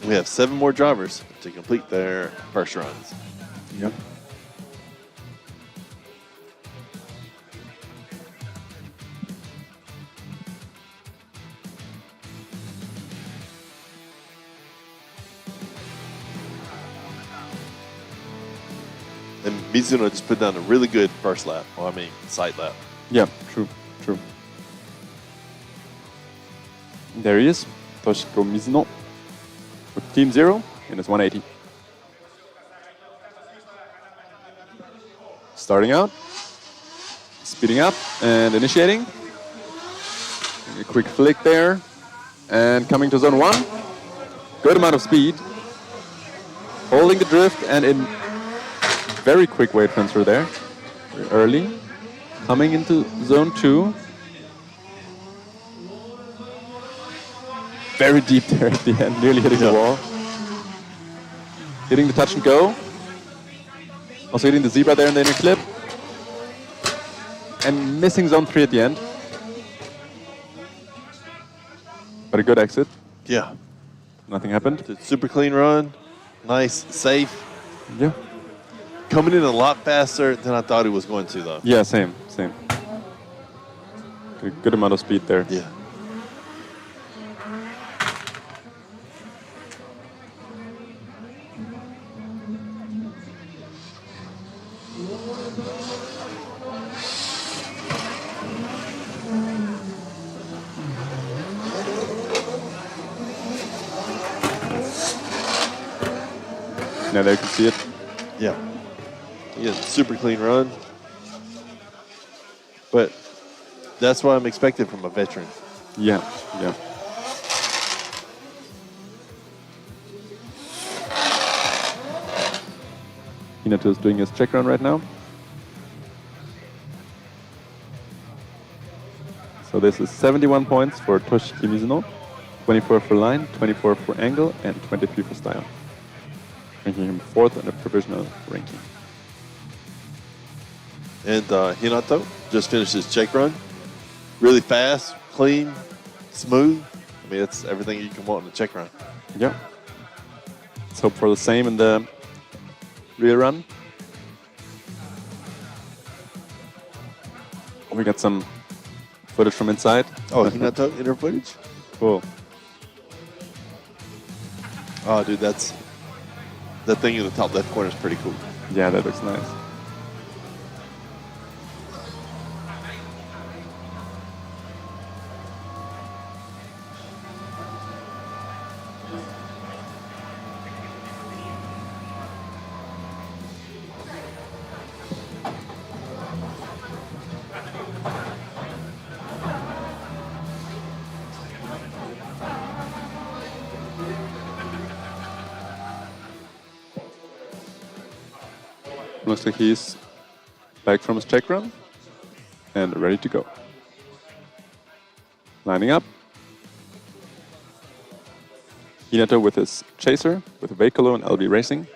We have 7 more drivers to complete their first runs. Yep. And Mizuno just put down a really good first lap. Well, I mean, sight lap. Yeah, true, true. There he is, Toshiko Mizuno with Team Zero in his 180. Starting out, speeding up and initiating. A quick flick there and coming to zone 1. Good amount of speed. Holding the drift and in very quick weight transfer there, very early. Coming into zone 2. Very deep there at the end, nearly hitting the wall. Hitting the touch and go. Also hitting the zebra there in the inner clip. And missing zone 3 at the end. But a good exit. Yeah. Nothing happened. It's a super clean run. Nice, safe. Yeah. Coming in a lot faster than I thought it was going to, though. Yeah, same. Good amount of speed there. Yeah. Now there you can see it. Yeah. Yeah, super clean run. But that's what I'm expecting from a veteran. Yeah. Minato is doing his check run right now. So this is 71 points for Toshiki Mizuno, 24 for line, 24 for angle, and 23 for style. Ranking him 4th in the provisional ranking. And Hinato just finished his check run. Really fast, clean, smooth. I mean, it's everything you can want in a check run. Yeah. Let's hope for the same in the rear run. We got some footage from inside. Oh, Hinato inner footage? Cool. Oh, dude, that thing in the top left corner is pretty cool. Yeah, that looks nice. Looks like he's back from his check run and ready to go. Lining up. Hinato with his chaser, with Veicolo and LB Racing.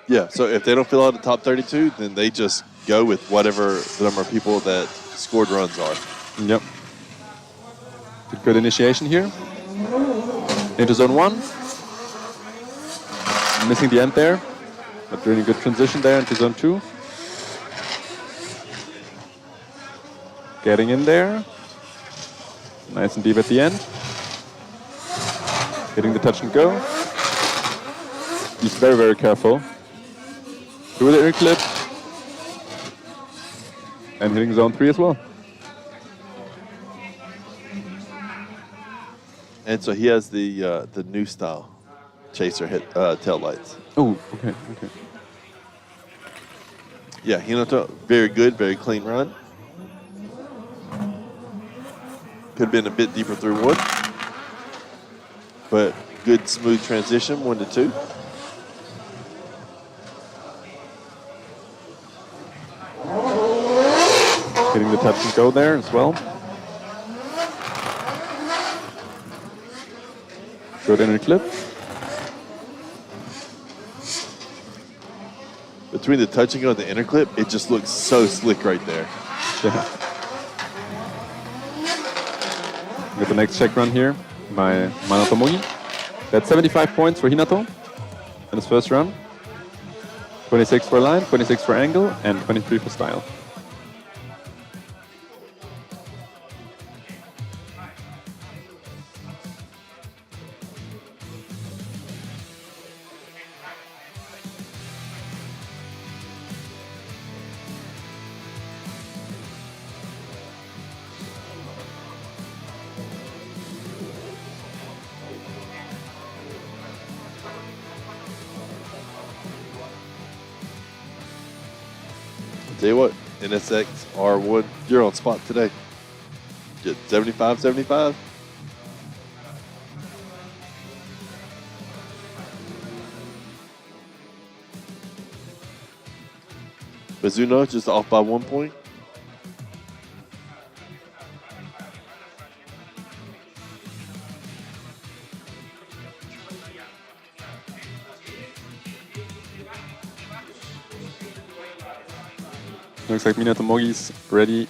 Yeah, so if they don't fill out the top 32, then they just go with whatever the number of people that scored runs are. Yep. Good initiation here. Into zone 1. Missing the end there, but doing a good transition there into zone 2. Getting in there. Nice and deep at the end. Hitting the touch and go. He's very, very careful. Through the air clip. And hitting zone 3 as well. And so he has the new style chaser tail lights. Oh, okay. Yeah, Hinato, very good, very clean run. Could have been a bit deeper through 1. But good, smooth transition, 1 to 2. Hitting the touch and go there as well. Good inner clip. Between the touch and go and the inner clip, it just looks so slick right there. Yeah. Got the next check run here by Manato Mogi. That's 75 points for Hinato in his first run. 26 for line, 26 for angle, and 23 for style. Tell you what, NSX R1, you're on spot today. Get 75. Mizuno just off by 1 point. Looks like Minato Mogi's ready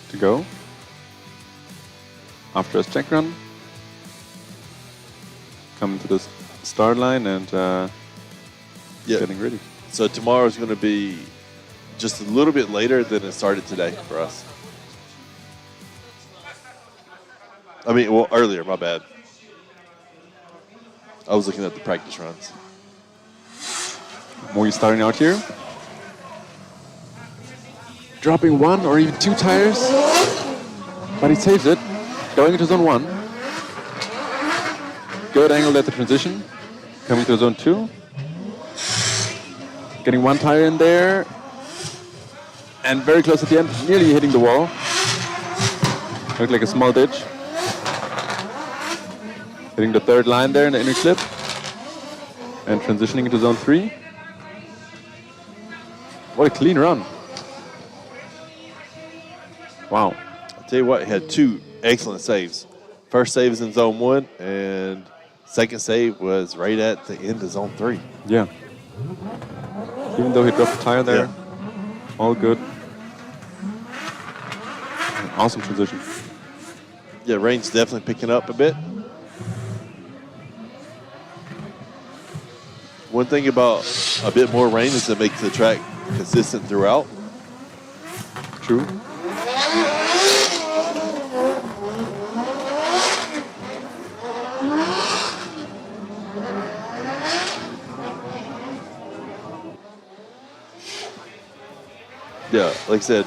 to go after his check run. Coming to the start line and getting ready. So tomorrow's going to be just a little bit later than it started today for us. I mean, well, earlier, my bad. I was looking at the practice runs. Mogi starting out here. Dropping 1 or even 2 tires, but he saves it. Going into zone 1. Good angle at the transition. Coming to zone 2. Getting 1 tire in there. And very close at the end, nearly hitting the wall. Looked like a small ditch. Hitting the 3rd line there in the inner clip. And transitioning into zone 3. What a clean run. Wow. I'll tell you what, he had 2 excellent saves. First save is in zone 1, and second save was right at the end of zone 3. Yeah. Even though he dropped a tire there, all good. Awesome transition. Yeah, rain's definitely picking up a bit. One thing about a bit more rain is it makes the track consistent throughout. True. Yeah, like I said,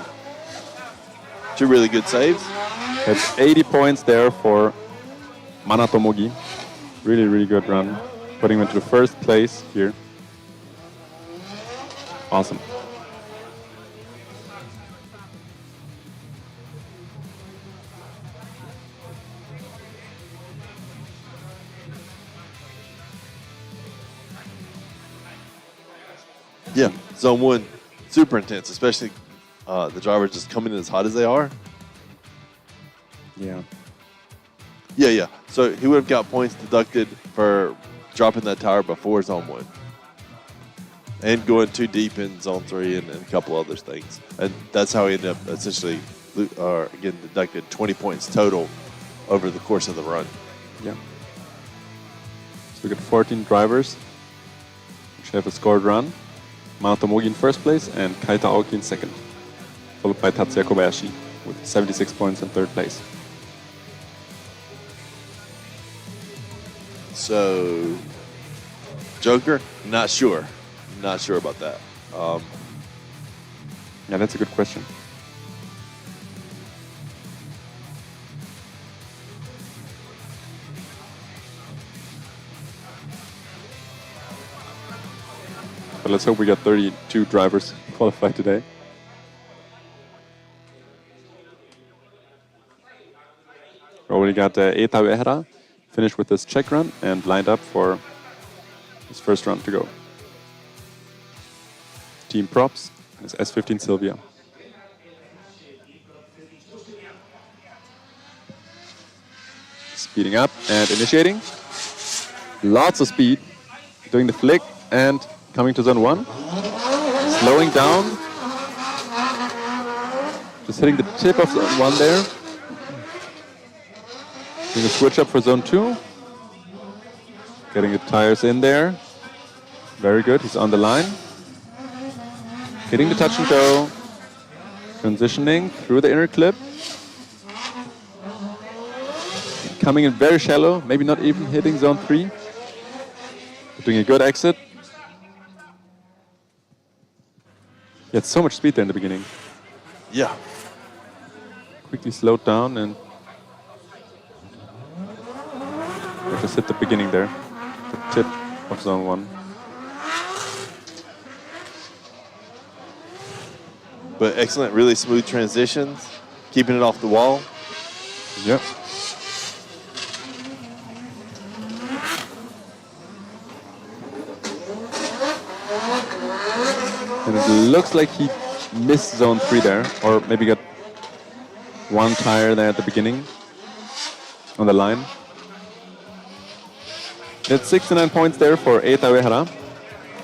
2 really good saves. That's 80 points there for Manatomogi. Really, really good run. Putting him into the first place here. Awesome. Yeah, zone 1, super intense, especially the drivers just coming in as hot as they are. Yeah. Yeah. So he would have got points deducted for dropping that tire before zone 1. And going too deep in zone 3 and a couple other things. And that's how he ended up essentially getting deducted 20 points total over the course of the run. Yeah. So we got 14 drivers which have a scored run. Manatomogi in first place and Kaita Aoki in second. Followed by Tatsuya Kobayashi with 76 points in third place. So, Joker, not sure. Not sure about that. Yeah, that's a good question. But let's hope we got 32 drivers qualified today. We already got Eita Uehara finished with his check run and lined up for his first run to go. Team props is S15 Sylvia. Speeding up and initiating. Lots of speed. Doing the flick and coming to zone 1. Slowing down. Just hitting the tip of zone 1 there. Doing a switch up for zone 2. Getting the tires in there. Very good, he's on the line. Hitting the touch and go. Transitioning through the inner clip. Coming in very shallow, maybe not even hitting zone 3. Doing a good exit. He had so much speed there in the beginning. Yeah. Quickly slowed down and just hit the beginning there. The tip of zone 1. But excellent, really smooth transitions. Keeping it off the wall. Yep. And it looks like he missed zone 3 there, or maybe got one tire there at the beginning on the line. That's 69 points there for Eita Uehara.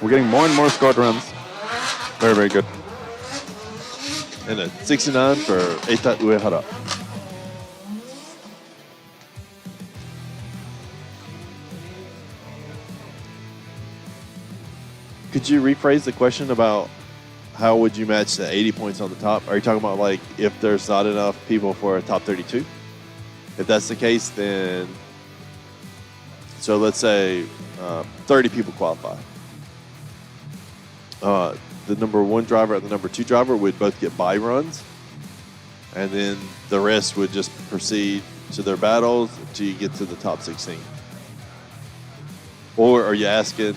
We're getting more and more scored runs. Very, very good. And a 69 for Eita Uehara. Could you rephrase the question about how would you match the 80 points on the top? Are you talking about like if there's not enough people for a top 32? If that's the case, then so let's say 30 people qualify. The number 1 driver and the number 2 driver would both get bye runs, and then the rest would just proceed to their battles until you get to the top 16. Or are you asking,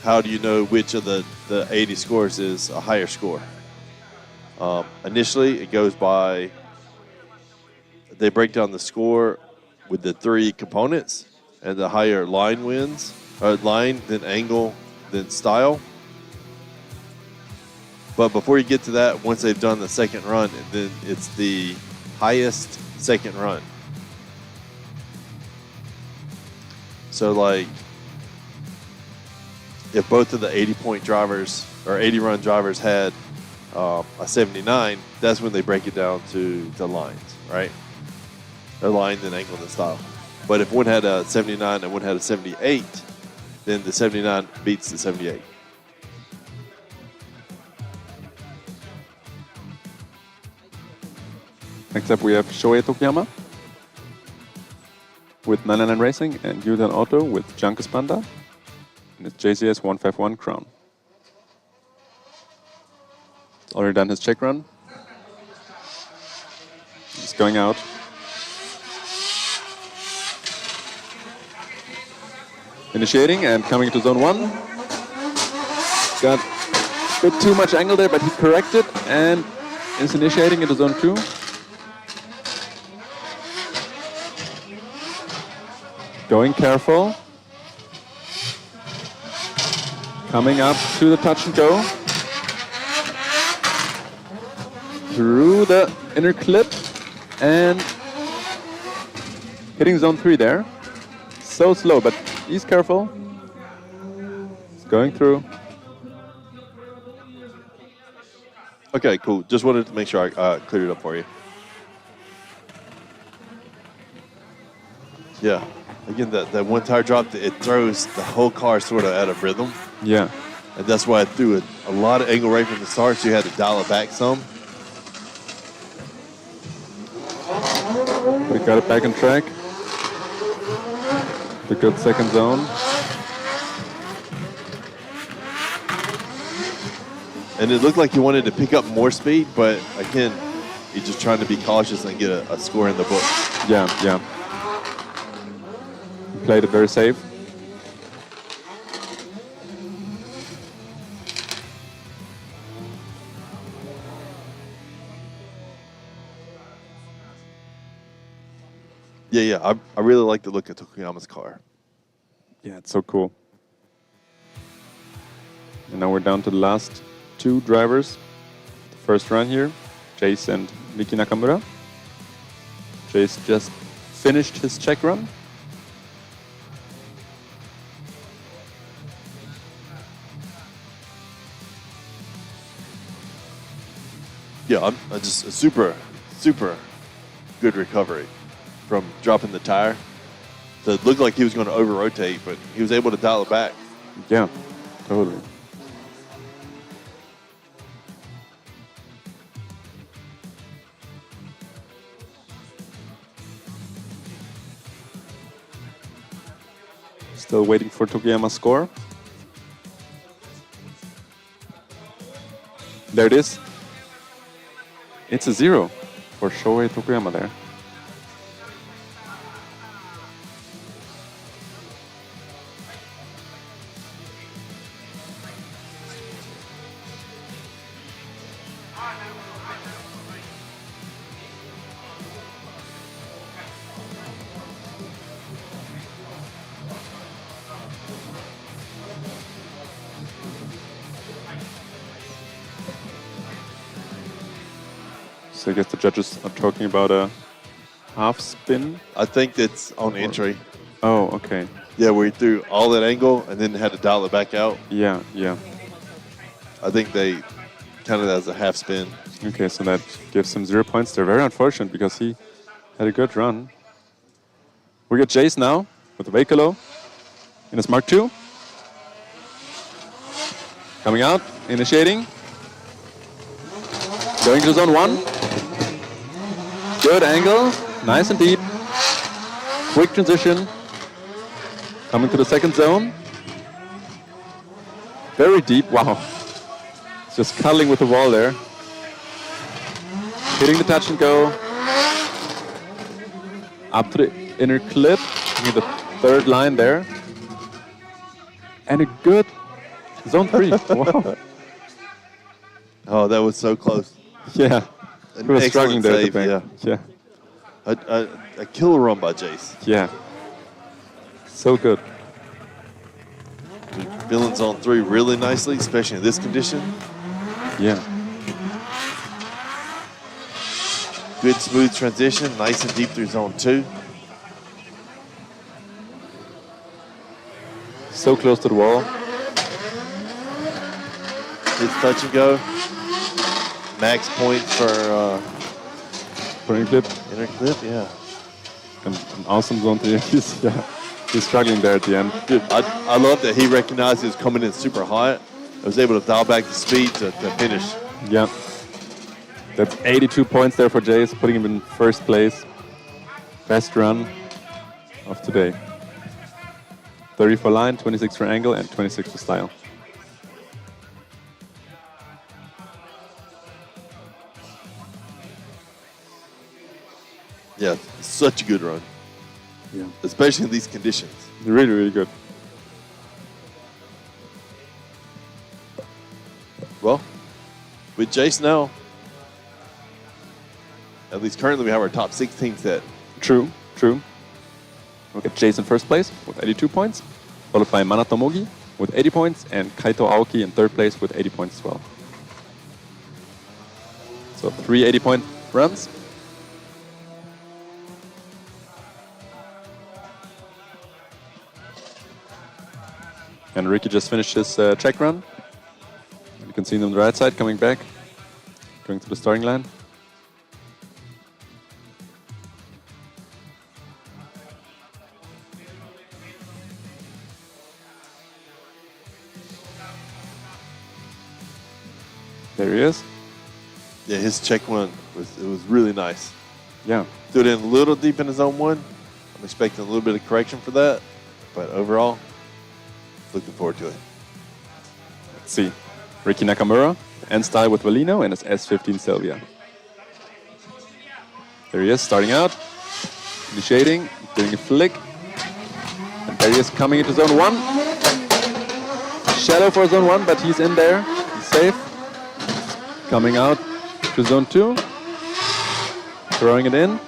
how do you know which of the 80 scores is a higher score? Initially, it goes by, they break down the score with the 3 components, and the higher line wins, or line, then angle, then style. But before you get to that, once they've done the second run, then it's the highest second run. So like, if both of the 80-point drivers or 80-run drivers had a 79, that's when they break it down to the lines, right? They're lined and angled and style. But if one had a 79 and one had a 78, then the 79 beats the 78. Next up, we have Shohei Tokuyama with 99 Racing and Yudan Auto with Junkers Panda and his JCS 151 Crown. He's already done his check run. He's going out. Initiating and coming to zone 1. Got a bit too much angle there, but he corrected and is initiating into zone 2. Going careful. Coming up to the touch and go. Through the inner clip and hitting zone 3 there. So slow, but he's careful. He's going through. Okay, cool. Just wanted to make sure I cleared it up for you. Yeah. Again, that one tire drop, it throws the whole car sort of out of rhythm. Yeah. And that's why I threw a lot of angle right from the start, so you had to dial it back some. We got it back on track. The good second zone. And it looked like he wanted to pick up more speed, but again, he's just trying to be cautious and get a score in the book. Yeah, yeah. He played it very safe. Yeah. I really like the look of Tokuyama's car. Yeah, it's so cool. And now we're down to the last two drivers. The first run here, Jace and Miki Nakamura. Jace just finished his check run. Yeah, just a super good recovery from dropping the tire. So it looked like he was going to over-rotate, but he was able to dial it back. Yeah, totally. Still waiting for Tokuyama's score. There it is. It's a 0 for Shohei Tokuyama there. So I guess the judges are talking about a half spin. I think that's on entry. Oh, okay. Yeah, where he threw all that angle and then had to dial it back out. Yeah, yeah. I think they counted that as a half spin. Okay, so that gives him 0 points. They're very unfortunate because he had a good run. We got Jace now with the Veicolo in his Mark II. Coming out, initiating. Going to zone 1. Good angle, nice and deep. Quick transition. Coming to the second zone. Very deep, wow. Just cuddling with the wall there. Hitting the touch and go. Up to the inner clip, with the third line there. And a good zone 3, wow. Oh, that was so close. Yeah. An We were struggling there. save, Yeah. A killer run by Jace. Yeah. So good. Feeling zone 3 really nicely, especially in this condition. Yeah. Good smooth transition, nice and deep through zone 2. So close to the wall. His touch and go. max points for Putting clip. inner clip. Yeah. And an awesome zone 3. He's struggling there at the end. Dude, I love that he recognized he was coming in super hot. I was able to dial back the speed to finish. Yeah. That's 82 points there for Jace, putting him in first place. Best run of today. 30 for line, 26 for angle, and 26 for style. Yeah, such a good run. Yeah. Especially in these conditions. Really, really good. Well, with Jace now, at least currently we have our top 16 set. True, true. Look at Jace in first place with 82 points, followed by Manato Mogi with 80 points, and Kaito Aoki in third place with 80 points as well. So 3 80-point runs. And Ricky just finished his check run. You can see him on the right side coming back, going to the starting line. There he is. Yeah, his check one was really nice. Yeah. Threw it in a little deep in his zone 1. I'm expecting a little bit of correction for that, but overall, looking forward to it. Let's see. Ricky Nakamura, end style with Valino and his S15 Silvia. There he is, starting out, initiating, doing a flick. And there he is coming into zone 1. Shallow for zone 1, but he's in there. He's safe. Coming out to zone 2. Throwing it in.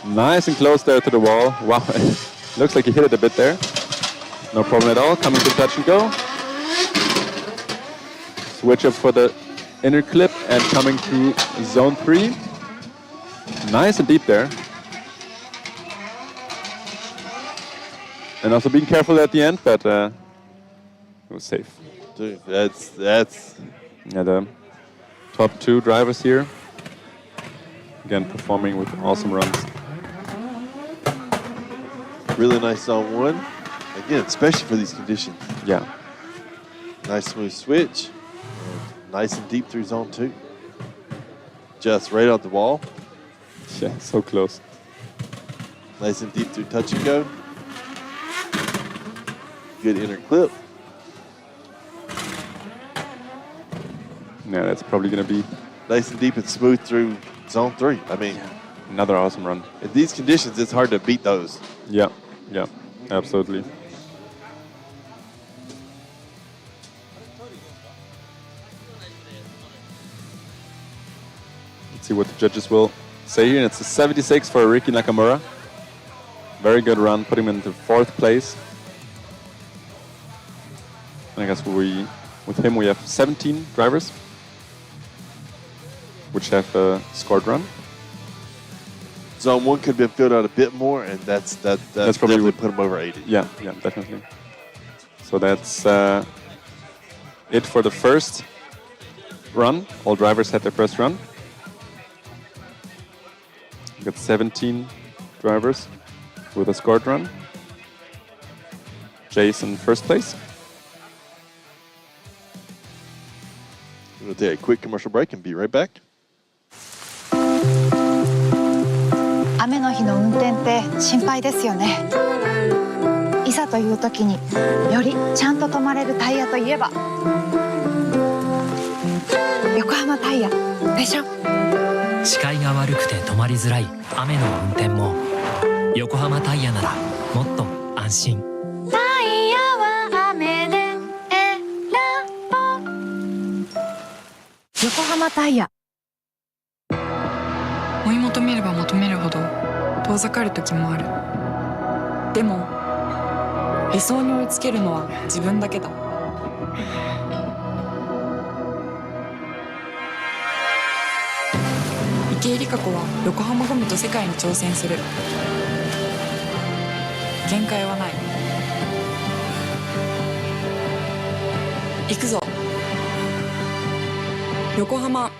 Nice and close there to the wall. Wow, looks like he hit it a bit there. No problem at all. Coming to touch and go. Switch up for the inner clip and coming to zone 3. Nice and deep there. And also being careful at the end, but it was safe. Dude, that's Yeah, the top 2 drivers here. Again, performing with awesome runs. really nice zone 1. Again, especially for these conditions. Yeah. Nice smooth switch. Nice and deep through zone 2. Just right out the wall. Yeah, so close. Nice and deep through touch and go. Good inner clip. Yeah, that's probably going to be Nice and deep and smooth through zone 3. I mean, another awesome run. in these conditions, it's hard to beat those. Yeah, yeah, absolutely. Let's see what the judges will say here. And it's a 76 for Ricky Nakamura. Very good run, put him into 4th place. And I guess with him we have 17 drivers which have a scored run. Zone 1 could have been filled out a bit more, and that's probably definitely what- put him over 80. Yeah, yeah, definitely. So that's it for the first run. All drivers had their first run. We got 17 drivers with a scored run. Jason first place. We're going to take a quick commercial break and be right back. 雨の日の運転って心配ですよね。いざという時によりちゃんと止まれるタイヤといえば横浜タイヤでしょ。視界が悪くて止まりづらい雨の運転も横浜タイヤならもっと安心。タイヤは雨で選ぼう。横浜タイヤ。追い求めれば求めるほど遠ざかる時もある。でも理想に追いつけるのは自分だけだ。池江璃花子は横浜ゴムと世界に挑戦する。限界はない。行くぞ。横浜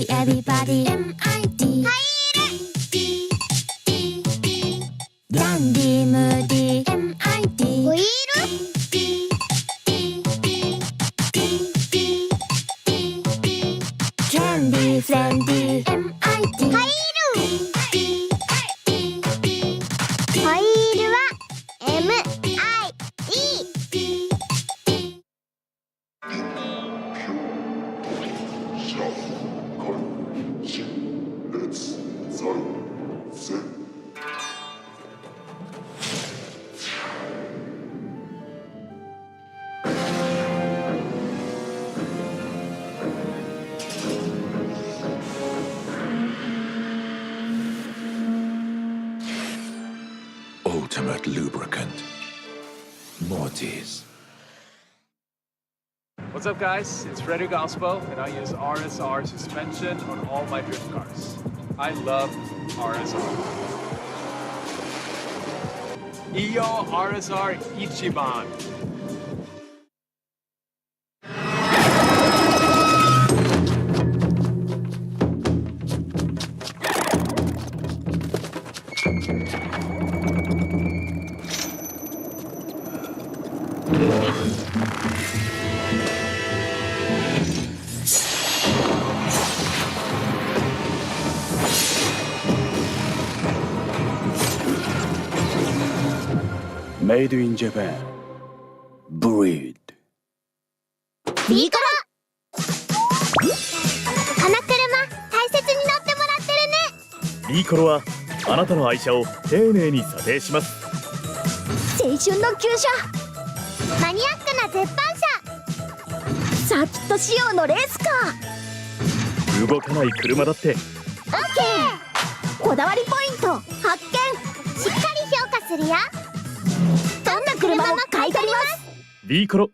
Everybody MIT ダンディムーディ MIT ホイールキャンディーフレンディ MIT ホイールは MIT ultimate lubricant. Mortis. What's up, guys? It's Frederick Ospo, and I use RSR suspension on all my drift cars. I love RSR. Iyo RSR Ichiban. Made in Japan. Breed. ビーコロこの車大切に乗ってもらってるね。ビーコロはあなたの愛車を丁寧に査定します。青春の旧車マニアックな絶版車サーキット仕様のレースカー動かない車だって OK こだわりポイント発見しっかり評価するよどんな車も買い取ります。ビーコロ。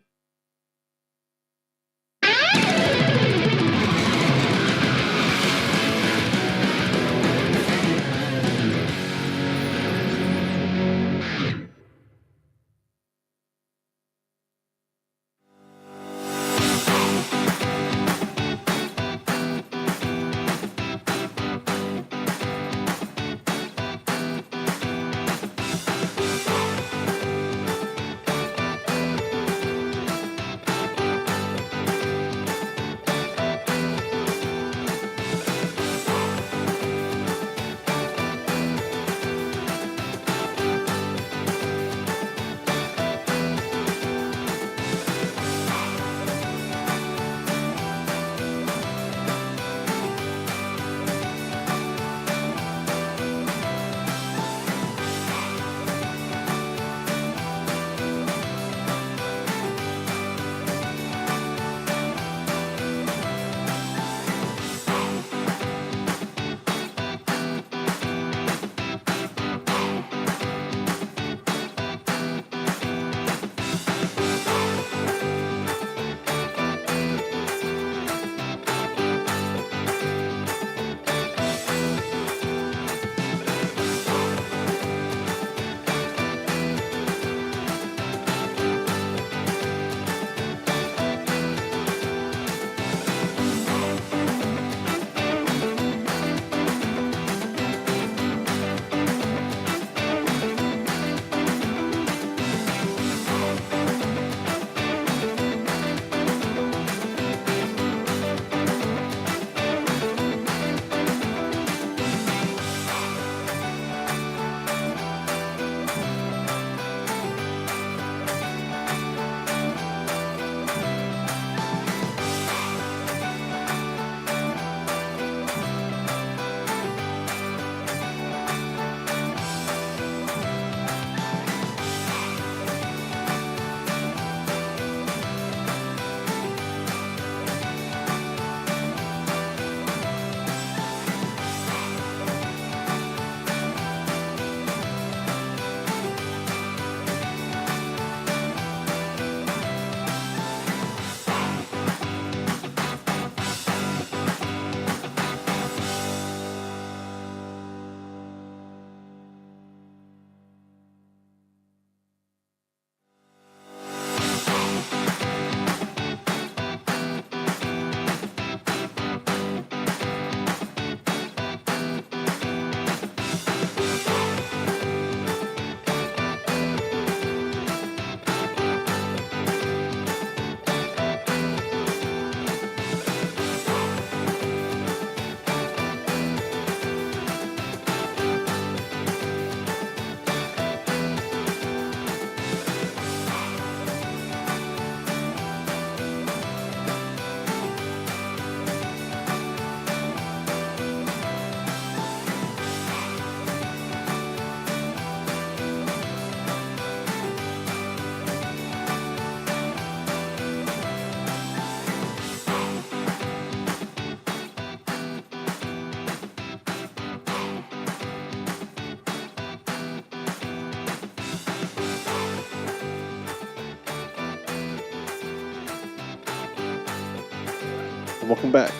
welcome back.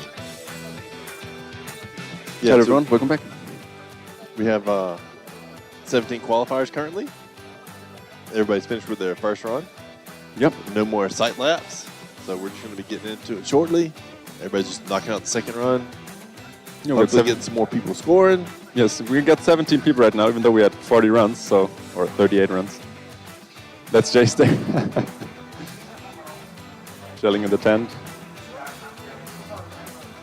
Hello so everyone, welcome back. we have 17 qualifiers currently. Everybody's finished with their first run. Yep. No more sight laps, so we're just going to be getting into it shortly. Everybody's just knocking out the second run. Yeah, Hopefully getting some more people scoring. Yes, we got 17 people right now, even though we had 40 runs, or 38 runs. That's Jace there. Chilling in the tent.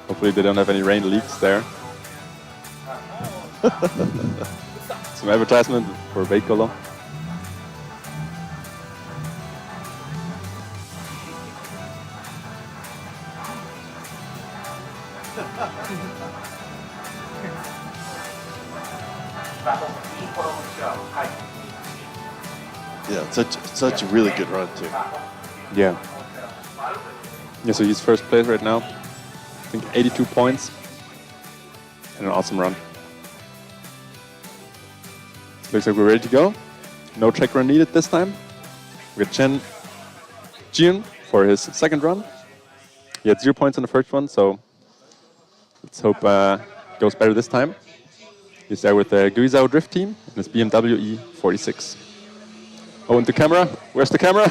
Hopefully they don't have any rain leaks there. Some advertisement for Veikolo. Yeah, such a really good run too. Yeah. Yeah, so he's first place right now. I think 82 points. And an awesome run. Looks like we're ready to go. No check run needed this time. We got Chen Jiun for his second run. He had 0 points on the first one, so let's hope goes better this time. He's there with the Guizhou Drift team and his BMW E46. Oh, and the camera. Where's the camera?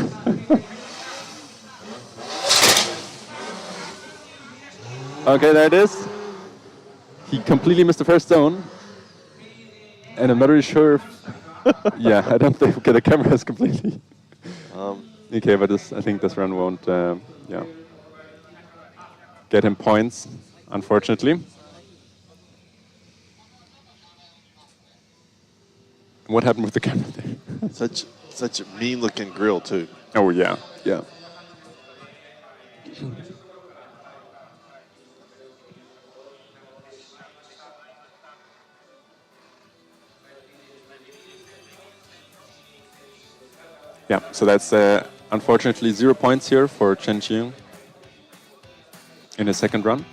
Okay, there it is. He completely missed the first zone. And I'm not really sure if... yeah, I don't think the camera is completely... okay, but I think this run won't get him points, unfortunately. What happened with the camera there? Such a mean looking grill too. Oh yeah, yeah. Yeah, so that's unfortunately 0 points here for Chen Qiong in his second run.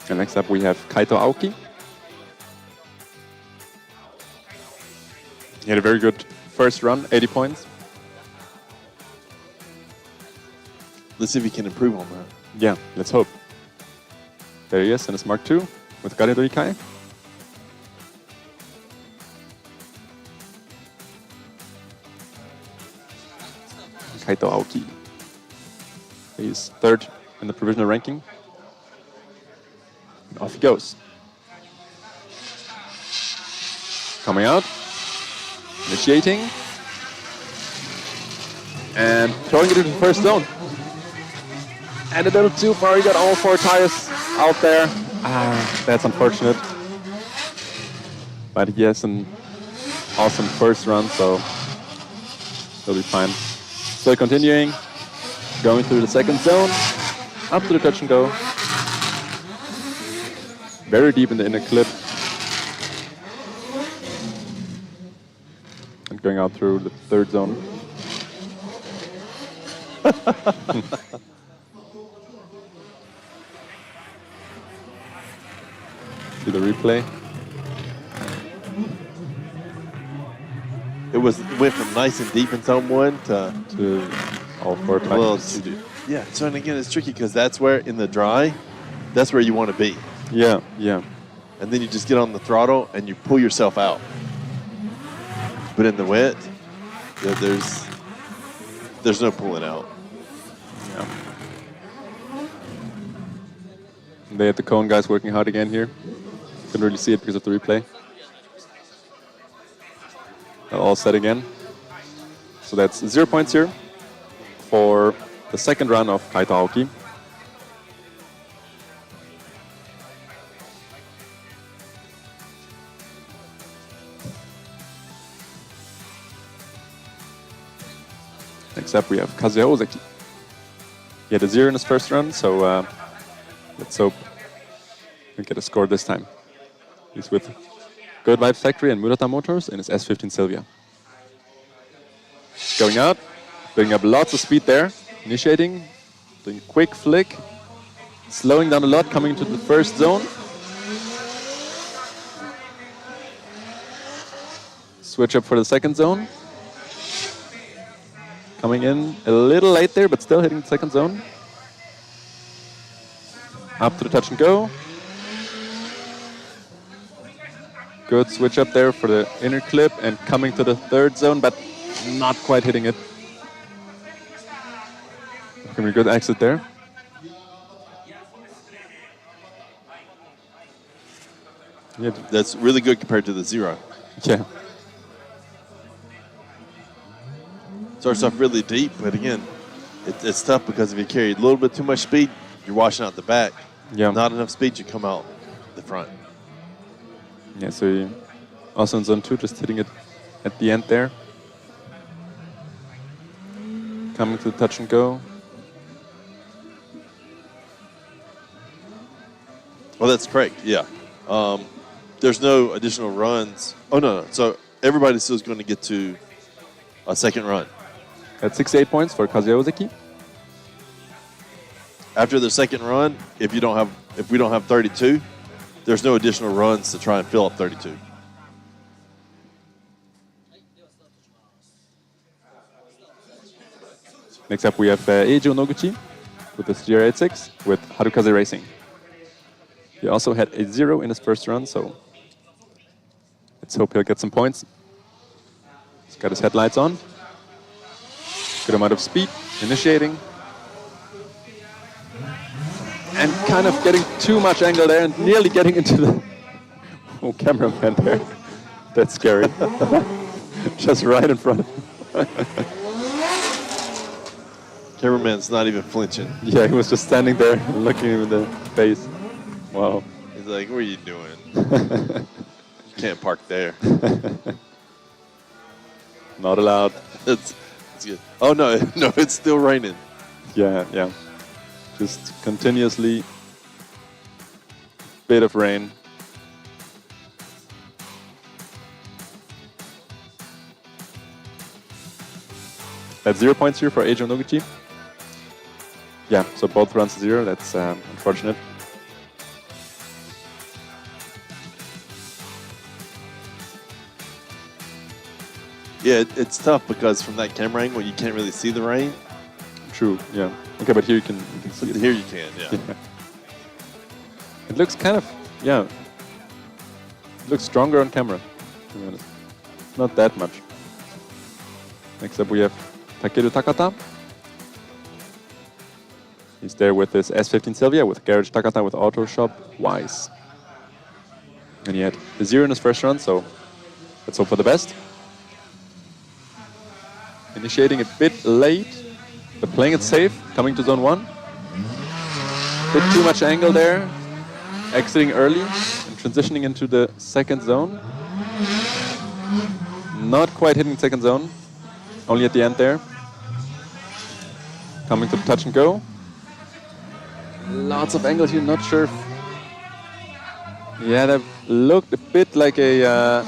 And next up we have Kaito Aoki. He had a very good first run, 80 points. Let's see if he can improve on that. Yeah, let's hope. There he is in his Mark II with Garidori Kai. Kaito Aoki. He's third in the provisional ranking. And off he goes. Coming out. Initiating. And throwing it into the first zone. And a little too far, he got all 4 tires out there. That's unfortunate. But he has an awesome first run, so he'll be fine. Still continuing, going through the second zone, up to the touch and go. Very deep in the inner clip. And going out through the third zone. See the replay. It went from nice and deep in zone 1 to all 4 tires. Yeah, so and again, it's tricky because that's where in the dry, that's where you want to be. Yeah, yeah. And then you just get on the throttle and you pull yourself out. But in the wet, there's no pulling out. Yeah. They had the cone guys working hard again here. Couldn't really see it because of the replay. All set again. So that's 0 points here for the second run of Kaito Aoki. Next up we have Kazuya Ozaki. He had a 0 in his first run, so let's hope we get a score this time. He's with Good Vibes Factory and Murata Motors in his S15 Silvia. Going out, building up lots of speed there, initiating, doing quick flick, slowing down a lot, coming into the first zone. Switch up for the second zone. Coming in a little late there, but still hitting the second zone. Up to the touch and go. Good switch up there for the inner clip and coming to the third zone, but not quite hitting it. Can be a good exit there. Yeah, that's really good compared to the zero. Yeah. Starts off really deep, but again, it's tough because if you carry a little bit too much speed, you're washing out the back. Yeah. Not enough speed, you come out the front. Yeah, so he also in zone 2, just hitting it at the end there. Coming to the touch and go. Well, that's correct, yeah. There's no additional runs. Oh, no. So everybody still is going to get to a second run. At 68 points for Kazuya Ozeki. After the second run, if we don't have 32, there's no additional runs to try and fill up 32. Next up, we have Eijo Noguchi with the CR86 with Harukaze Racing. He also had a 0 in his first run, so let's hope he'll get some points. He's got his headlights on. Good amount of speed, initiating. And kind of getting too much angle there and nearly getting into the cameraman there. That's scary. Just right in front of him. Cameraman's not even flinching. Yeah, he was just standing there looking him in the face. Wow. He's like, what are you doing? You can't park there. Not allowed. It's good. Oh, no, it's still raining. Yeah. Just continuously bit of rain. That's 0 points here for Eijo Noguchi. Yeah, so both runs 0. That's unfortunate. Yeah, it's tough because from that camera angle, you can't really see the rain. True, yeah. Okay, but here you can see it. Here you can, yeah. It looks kind of, it looks stronger on camera, to be honest. Not that much. Next up we have Takeru Takata. He's there with his S15 Silvia, with Garage Takata, with Auto Shop Wise. And he had a 0 in his first run, so let's hope for the best. Initiating a bit late, but playing it safe, coming to zone 1. Bit too much angle there, exiting early and transitioning into the second zone. Not quite hitting the second zone, only at the end there. Coming to the touch and go. Lots of angles here, not sure. Yeah, that looked a bit like a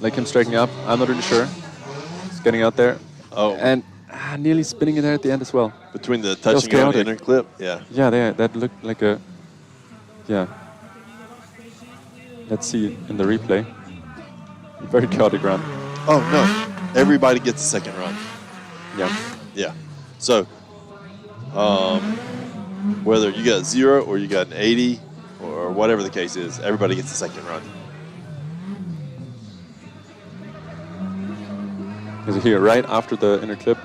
like him striking up. I'm not really sure. He's getting out there. Oh. And nearly spinning it there at the end as well. Between the touch and go and inner clip, yeah. Yeah, that looked like a, Let's see in the replay. Very chaotic run. Oh, no. Everybody gets a second run. Yeah. Yeah. So, whether you got 0 or you got an 80 or whatever the case is, everybody gets a second run. Is it here right after the inner clip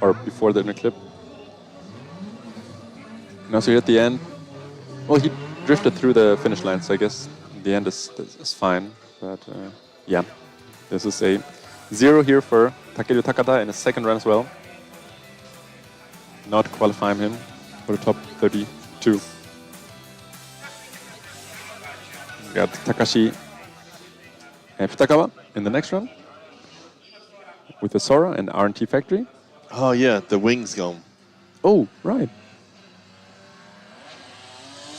or before the inner clip? Now, so here at the end, well, he drifted through the finish line, so I guess the end is fine. But yeah, this is a 0 here for Takeru Takata in his second run as well. Not qualifying him for the top 32. We got Takashi Futakawa in the next run with the Sora and R&T Factory. Oh, yeah, the wings gone. Oh, right.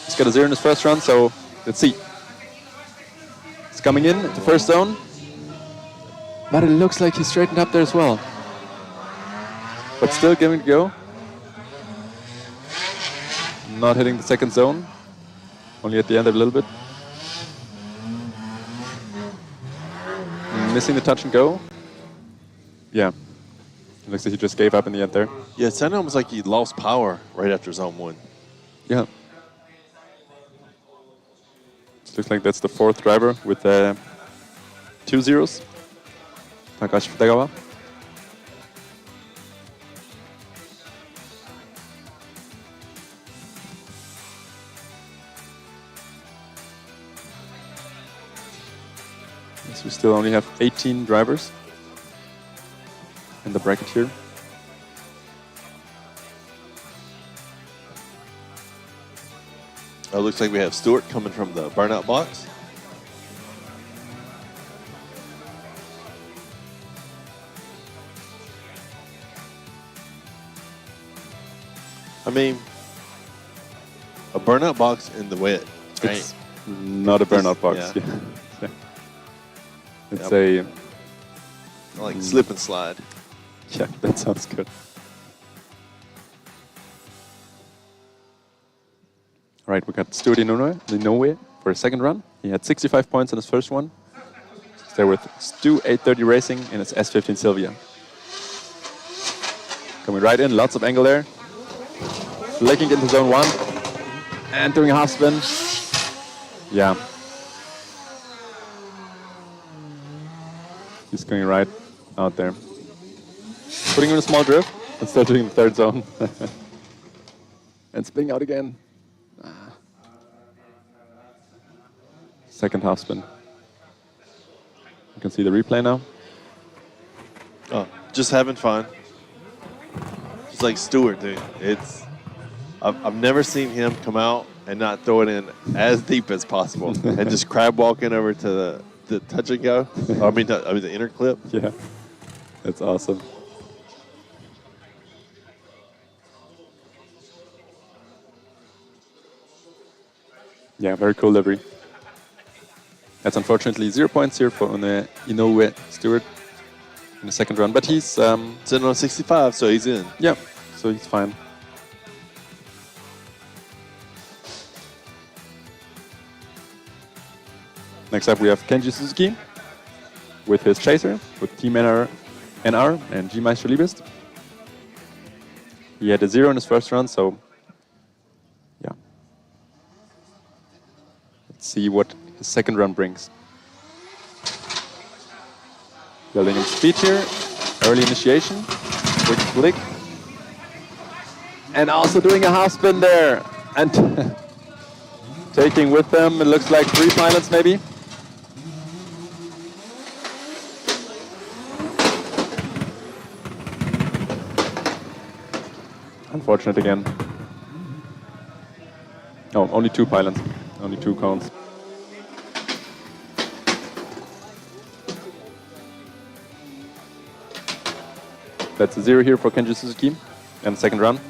He's got a 0 in his first run, so let's see. He's coming in at the first zone, but it looks like he's straightened up there as well. But still giving it a go. Not hitting the second zone, only at the end a little bit. missing the touch and go. Yeah. It looks like he just gave up in the end there. Yeah, it sounded almost like he lost power right after zone 1. Yeah. It looks like that's the 4th driver with 2 zeros. Takashi Futagawa. So we still only have 18 drivers in the bracket here. It looks like we have Stewart coming from the burnout box. I mean, a burnout box in the wet. It's not a burnout box. Yeah. Yeah. It's a... Like slip and slide. Yeah, that sounds good. All right, we got Stuart Inoue for his second run. He had 65 points in his first one. He's there with Stu 830 Racing in his S15 Silvia. Coming right in, lots of angle there. Flicking into zone 1 and doing a half spin. Yeah. He's going right out there. Putting in a small drift and still doing the third zone. And spinning out again. Second half spin. You can see the replay now. Oh, just having fun. Just like Stewart, dude. I've never seen him come out and not throw it in as deep as possible and just crab walking over to the touch and go. I mean the inner clip. Yeah, that's awesome. Yeah, very cool livery. That's unfortunately 0 points here for Inoue Stewart in the second run, but he's sitting on 65, so he's in. Yeah, so he's fine. Next up, we have Kenji Suzuki with his chaser, with Team NR and G-Meister Liebest. He had a 0 in his first run, so yeah. Let's see what his second run brings. Building in speed here, early initiation, quick flick. And also doing a half spin there. And taking with them, it looks like 3 pilots maybe. Unfortunate again. Oh, only 2 pilots, only 2 cones. That's a 0 here for Kenji Suzuki and second run,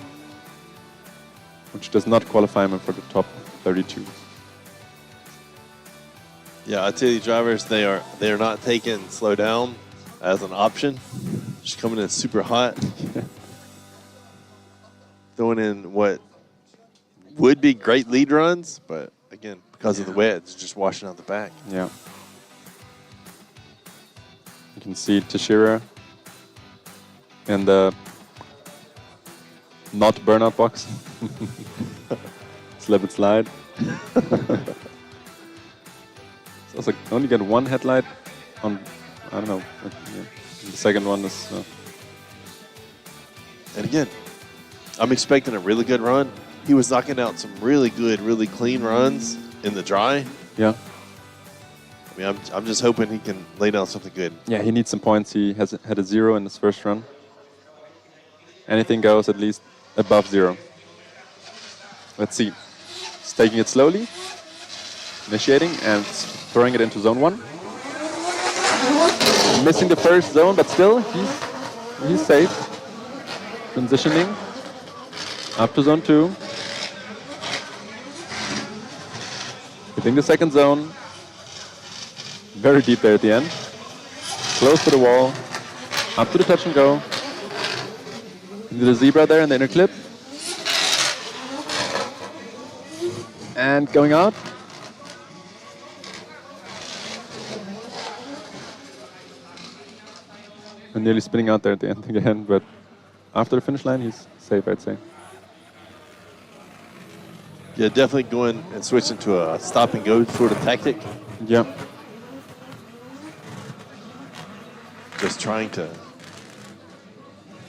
which does not qualify him for the top 32. Yeah, I tell you, drivers, they are not taking slow down as an option. Just coming in super hot. Throwing in what would be great lead runs, but again, because of the wet, it's just washing out the back. Yeah. You can see Tashira in the not burnout box. Slip and slide. It's also only get 1 headlight on, I don't know. Yeah. The second one is... And again, I'm expecting a really good run. He was knocking out some really good, really clean runs in the dry. Yeah. I mean, I'm just hoping he can lay down something good. Yeah, he needs some points. He had a 0 in his first run. Anything goes at least above 0. Let's see. He's taking it slowly, initiating and throwing it into zone 1. Missing the first zone, but still he's safe. Transitioning up to zone 2. Hitting the second zone. Very deep there at the end. Close to the wall. Up to the touch and go. Into the zebra there in the inner clip. And going out. And nearly spinning out there at the end again, but after the finish line, he's safe, I'd say. Yeah, definitely going and switching to a stop and go sort of tactic. Yeah. Just trying to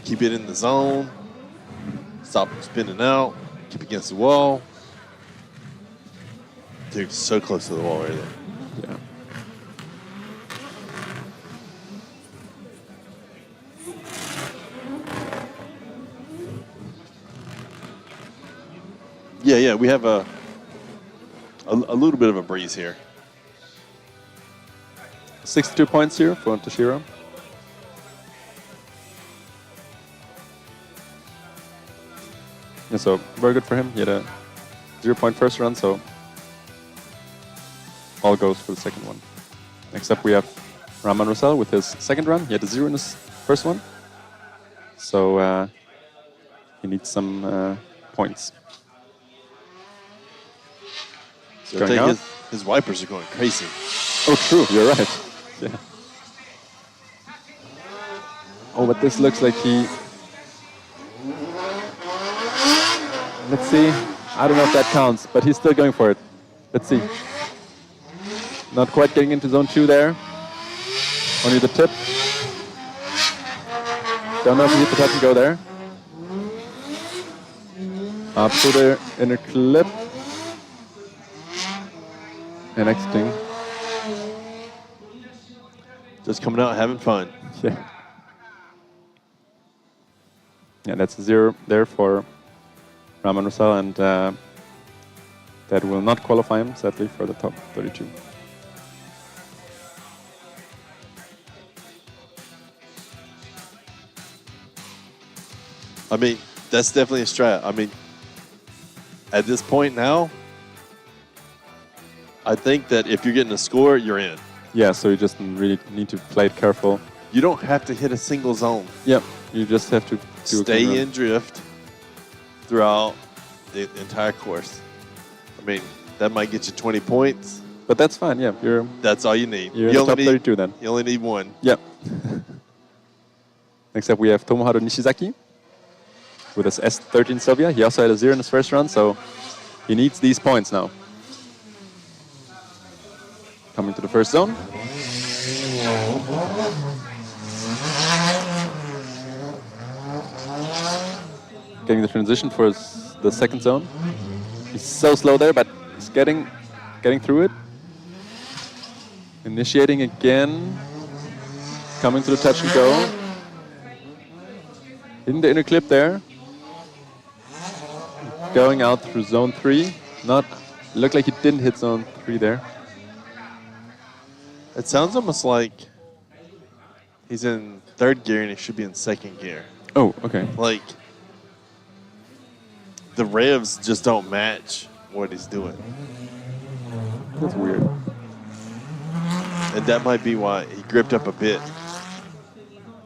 keep it in the zone, stop spinning out, keep against the wall. Dude, so close to the wall right there. Yeah. Yeah, we have a little bit of a breeze here. 62 points here for Toshiro. Yeah, so very good for him. He had a 0-point first run, so all goes for the second one. Next up we have Raman Rosell with his second run. He had a 0 in his first one, so he needs some points. So I think his wipers are going crazy. Oh, true. You're right. Yeah. Oh, but this looks like he... Let's see. I don't know if that counts, but he's still going for it. Let's see. Not quite getting into zone 2 there. Only the tip. Don't know if he hit the touch and go there. Up to the inner clip. And exiting. Just coming out having fun. Yeah. Yeah, that's a 0 there for Raman Rosell, and that will not qualify him, sadly, for the top 32. I mean, that's definitely a strat. I mean, at this point now, I think that if you're getting a score, you're in. Yeah, so you just really need to play it careful. You don't have to hit a single zone. Yep, you just have to do stay in drift throughout the entire course. I mean, that might get you 20 points. But that's fine, yeah. That's all you need. You're in the top 32 then. You only need one. Yep. Next up we have Tomoharu Nishizaki with his S13 Sylvia. He also had a 0 in his first run, so he needs these points now. Coming to the first zone. Getting the transition for the second zone. He's so slow there, but he's getting through it. Initiating again. Coming to the touch and go. In the inner clip there. Going out through zone 3. Looked like he didn't hit zone 3 there. It sounds almost like he's in third gear and he should be in second gear. Oh, okay. Like, the revs just don't match what he's doing. That's weird. And that might be why he gripped up a bit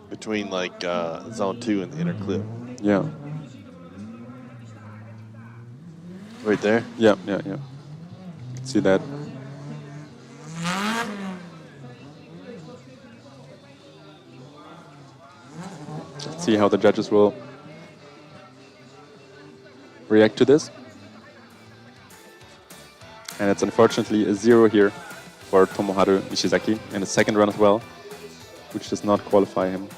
between like zone 2 and the inner clip. Yeah. Right there? Yeah. See that. Let's see how the judges will react to this. And it's unfortunately a 0 here for Tomoharu Nishizaki in the second run as well, which does not qualify him.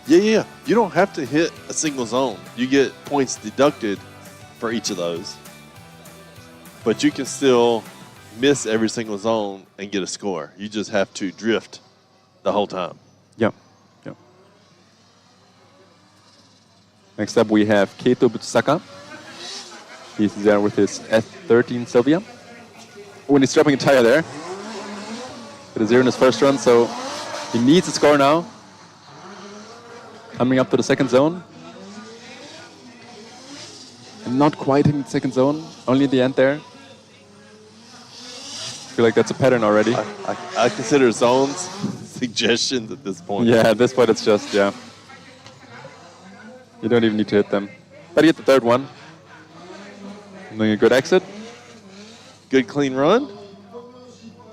Yeah. You don't have to hit a single zone. You get points deducted for each of those. But you can still miss every single zone and get a score. You just have to drift the whole time. Yep. Next up we have Keito Butsusaka. He's there with his F13 Sylvia. Oh, and he's dropping a tire there. With a 0 in his first run, so he needs a score now. Coming up to the second zone. And not quite in the second zone, only at the end there. I feel like that's a pattern already. I consider zones suggestions at this point. Yeah, at this point it's just, yeah. You don't even need to hit them. But he hit the third one. And doing a good exit. Good clean run.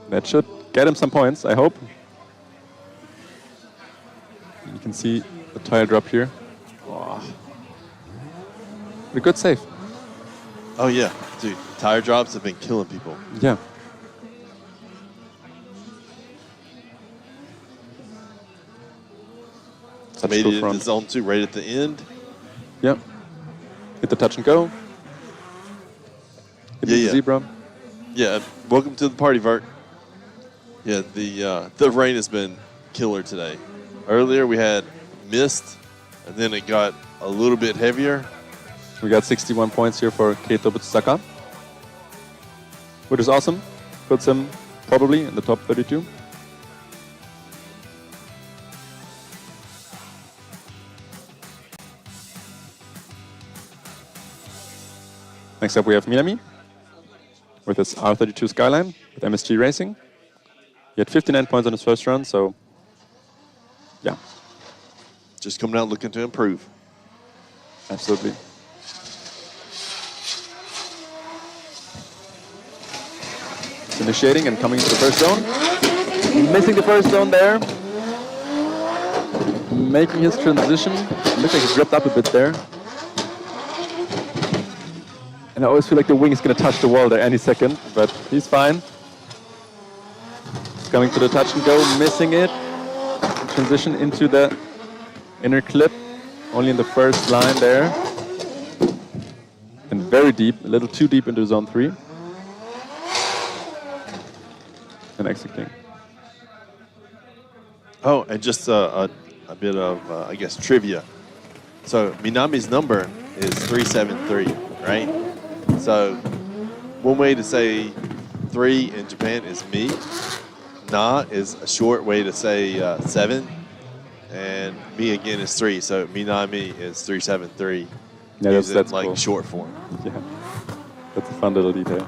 That should get him some points, I hope. You can see the tire drop here. Oh. A good save. Oh, yeah. Dude, tire drops have been killing people. Yeah. Made it into zone 2 right at the end. Yep. Hit the touch and go. Hit the zebra. Yeah, welcome to the party, Vert. Yeah, the rain has been killer today. Earlier we had mist, and then it got a little bit heavier. We got 61 points here for Keito Butsusaka, which is awesome. Puts him probably in the top 32. Next up we have Minami with his R32 Skyline with MSG Racing. He had 59 points on his first run, so yeah. Just coming out looking to improve. Absolutely. It's initiating and coming into the first zone. Missing the first zone there. Making his transition. Looks like he gripped up a bit there. And I always feel like the wing is going to touch the wall there any second, but he's fine. He's coming to the touch and go, missing it. Transition into the inner clip, only in the first line there. And very deep, a little too deep into zone 3. And exiting. Oh, and just a bit of, I guess, trivia. So Minami's number is 373, right? So one way to say 3 in Japan is mi. Na is a short way to say 7. And mi again is 3. So Minami is 373. Yeah, that's like cool. Short form. Yeah, that's a fun little detail.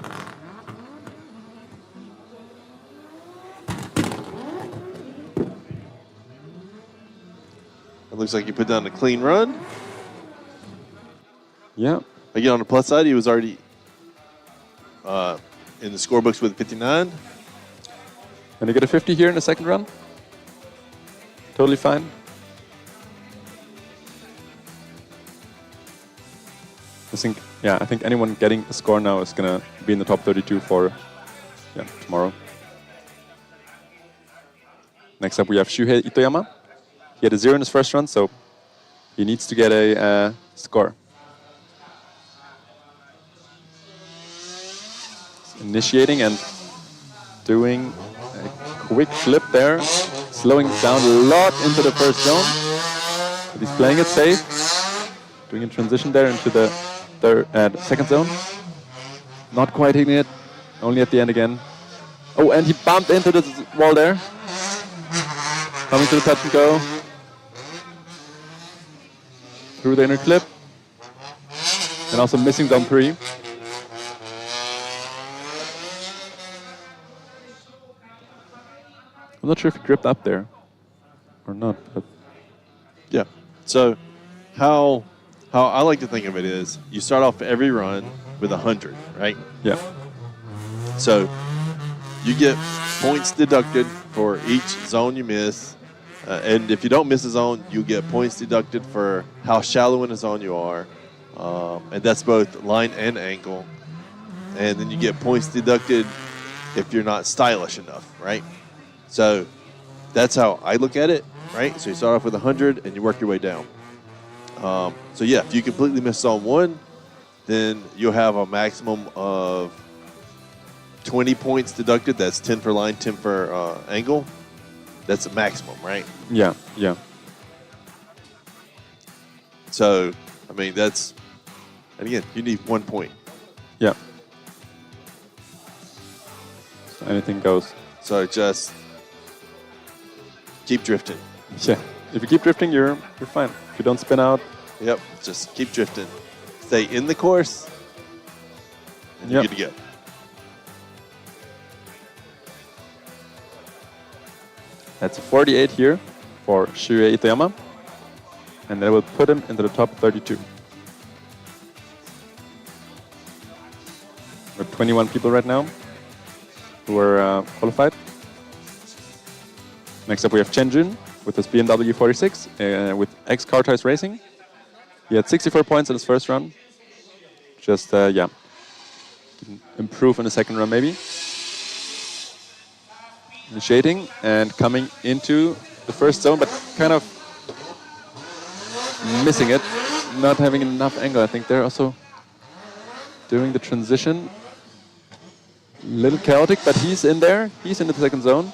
It looks like he put down a clean run. Yeah. Again, on the plus side, he was already in the scorebooks with 59. And you get a 50 here in the second run. Totally fine. I think anyone getting a score now is gonna be in the top 32 for tomorrow. Next up we have Shuhei Itoyama. He had a 0 in his first run, so he needs to get a score. Initiating and doing a quick flip there, slowing down a lot into the first zone. But he's playing it safe, doing a transition there into the second zone. Not quite hitting it, only at the end again. Oh, and he bumped into the wall there. Coming to the touch and go. Through the inner clip. And also missing zone 3. I'm not sure if he gripped up there or not, but yeah. So how I like to think of it is you start off every run with 100, right? yeah. So you get points deducted for each zone you miss. And if you don't miss a zone, you get points deducted for how shallow in a zone you are. And that's both line and angle. And then you get points deducted if you're not stylish enough, right? So that's how I look at it, right? So you start off with 100 and you work your way down. So yeah, if you completely miss zone 1, then you'll have a maximum of 20 points deducted. That's 10 for line, 10 for angle. That's a maximum, right? Yeah, yeah. So, I mean, that's, and again, you need 1 point. Yeah. So anything goes. So just keep drifting. Yeah. If you keep drifting, you're fine. If you don't spin out. Yep, just keep drifting. Stay in the course, and you're good to go. That's a 48 here for Shuhei Itoyama. And that will put him into the top 32. With 21 people right now. who were qualified. Next up we have Chen Jun with his BMW 46 with X Car Toys Racing. He had 64 points in his first run. Just, yeah, improve in the second run maybe. Initiating and coming into the first zone, but kind of missing it, not having enough angle. I think they're also doing the transition. A little chaotic, but he's in there. He's in the second zone.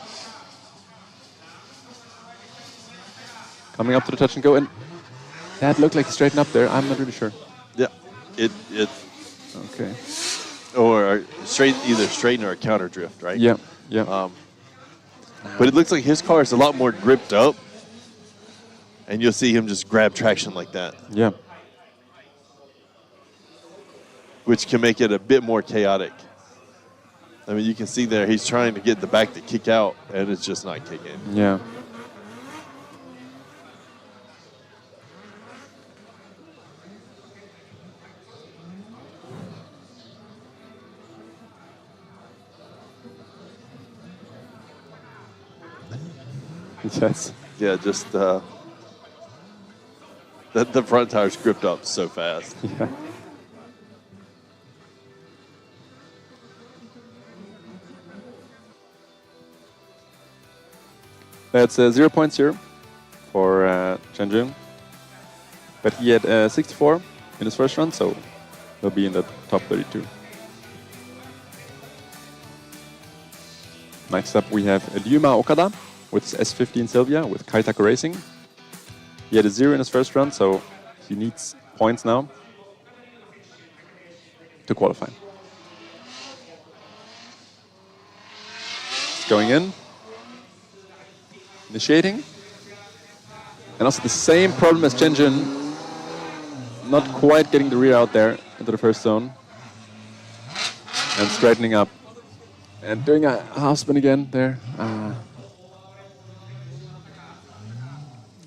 Coming up to the touch and go, and that looked like he straightened up there. I'm not really sure. Yeah, it Okay. or either straighten or a counter drift, right? Yeah, yeah. But it looks like his car is a lot more gripped up, and you'll see him just grab traction like that, Yeah. which can make it a bit more chaotic. I mean, you can see there he's trying to get the back to kick out, and it's just not kicking. Yeah. Yes. Yeah, just the front tire's gripped up so fast. Yeah. That's 0 points here for Chen Jun. But he had 64 in his first run, so he'll be in the top 32. Next up we have Ryuma Okada with his S15 Sylvia with Kaitaku Racing. He had a 0 in his first run, so he needs points now to qualify. He's going in. Initiating. And also the same problem as Chen Jun. Not quite getting the rear out there into the first zone. And straightening up. And doing a half spin again there.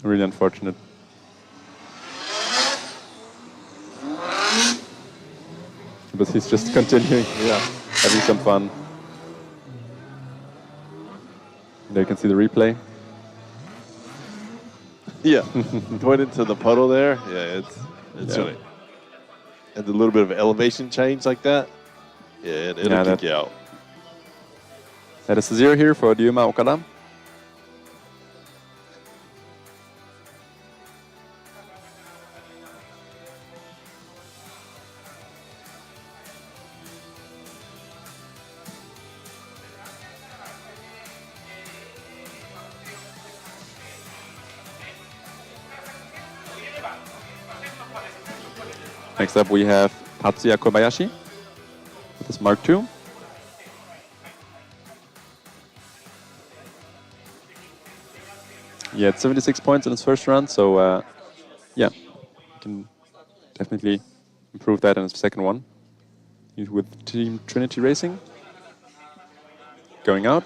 Really unfortunate. But he's just continuing. Yeah. Having some fun. There you can see the replay. Yeah, going into the puddle there. Yeah, it's funny. And a little bit of elevation change like that. Yeah, it'll kick you out. That is a 0 here for Ryuma Okada. Next up we have Tatsuya Kobayashi with his Mark II. He had 76 points in his first run, so yeah, can definitely improve that in his second one. He's with Team Trinity Racing. Going out.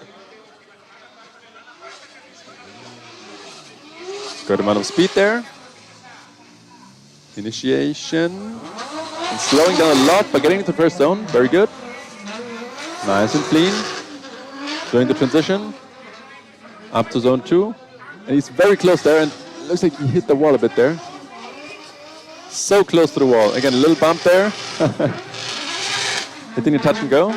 Good amount of speed there. Initiation. And slowing down a lot, but getting into the first zone. Very good. Nice and clean. Doing the transition. Up to zone 2. And he's very close there, and it looks like he hit the wall a bit there. So close to the wall. Again, a little bump there. Hitting the touch and go.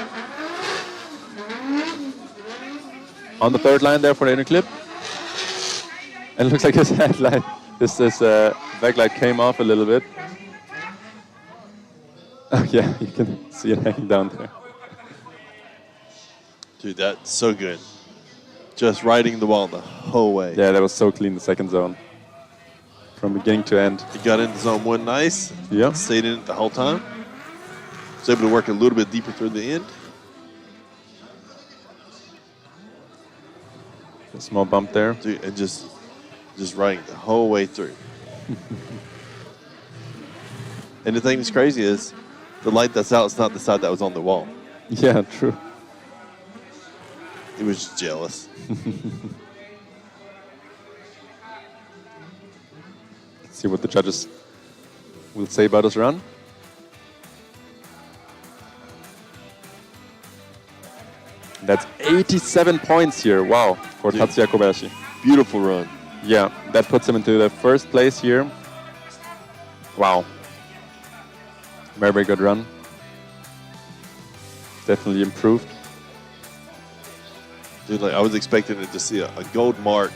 On the third line there for the inner clip. And it looks like his headlight, this backlight came off a little bit. Oh yeah, you can see it hanging down there. Dude, that's so good. Just riding the wall the whole way. Yeah, that was so clean, the second zone. From beginning to end. He got into zone 1 nice. Yep. Stayed in it the whole time. Was able to work a little bit deeper through the end. A small bump there. Dude, and just riding the whole way through. And the thing that's crazy is the light that's out is not the side that was on the wall. Yeah, true. He was just jealous. Let's see what the judges will say about his run. That's 87 points here. Wow, for Dude. Tatsuya Kobayashi. Beautiful run. Yeah, that puts him into the first place here. Wow. Very, very good run. Definitely improved. Dude, like I was expecting to just see a gold mark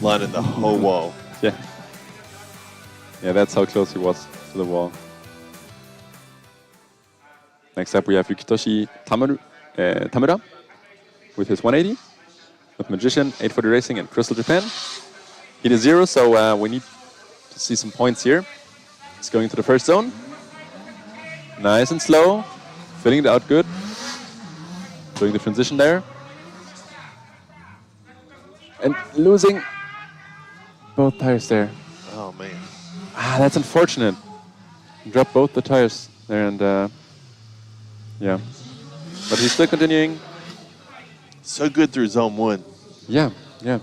lining the whole wall. Yeah. Yeah, that's how close he was to the wall. Next up, we have Yukitoshi Tamura with his 180, with Magician, 840 Racing, and Crystal Japan. He did 0, so we need to see some points here. He's going to the first zone. Nice and slow, filling it out good. Doing the transition there. And losing both tires there. Oh man. That's unfortunate. Dropped both the tires there, and yeah. But he's still continuing. So good through zone 1. Yeah, yeah.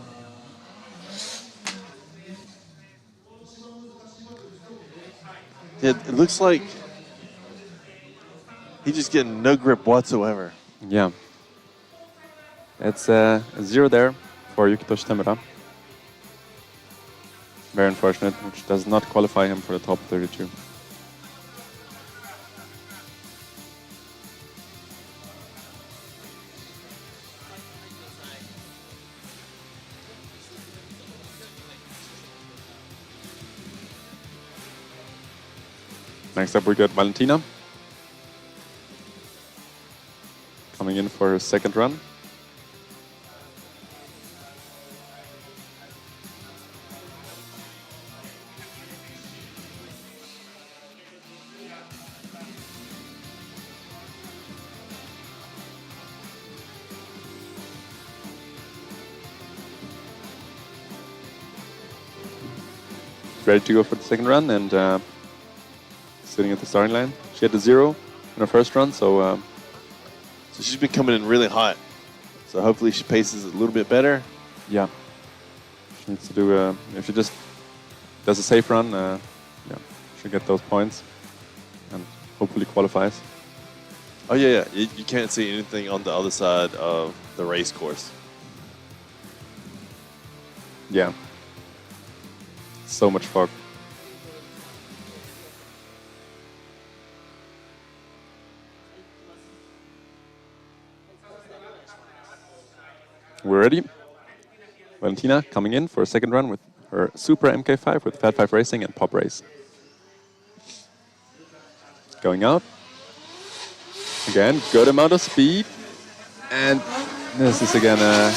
It looks like he's just getting no grip whatsoever. Yeah. It's a 0 there for Yukitoshi Tamura. Very unfortunate, which does not qualify him for the top 32. Next up, we got Valentina coming in for her second run. Ready to go for the second run, and sitting at the starting line. She had a 0 in her first run, so she's been coming in really hot. So hopefully she paces a little bit better. yeah. She needs to do, if she just does a safe run, yeah, she'll get those points and hopefully qualifies. Oh yeah, yeah. You can't see anything on the other side of the race course. Yeah. So much fog. We're ready. Valentina coming in for a second run with her Super MK5 with Fat 5 Racing and Pop Race. Going out. Again, good amount of speed. And this is again a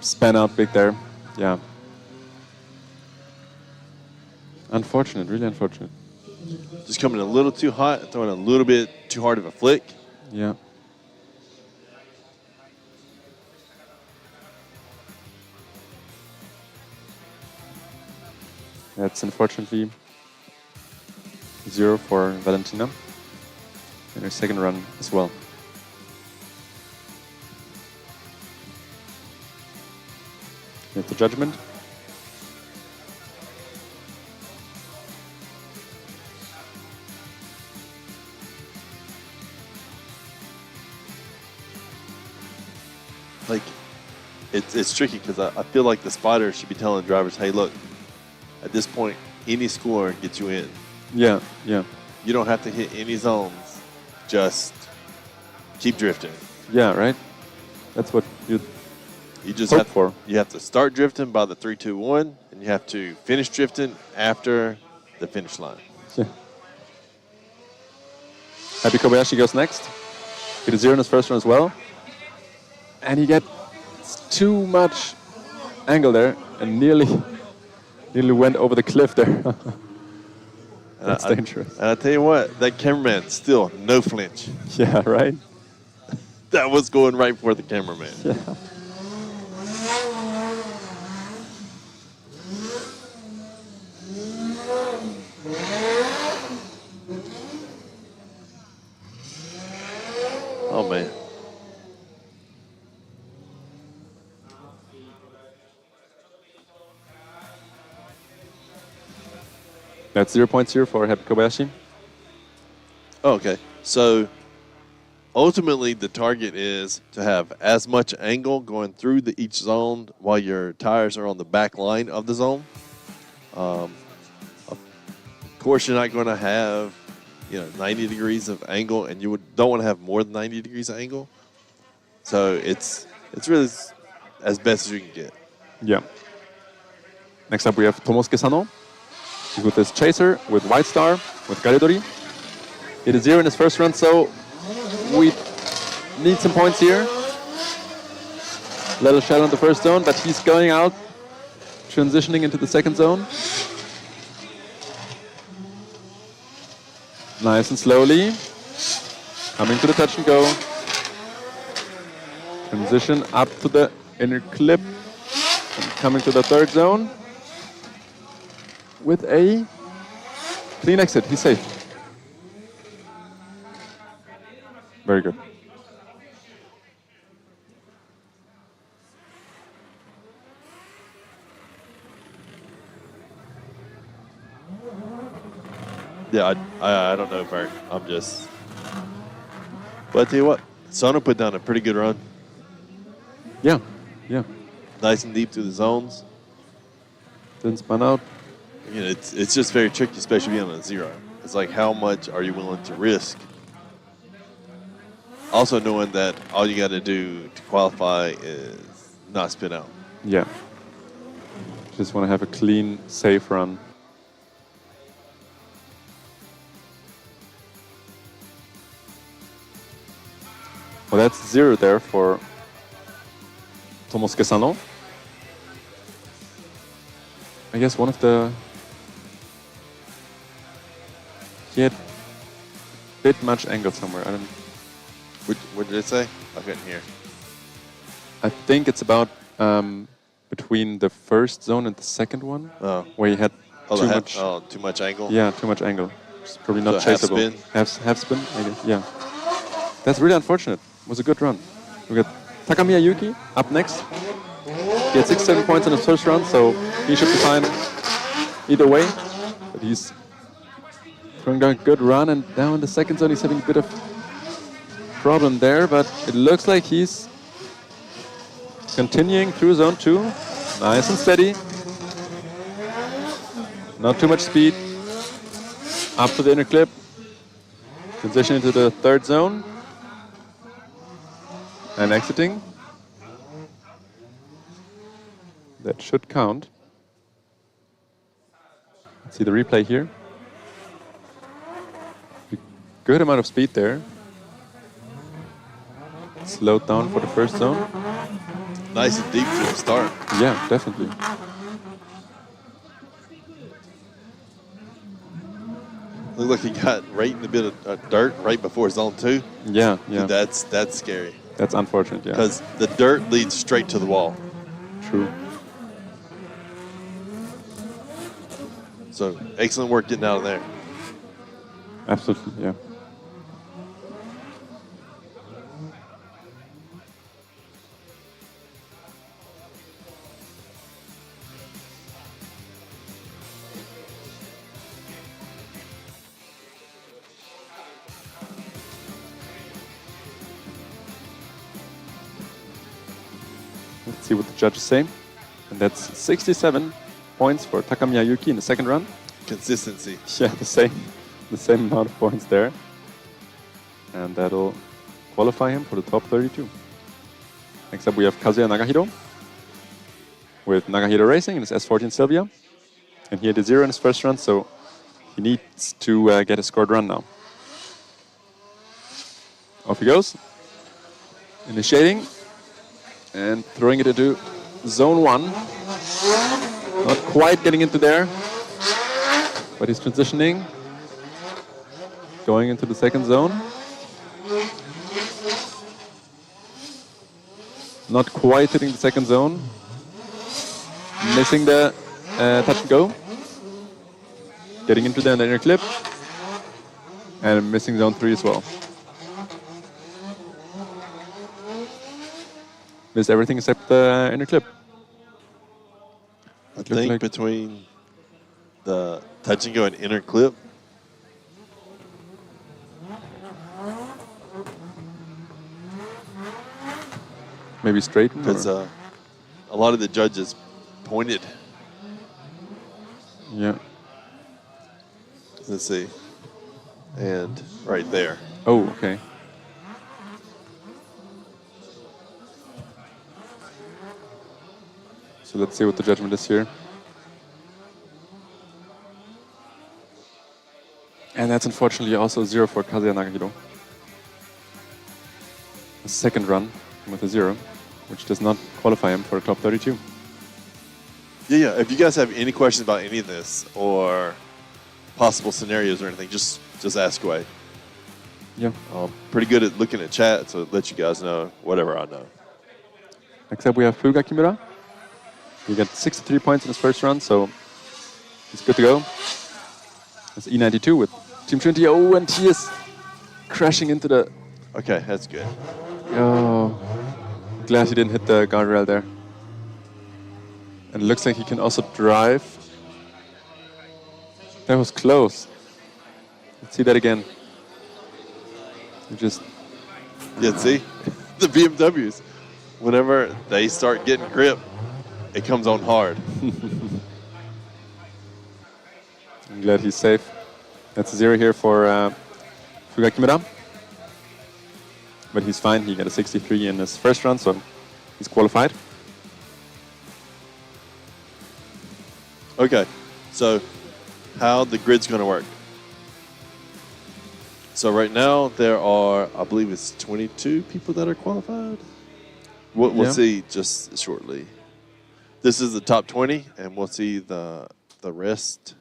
span out big there. Yeah. Unfortunate, really unfortunate. Just coming a little too hot, throwing a little bit too hard of a flick. Yeah. That's unfortunately 0 for Valentina in her second run as well. Here's the judgment. Like, it's tricky because I feel like the spotter should be telling the drivers, hey, look, at this point, any score gets you in. Yeah, yeah. You don't have to hit any zones. Just keep drifting. Yeah, right? That's what you just hope have for. You have to start drifting by the 3, 2, 1, and you have to finish drifting after the finish line. Yeah. Happy Kobayashi goes next. Get a 0 in his first run as well. And he gets too much angle there and nearly went over the cliff there. That's dangerous. And I tell you what, that cameraman still no flinch. Yeah, right? That was going right for the cameraman. Yeah. Oh, man. That's 0.0 for Happy Kobayashi. Oh, okay. So ultimately, the target is to have as much angle going through each zone while your tires are on the back line of the zone. Of course, you're not going to have 90 degrees of angle, and you don't want to have more than 90 degrees of angle. So it's really as best as you can get. Yeah. Next up, we have Tomosuke Sano. He's with his Chaser, with White Star, with Garidori. He did 0 in his first run, so we need some points here. Little shell on the first zone, but he's going out, transitioning into the second zone. Nice and slowly. Coming to the touch and go. Transition up to the inner clip. And coming to the third zone. With a clean exit. He's safe. Very good. Yeah, I don't know, Bert. I'm just... But I tell you what, Sono put down a pretty good run. Yeah, yeah. Nice and deep through the zones. Didn't spun out. It's just very tricky, especially being on a 0. It's like, how much are you willing to risk? Also knowing that all you got to do to qualify is not spin out. Yeah. Just want to have a clean, safe run. Well, that's 0 there for Tomosuke Sano. I guess one of the... He had a bit much angle somewhere. I don't... What did it say? I couldn't hear. I think it's about between the first zone and the second one, where he had too much angle? Yeah, too much angle. It's probably not So half chaseable. spin? Half spin, I guess. Yeah. That's really unfortunate. It was a good run. We got Takamiya Yuki up next. He had 6-7 points in his first run, so he should be fine either way. But he's throwing down a good run, and now in the second zone he's having a bit of problem there, but it looks like he's continuing through zone 2. Nice and steady. Not too much speed. Up to the inner clip. Transition into the third zone. And exiting. That should count. Let's see the replay here. A good amount of speed there. Slowed down for the first zone. Nice and deep to the start. Yeah, definitely. Looked like he got right in a bit of dirt right before zone 2. Yeah, yeah. Dude, that's scary. That's unfortunate, yeah. Because the dirt leads straight to the wall. True. So excellent work getting out of there. Absolutely, yeah. Let's see what the judges say. And that's 67 points for Takamiya Yuki in the second run. Consistency. Yeah, the same amount of points there. And that'll qualify him for the top 32. Next up we have Kazuya Nagahiro with Nagahiro Racing in his S14 Sylvia. And he had a 0 in his first run, so he needs to get a scored run now. Off he goes. Initiating. And throwing it into zone 1. Not quite getting into there. But he's transitioning. Going into the second zone. Not quite hitting the second zone. Missing the touch and go. Getting into the inner clip. And missing zone 3 as well. Missed everything except the inner clip. I think between the touch and go and inner clip, Maybe straighten? because or- a lot of the judges pointed. Yeah. Let's see. And right there. Oh, okay. So let's see what the judgment is here. And that's unfortunately also 0 for Kazuya Nagahiro. A second run with a 0, which does not qualify him for a top 32. Yeah. If you guys have any questions about any of this or possible scenarios or anything, just ask away. Yeah. Pretty good at looking at chat, so let you guys know whatever I know. Next up we have Fuga Kimura. He got 63 points in his first run, so he's good to go. That's E92 with Team Trinity. Oh, and he is crashing into the... Okay, that's good. Oh, glad he didn't hit the guardrail there. And it looks like he can also drive. That was close. Let's see that again. You just... Yeah, see? The BMWs, whenever they start getting grip, it comes on hard. I'm glad he's safe. That's a 0 here for Fuga Kimura. But he's fine. He got a 63 in his first run, so he's qualified. Okay, so how the grid's going to work. So right now there are, I believe it's 22 people that are qualified. We'll Yeah. see just shortly. This is the top 20, and we'll see the rest.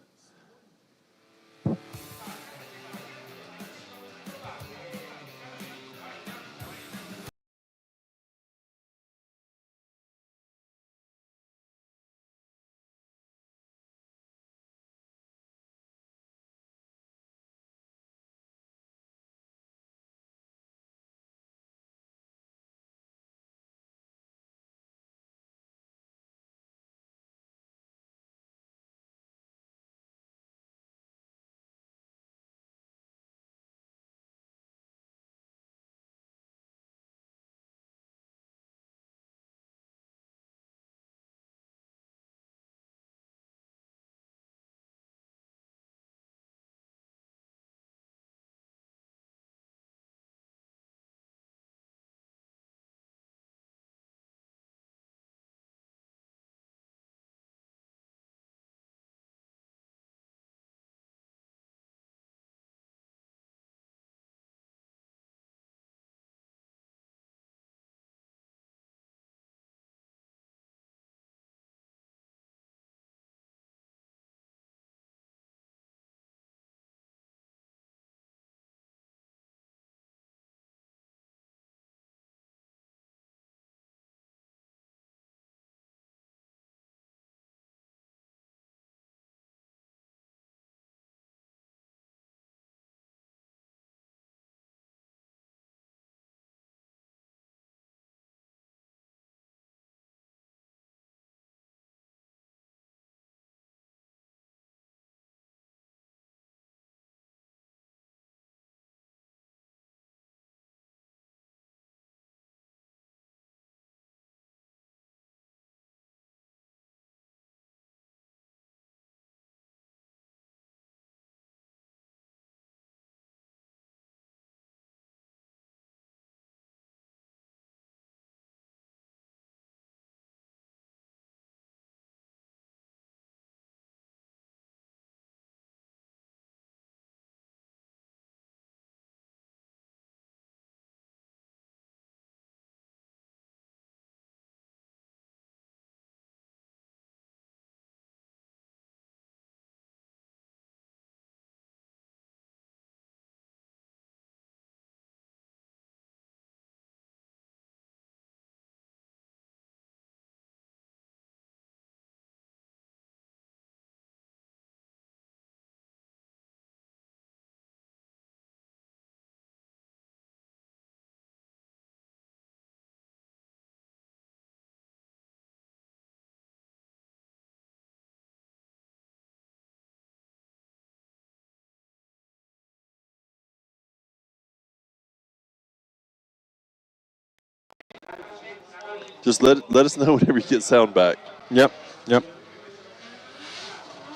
Just let us know whenever you get sound back. Yep.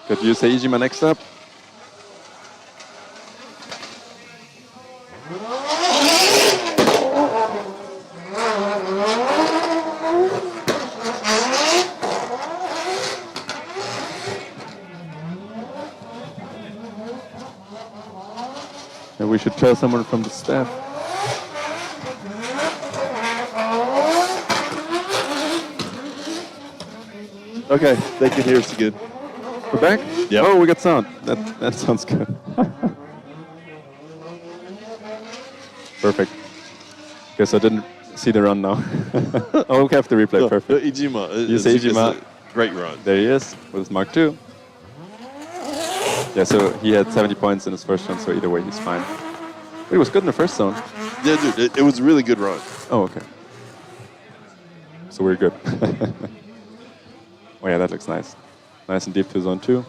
Got Yusei Iijima next up. And we should tell someone from the staff. Okay, they can hear us good. We're back? Yep. Oh, we got sound. That sounds good. Perfect. Guess I didn't see the run now. Oh, we have the replay. No, Perfect. Iijima. Yusei Iijima. Great run. There he is with his Mark II. Yeah, so he had 70 points in his first run, so either way he's fine. But he was good in the first zone. Yeah, dude, it was a really good run. Oh, okay. So we're good. Oh yeah, that looks nice. Nice and deep to zone 2.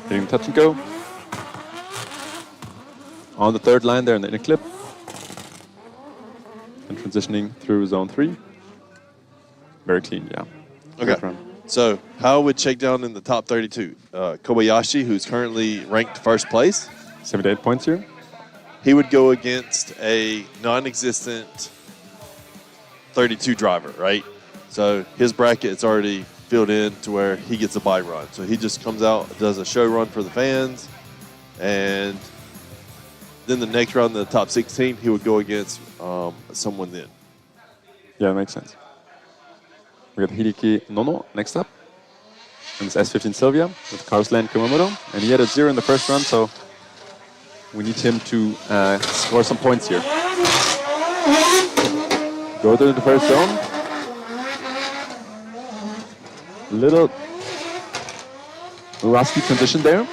Hitting touch and go. On the third line there in the inner clip. And transitioning through zone 3. Very clean, yeah. Okay. Great run. So, how would Shakedown in the top 32? Kobayashi, who's currently ranked first place, 78 points here. he would go against a non-existent 32 driver, right? So his bracket is already filled in to where he gets a bye run. So he just comes out, does a show run for the fans, and then the next round in the top 16, he would go against someone then. Yeah, that makes sense. We got Hideki Nono next up. And it's S15 Sylvia with Karslan Kumamoto. And he had a 0 in the first run, so we need him to score some points here. Go to the first zone. Little rusty transition there.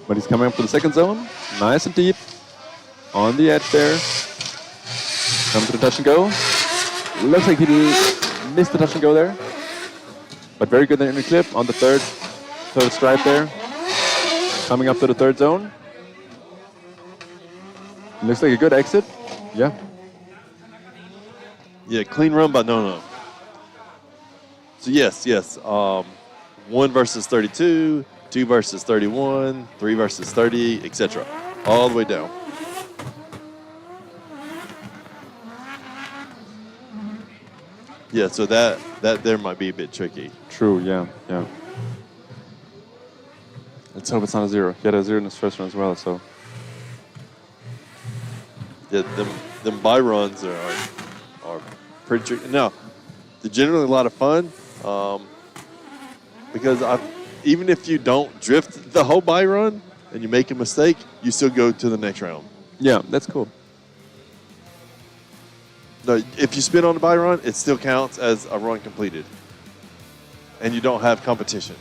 But he's coming up to the second zone. Nice and deep. On the edge there. Comes to the touch and go. Looks like he missed the touch and go there. But very good in the clip on the third stripe there. Coming up to the third zone. Looks like a good exit. Yeah. Yeah, clean run by Nono. So yes. 1 versus 32, 2 versus 31, 3 versus 30, etc. All the way down. Yeah, so that there might be a bit tricky. True, yeah. Let's hope it's not a 0. He had a 0 in his first run as well, so. Yeah, them bye runs are pretty tricky. Now, they're generally a lot of fun because even if you don't drift the whole bye run and you make a mistake, you still go to the next round. Yeah, that's cool. No, if you spin on the bye run, it still counts as a run completed. And you don't have competition.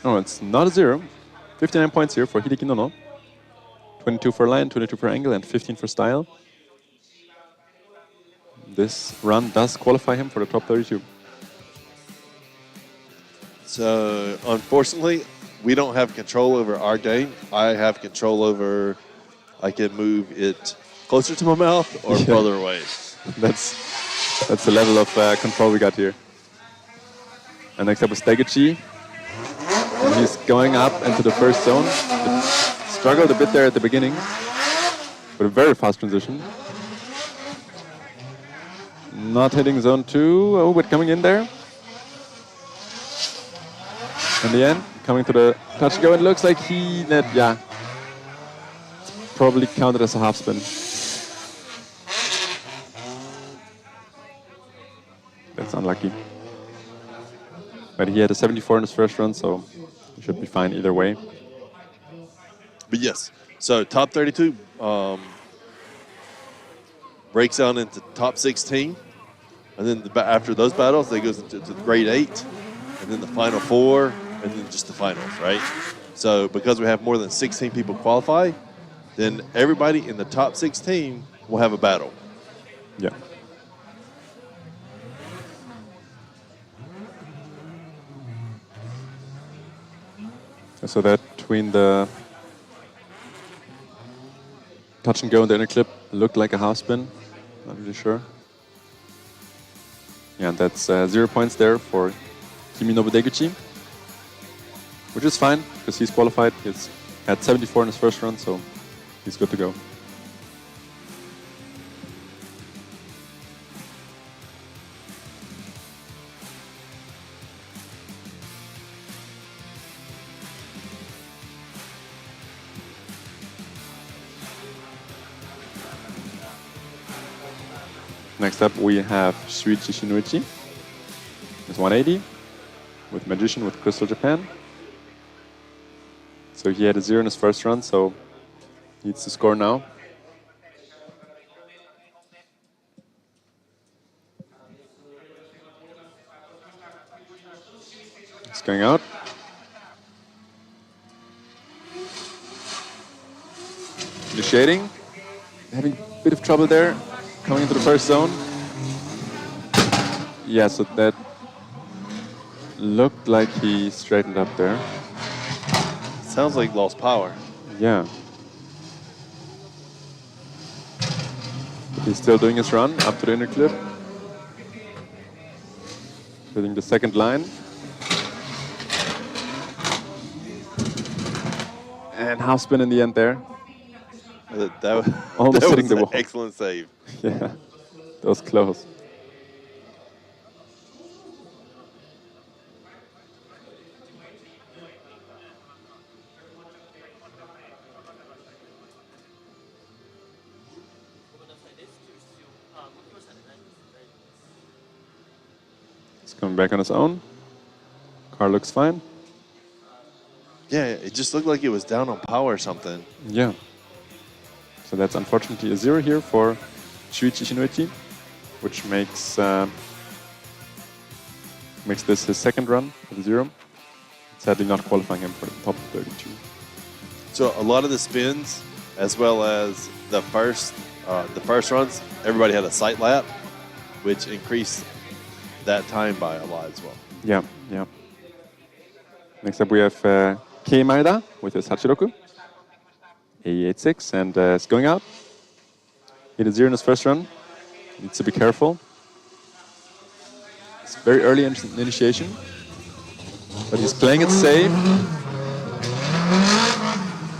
Oh, it's not a 0. 59 points here for Hideki Nono. 22 for line, 22 for angle, and 15 for style. This run does qualify him for the top 32. So, unfortunately, we don't have control over our game. I have control over, I can move it closer to my mouth or further away. That's the level of control we got here. And next up is Deguchi. And he's going up into the first zone. It struggled a bit there at the beginning, but a very fast transition. Not hitting zone 2. Oh, but coming in there. In the end, coming to the touch and go, it looks like probably counted as a half spin. That's unlucky. But he had a 74 in his first run, so he should be fine either way. But yes, so top 32 breaks down into top 16. And then after those battles, they goes into the grade 8. And then the final 4. And then just the finals, right? So because we have more than 16 people qualify, then everybody in the top 16 will have a battle. Yeah. So that between the touch and go and the inner clip looked like a half spin. Not really sure. Yeah, and that's 0 points there for Kiminobu Deguchi, which is fine because he's qualified. He's had 74 in his first run, so he's good to go. Next up, we have Shuichi Shinuichi. It's 180 with Magician with Crystal Japan. So he had a 0 in his first run, so needs to score now. It's going out. Initiating. Having a bit of trouble there. Coming into the first zone. Yeah, so that looked like he straightened up there. Sounds like lost power. Yeah. But he's still doing his run up to the inner clip. Hitting the second line. And half spin in the end there. That Almost was hitting the an wall. excellent save. Yeah, that was close. He's coming back on his own. Car looks fine. Yeah, it just looked like it was down on power or something. Yeah. So that's unfortunately a 0 here for Shuichi Shinuichi, which makes this his second run with a 0. Sadly not qualifying him for the top 32. So a lot of the spins, as well as the first runs, everybody had a sight lap, which increased that time by a lot as well. Yeah, yeah. Next up we have Kei Maeda with his Hachiroku. A86 and it's going out. Hit a 0 in his first run. Needs to be careful. It's very early in the initiation, but he's playing it safe.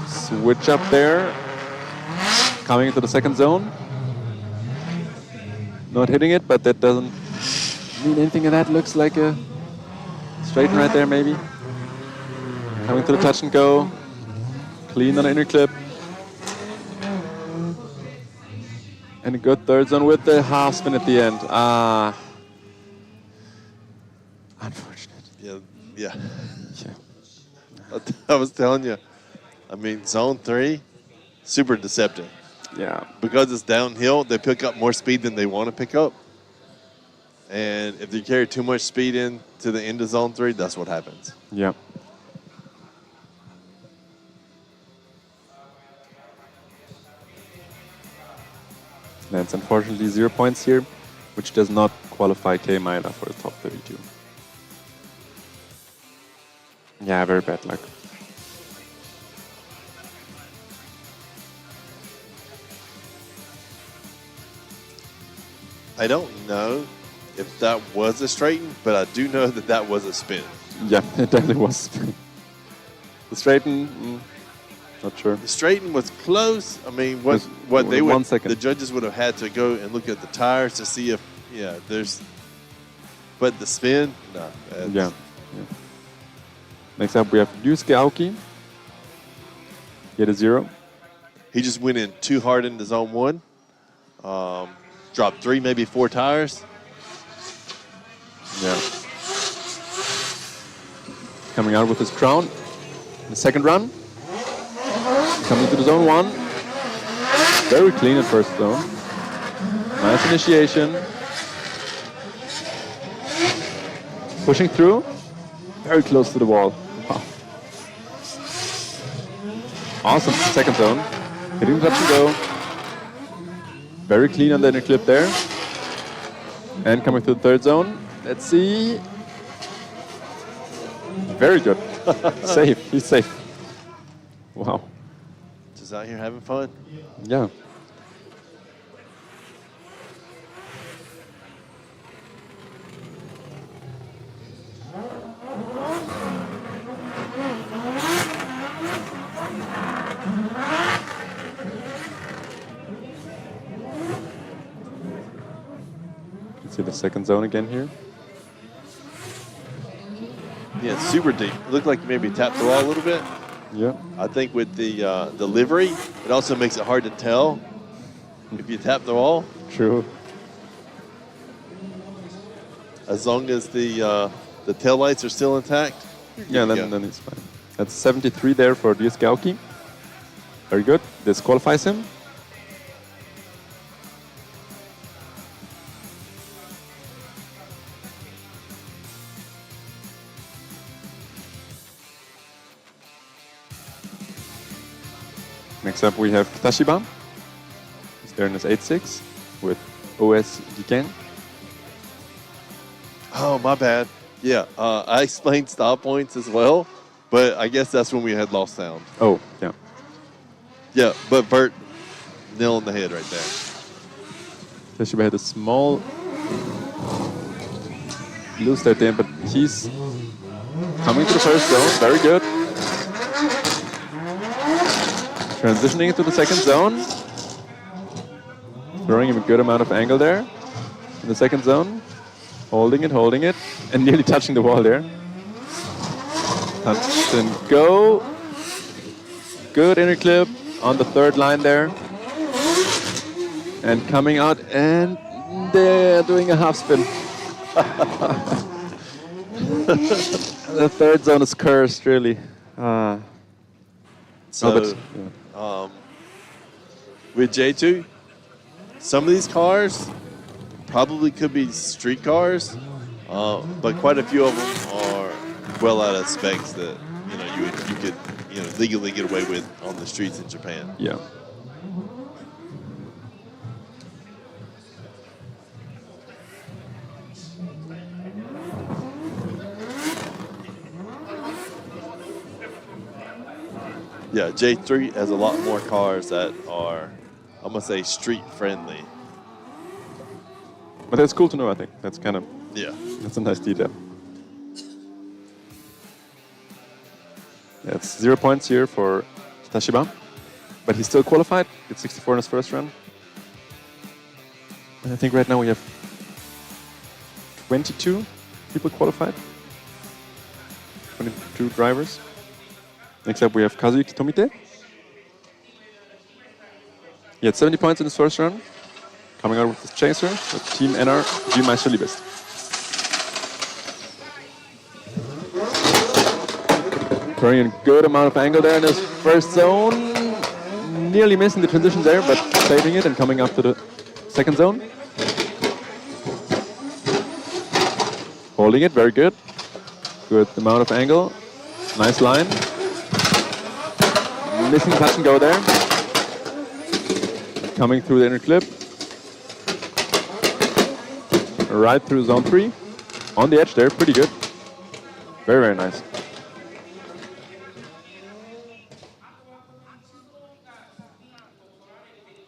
Switch up there. Coming into the second zone. Not hitting it, but that doesn't mean anything. And that looks like a straighten right there, maybe. Coming to the touch and go. Clean on the inner clip. And a good third zone with the half spin at the end. Unfortunate. Yeah, yeah. Yeah. I was telling you, I mean, zone 3, super deceptive. Yeah. Because it's downhill, they pick up more speed than they want to pick up. And if they carry too much speed into the end of zone 3, that's what happens. Yeah. That's unfortunately 0 points here, which does not qualify Kei Maeda for the top 32. Yeah, very bad luck. I don't know if that was a straighten, but I do know that that was a spin. Yeah, it definitely was. The straighten, not sure. The straighten was close. I mean, what they 1 would, second. the judges would have had to go and look at the tires to see if, yeah, there's, but the spin, no. Yeah. Next up, we have Yusuke Aoki. He had a 0. He just went in too hard into zone 1. Dropped 3, maybe 4 tires. Yeah. Coming out with his crown. The second run. Coming to the zone 1. Very clean at first zone. Nice initiation. Pushing through. Very close to the wall. Wow. Awesome. Second zone. Hitting touch and go. Very clean on the inner clip there. And coming to the third zone. Let's see. Very good. Safe. He's safe. Wow. Just out here having fun. Yeah. See the second zone again here. Yeah, it's super deep. It looked like maybe tapped the wall a little bit. Yeah. I think with the livery, it also makes it hard to tell if you tap the wall. True. As long as the tail lights are still intact. Yeah, then it's fine. That's 73 there for Dias Gauki. Very good. This qualifies him. Next up we have Kitashiba. He's there in his 8.6 with OS Jiken. Oh, my bad. Yeah, I explained stop points as well, but I guess that's when we had lost sound. Oh, yeah. Yeah, but Bert, nail on the head right there. Kitashiba had a small loose at the end, but he's coming to the first zone. Very good. Transitioning into the second zone. Throwing him a good amount of angle there in the second zone. Holding it, and nearly touching the wall there. Touch and go. Good inner clip on the third line there. And coming out, and they're doing a half spin. The third zone is cursed, really. So, with J2, some of these cars probably could be street cars, but quite a few of them are well out of specs that you could legally get away with on the streets in Japan. Yeah. Yeah, J3 has a lot more cars that are, I'm gonna say, street friendly. But that's cool to know, I think. That's kind of, Yeah. that's a nice detail. Yeah, it's 0 points here for Kitashiba, but he's still qualified. It's 64 in his first run. And I think right now we have 22 people qualified. 22 drivers. Next up we have Kazuyuki Tomite. He had 70 points in his first run. Coming out with his chaser with Team NR G-Meister Liebest. Throwing a good amount of angle there in his first zone. Nearly missing the transition there, but saving it and coming up to the second zone. Holding it, very good. Good amount of angle. Nice line. Missing touch and go there. Coming through the inner clip. Right through zone 3. On the edge there, pretty good. Very, very nice.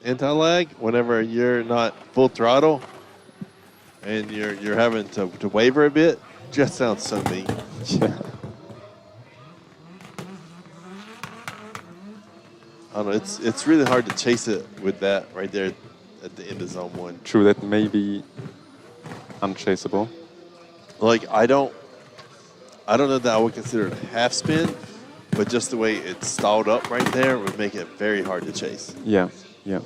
Anti-lag, whenever you're not full throttle and you're having to waver a bit, just sounds so mean. Yeah. I don't know, it's really hard to chase it with that right there at the end of zone 1. True, that may be unchaseable. Like I don't know that I would consider it a half spin, but just the way it's stalled up right there would make it very hard to chase. Yeah, yeah.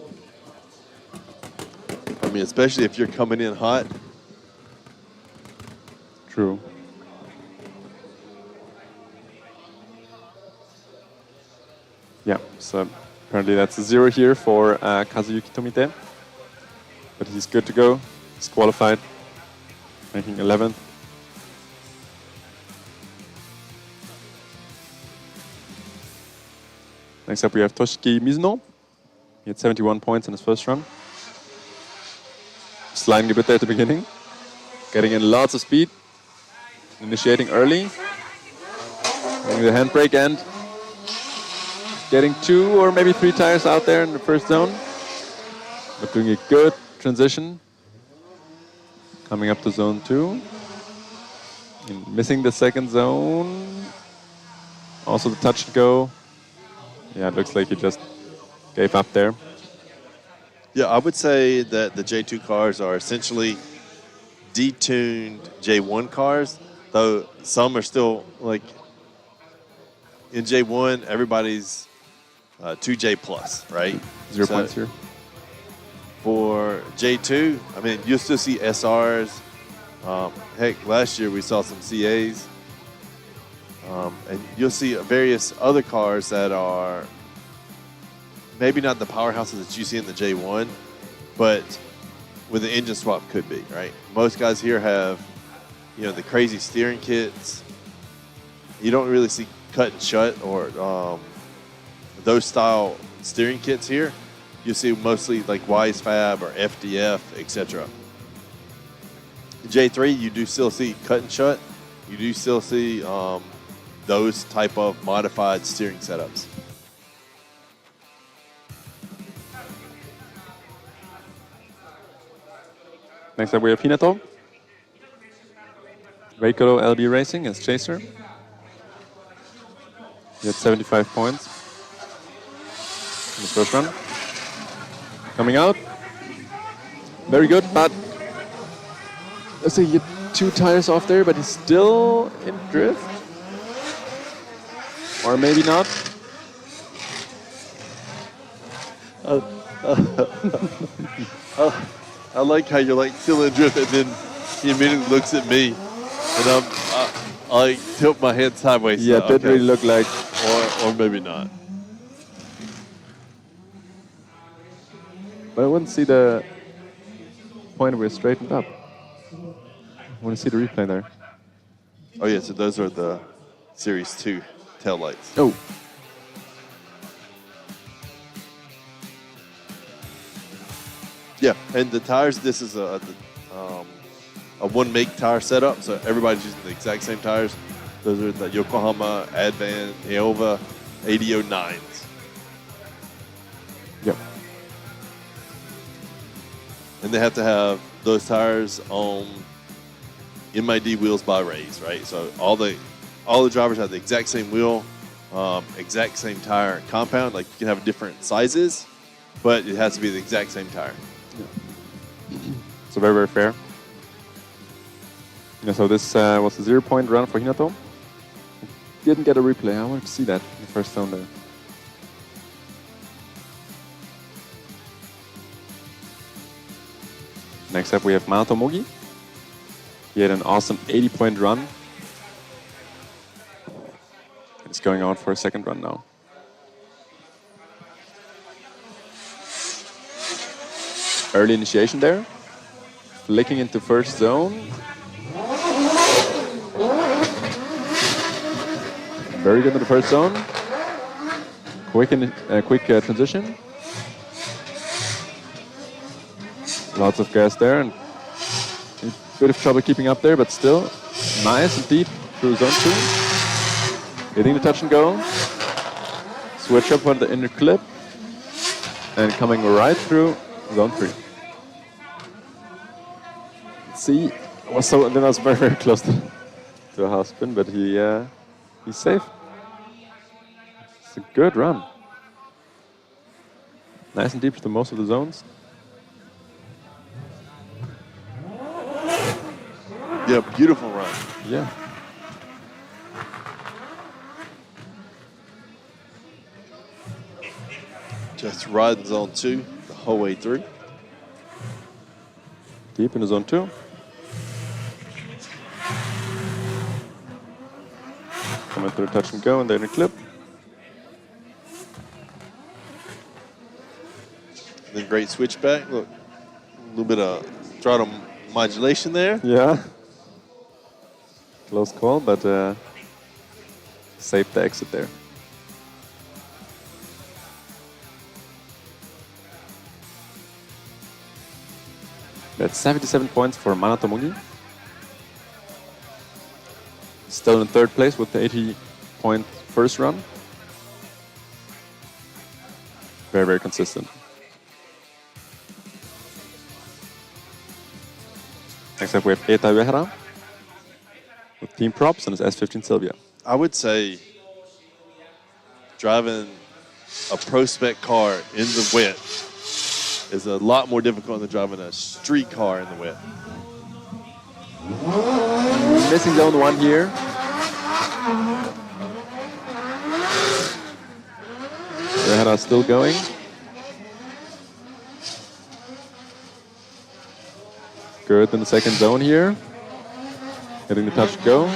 I mean, especially if you're coming in hot. True. Yeah, so apparently that's a 0 here for Kazuyuki Tomite. But he's good to go. He's qualified, ranking 11th. Next up we have Toshiki Mizuno. He had 71 points in his first run. Sliding a bit there at the beginning. Getting in lots of speed. Initiating early. Doing the handbrake and getting 2 or maybe 3 tires out there in the first zone. But doing a good transition. Coming up to zone 2. And missing the second zone. Also the touch and go. Yeah, it looks like he just gave up there. Yeah, I would say that the J2 cars are essentially detuned J1 cars, though some are still like in J1, everybody's 2J plus, right? 0 points here. For J2, I mean, you'll still see SRs. Heck, last year we saw some CAs. And you'll see various other cars that are maybe not the powerhouses that you see in the J1, but with the engine swap could be, right? Most guys here have, you know, the crazy steering kits. You don't really see cut and shut or those style steering kits here. You see mostly like Wise Fab or FDF, etc. J3, you do still see cut and shut. You do still see those type of modified steering setups. Next up we have Hinato. Reikoro LB Racing as chaser. He had 75 points in the first run. Coming out. Very good, but let's say he had 2 tires off there, but he's still in drift. Or maybe not. I like how you're like still in drift, and then he immediately looks at me, and I like tilt my head sideways. Yeah, so, it did really look like. or maybe not. But I wouldn't see the point where it's straightened up. I want to see the replay there. Oh yeah, so those are the Series 2 taillights. Oh. Yeah, and the tires, this is a one make tire setup, so everybody's using the exact same tires. Those are the Yokohama Advan Eova 8009s. Yep. And they have to have those tires on MID wheels by Rays, right? So all the drivers have the exact same wheel, exact same tire compound. Like you can have different sizes, but it has to be the exact same tire. Yeah. So very, very fair. Yeah, so this was a 0 point run for Hinato. Didn't get a replay. I wanted to see that in the first zone there. Next up we have Mato Mogi. He had an awesome 80-point run. It's going out for a second run now. Early initiation there. Flicking into first zone. Very good in the first zone. Quick transition. Lots of gas there, and a bit of trouble keeping up there, but still nice and deep through zone 2. Hitting the touch and go. Switch up on the inner clip, and coming right through zone 3. See, that was very, very close to a half spin, but he's safe. It's a good run. Nice and deep through most of the zones. Yeah, beautiful run. Yeah. Just riding zone 2 the whole way through. Deep into zone 2. Coming through touch and go and then a clip. Then great switchback. Look, a little bit of throttle modulation there. Yeah. Close call, but saved the exit there. That's 77 points for Manato Mugi. Still in third place with the 80-point first run. Very, very consistent. Next up, we have Eta Uehara with team props and his S15 Silvia. I would say driving a pro spec car in the wet is a lot more difficult than driving a street car in the wet. Missing zone 1 here. Uehara still going. Good in the second zone here. Getting the touch and go.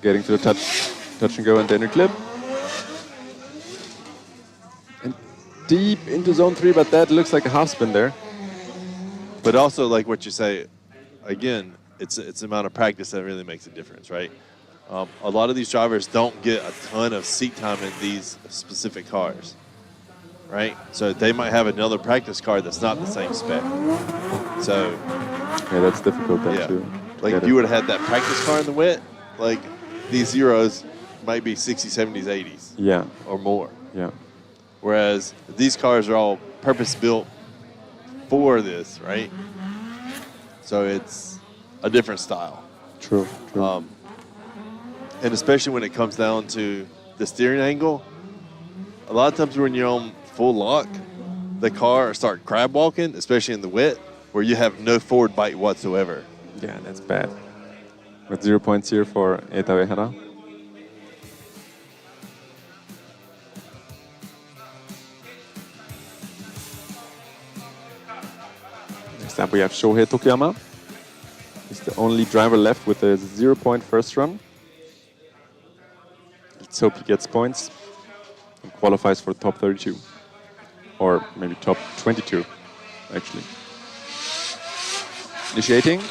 Getting to the touch and go and the inner clip. And deep into zone 3, but that looks like a half spin there. But also, like what you say, again, it's the amount of practice that really makes a difference, right? A lot of these drivers don't get a ton of seat time in these specific cars, right? So they might have another practice car that's not the same spec. So yeah, that's difficult then yeah, too. like if you would have had that practice car in the wet, like these zeros might be 60s, 70s, 80s, Yeah, or more. yeah. Whereas these cars are all purpose-built for this, right? So it's a different style. True, true. And especially when it comes down to the steering angle, a lot of times when you're on full lock, the car start crab walking, especially in the wet, where you have no forward bite whatsoever. Yeah, that's bad. With 0 points here for Eta Uehara. Next up we have Shohei Tokuyama. He's the only driver left with a 0-point first run. Let's hope he gets points and qualifies for top 32. Or maybe top 22, actually. Initiating.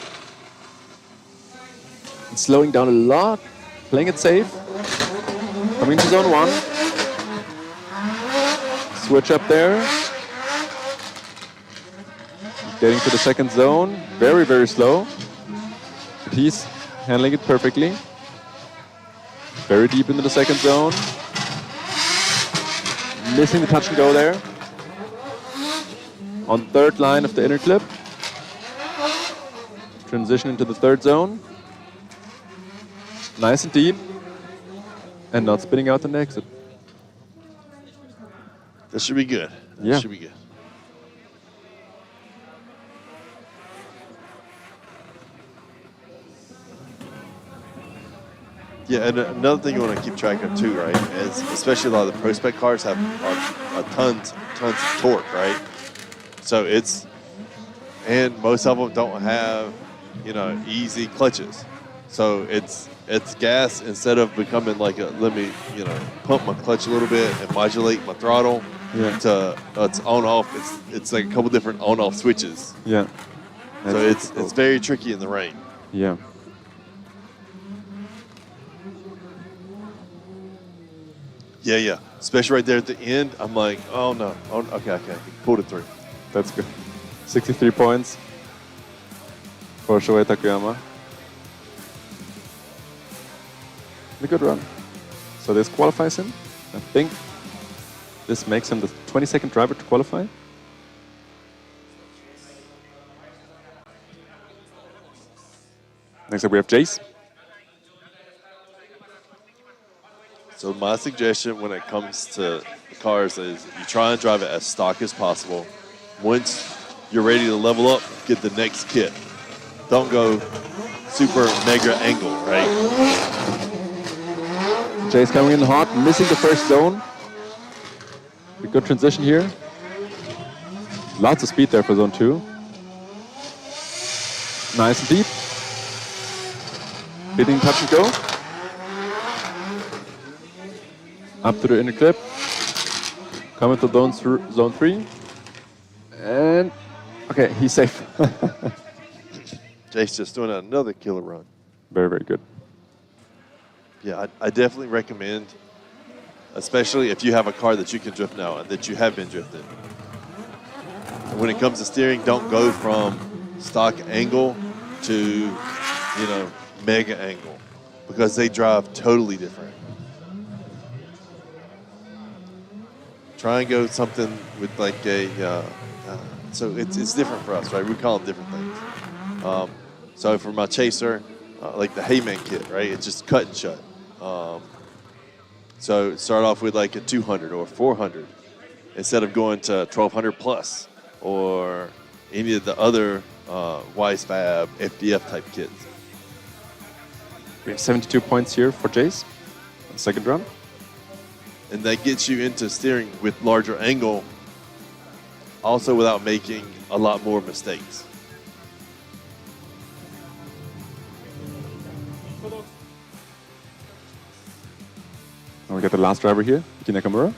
And slowing down a lot. Playing it safe. Coming to zone 1. Switch up there. Getting to the second zone. Very, very slow. But he's handling it perfectly. Very deep into the second zone. Missing the touch and go there. On third line of the inner clip. Transition into the third zone. Nice and deep. And not spinning out the exit. This should be good. That Yeah. should be good. Yeah, and another thing you want to keep track of too, right, is especially a lot of the prospect cars have tons of torque, right? So and most of them don't have, easy clutches. So it's gas instead of becoming like let me, pump my clutch a little bit and modulate my throttle. Yeah. To it's on off. It's like a couple different on off switches. Yeah. So it's very tricky in the rain. Yeah. Yeah. Especially right there at the end, I'm like, oh no. Oh, okay. Pulled it through. That's good. 63 points for Shohei Takayama. A good run. So this qualifies him. I think this makes him the 22nd driver to qualify. Next up we have Jace. So my suggestion when it comes to cars is you try and drive it as stock as possible. Once you're ready to level up, get the next kit. Don't go super mega angle, right? Jace coming in hot, missing the first zone. A good transition here. Lots of speed there for zone 2. Nice and deep. Hitting touch and go. Up to the inner clip. Coming to zone 3. And okay, he's safe. Jace just doing another killer run. Very, very good. Yeah, I definitely recommend, especially if you have a car that you can drift now and that you have been drifting. And when it comes to steering, don't go from stock angle to, mega angle because they drive totally different. Try and go something with like a. So it's different for us, right? We call them different things. So for my chaser, like the Hayman kit, right? It's just cut and shut. So start off with like a 200 or 400 instead of going to 1200 plus or any of the other YSFAB, FDF type kits. We have 72 points here for Jace on the second run. And that gets you into steering with larger angle, also without making a lot more mistakes. And we got the last driver here, Yuki Nakamura.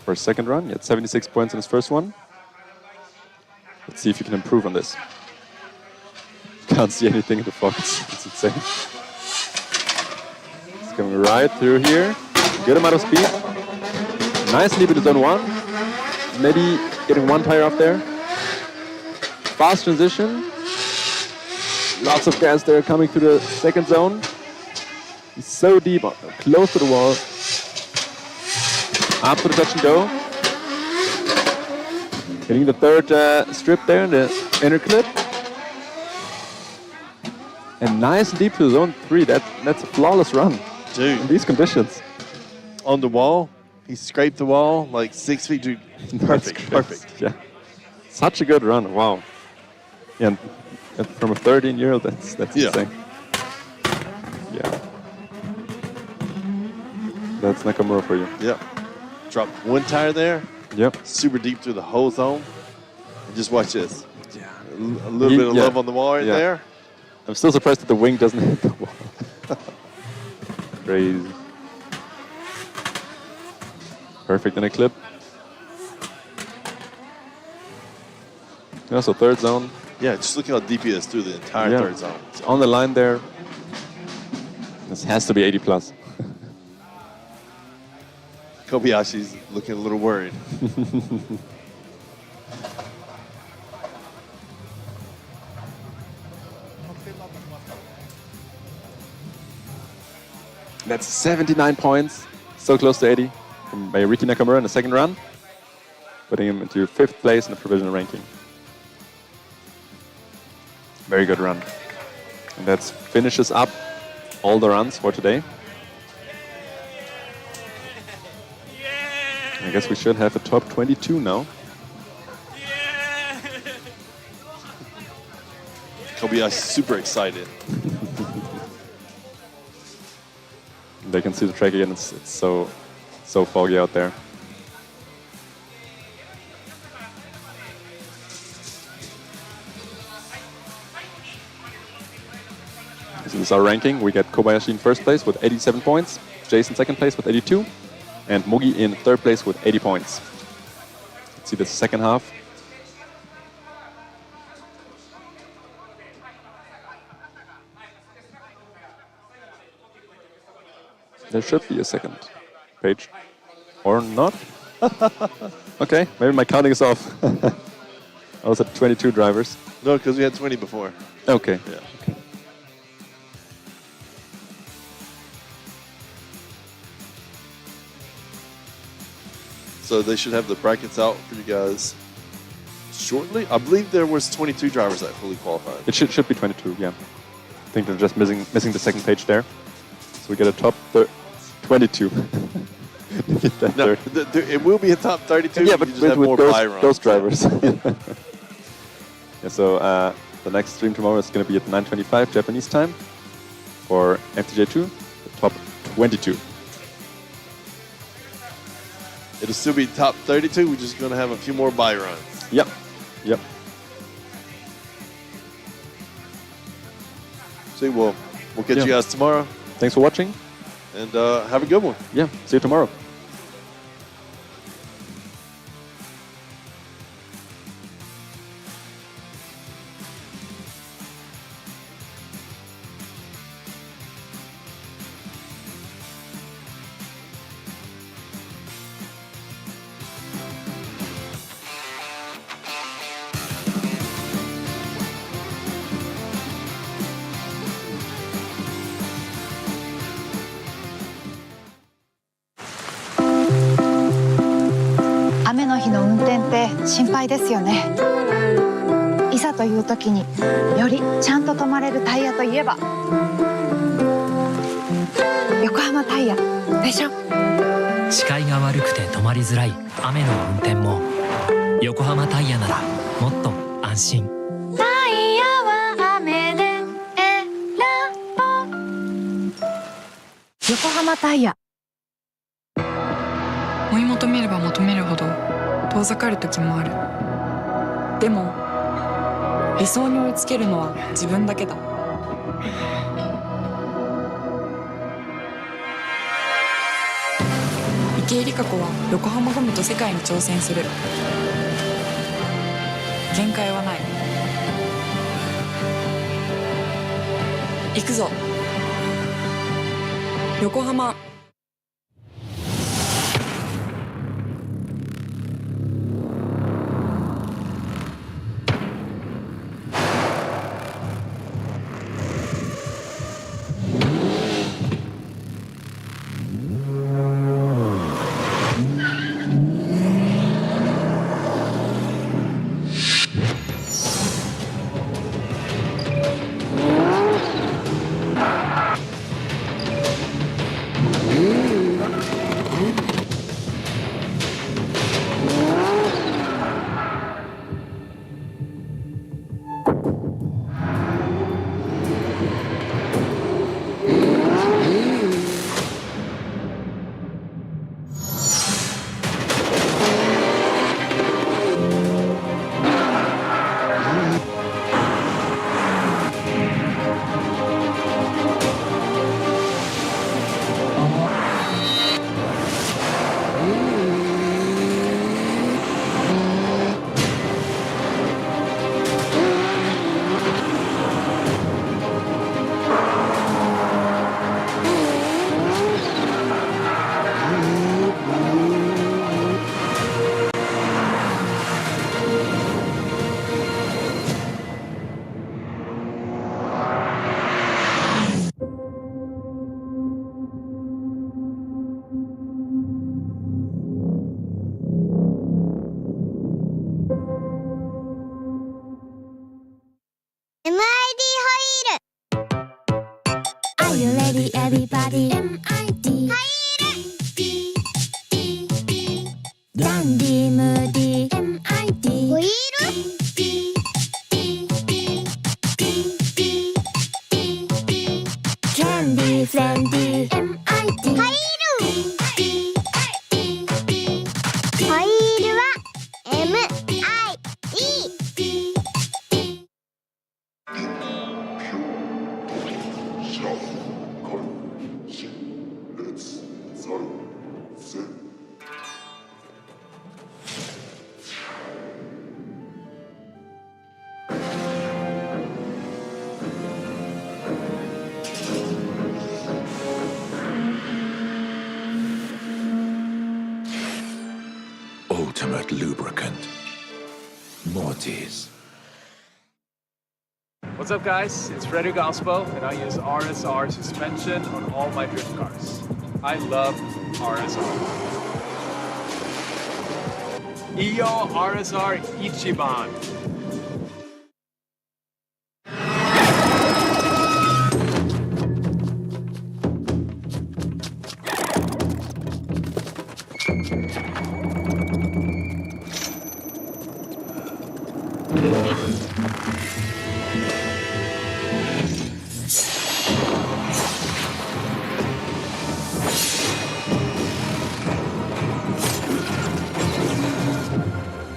For his second run, he had 76 points in his first one. Let's see if you can improve on this. Can't see anything in the fog, it's insane. It's coming right through here. Good amount of speed. Nice leap into zone 1. Maybe getting one tire off there. Fast transition. Lots of gas there coming through the second zone. He's so deep, close to the wall. Up to the touch and go. Hitting the third strip there in the inner clip. And nice leap to zone 3. That's a flawless run. Dude. In these conditions. On the wall, he scraped the wall like 6 feet. Dude, perfect, perfect. Yeah. Such a good run. Wow. Yeah, and from a 13-year-old, that's insane. Yeah. That's Nakamura for you. Yep. Drop one tire there. Yep. Super deep through the whole zone. And just watch this. Yeah. A little bit of love on the wall right there. I'm still surprised that the wing doesn't hit the wall. Crazy. Perfect in a clip. Yeah, so third zone. Yeah, just look how deep he is through the entire third zone. It's on the line there. This has to be 80 plus. Kobayashi's looking a little worried. That's 79 points. So close to 80 by Yuki Nakamura in the second run. Putting him into 5th place in the provisional ranking. Very good run. And that finishes up all the runs for today. I guess we should have a top 22 now. Kobayashi's super excited. They can see the track again. It's so foggy out there. This is our ranking. We get Kobayashi in first place with 87 points, Jason second place with 82, and Mugi in third place with 80 points. Let's see the second half. There should be a second page. Or not? Okay, maybe my counting is off. I was at 22 drivers. No, because we had 20 before. Okay. Yeah. Okay. So they should have the brackets out for you guys shortly. I believe there was 22 drivers that fully qualified. It should be 22, yeah. I think they're just missing the second page there. So we get a top 22. No, it will be a top 32. Yeah, but you just have more buy runs. those drivers. Yeah, so the next stream tomorrow is going to be at 9:25 Japanese time for FDJ2, the top 22. It'll still be top 32. We're just going to have a few more buy runs. Yep. Yep. See, we'll catch you guys tomorrow. Thanks for watching. And have a good one. Yeah, see you tomorrow. 日の運転って心配ですよね。いざという時によりちゃんと止まれるタイヤといえば横浜タイヤでしょ。視界が悪くて止まりづらい雨の運転も横浜タイヤならもっと安心。タイヤは雨で選ぼう。横浜タイヤ。追い求めれば求めるほど遠ざかる時もある。でも理想に追いつけるのは自分だけだ。池江璃花子は横浜ゴムと世界に挑戦する。限界はない。行くぞ横浜。Everybody MID ダンディムーディ MID ホイールキャンディーフレンディ MID ホイールは MID。 Ultimate lubricant. Mortis. What's up, guys? It's Frederick Ospo, and I use RSR suspension on all my drift cars. I love RSR. Iyo RSR Ichiban.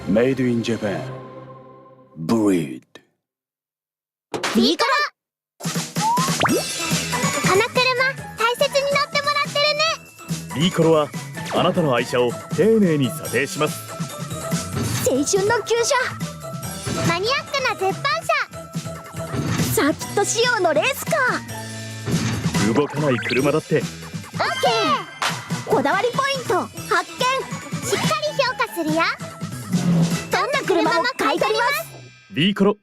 Made in Japan. Breed. ビーコロこの車大切に乗ってもらってるね。ビーコロはあなたの愛車を丁寧に査定します。青春の旧車、マニアックな絶版車、サーキット仕様のレースカー。動かない車だって OK。 こだわりポイント発見。しっかり評価するよ。どんな車も買い取ります。ビーコロ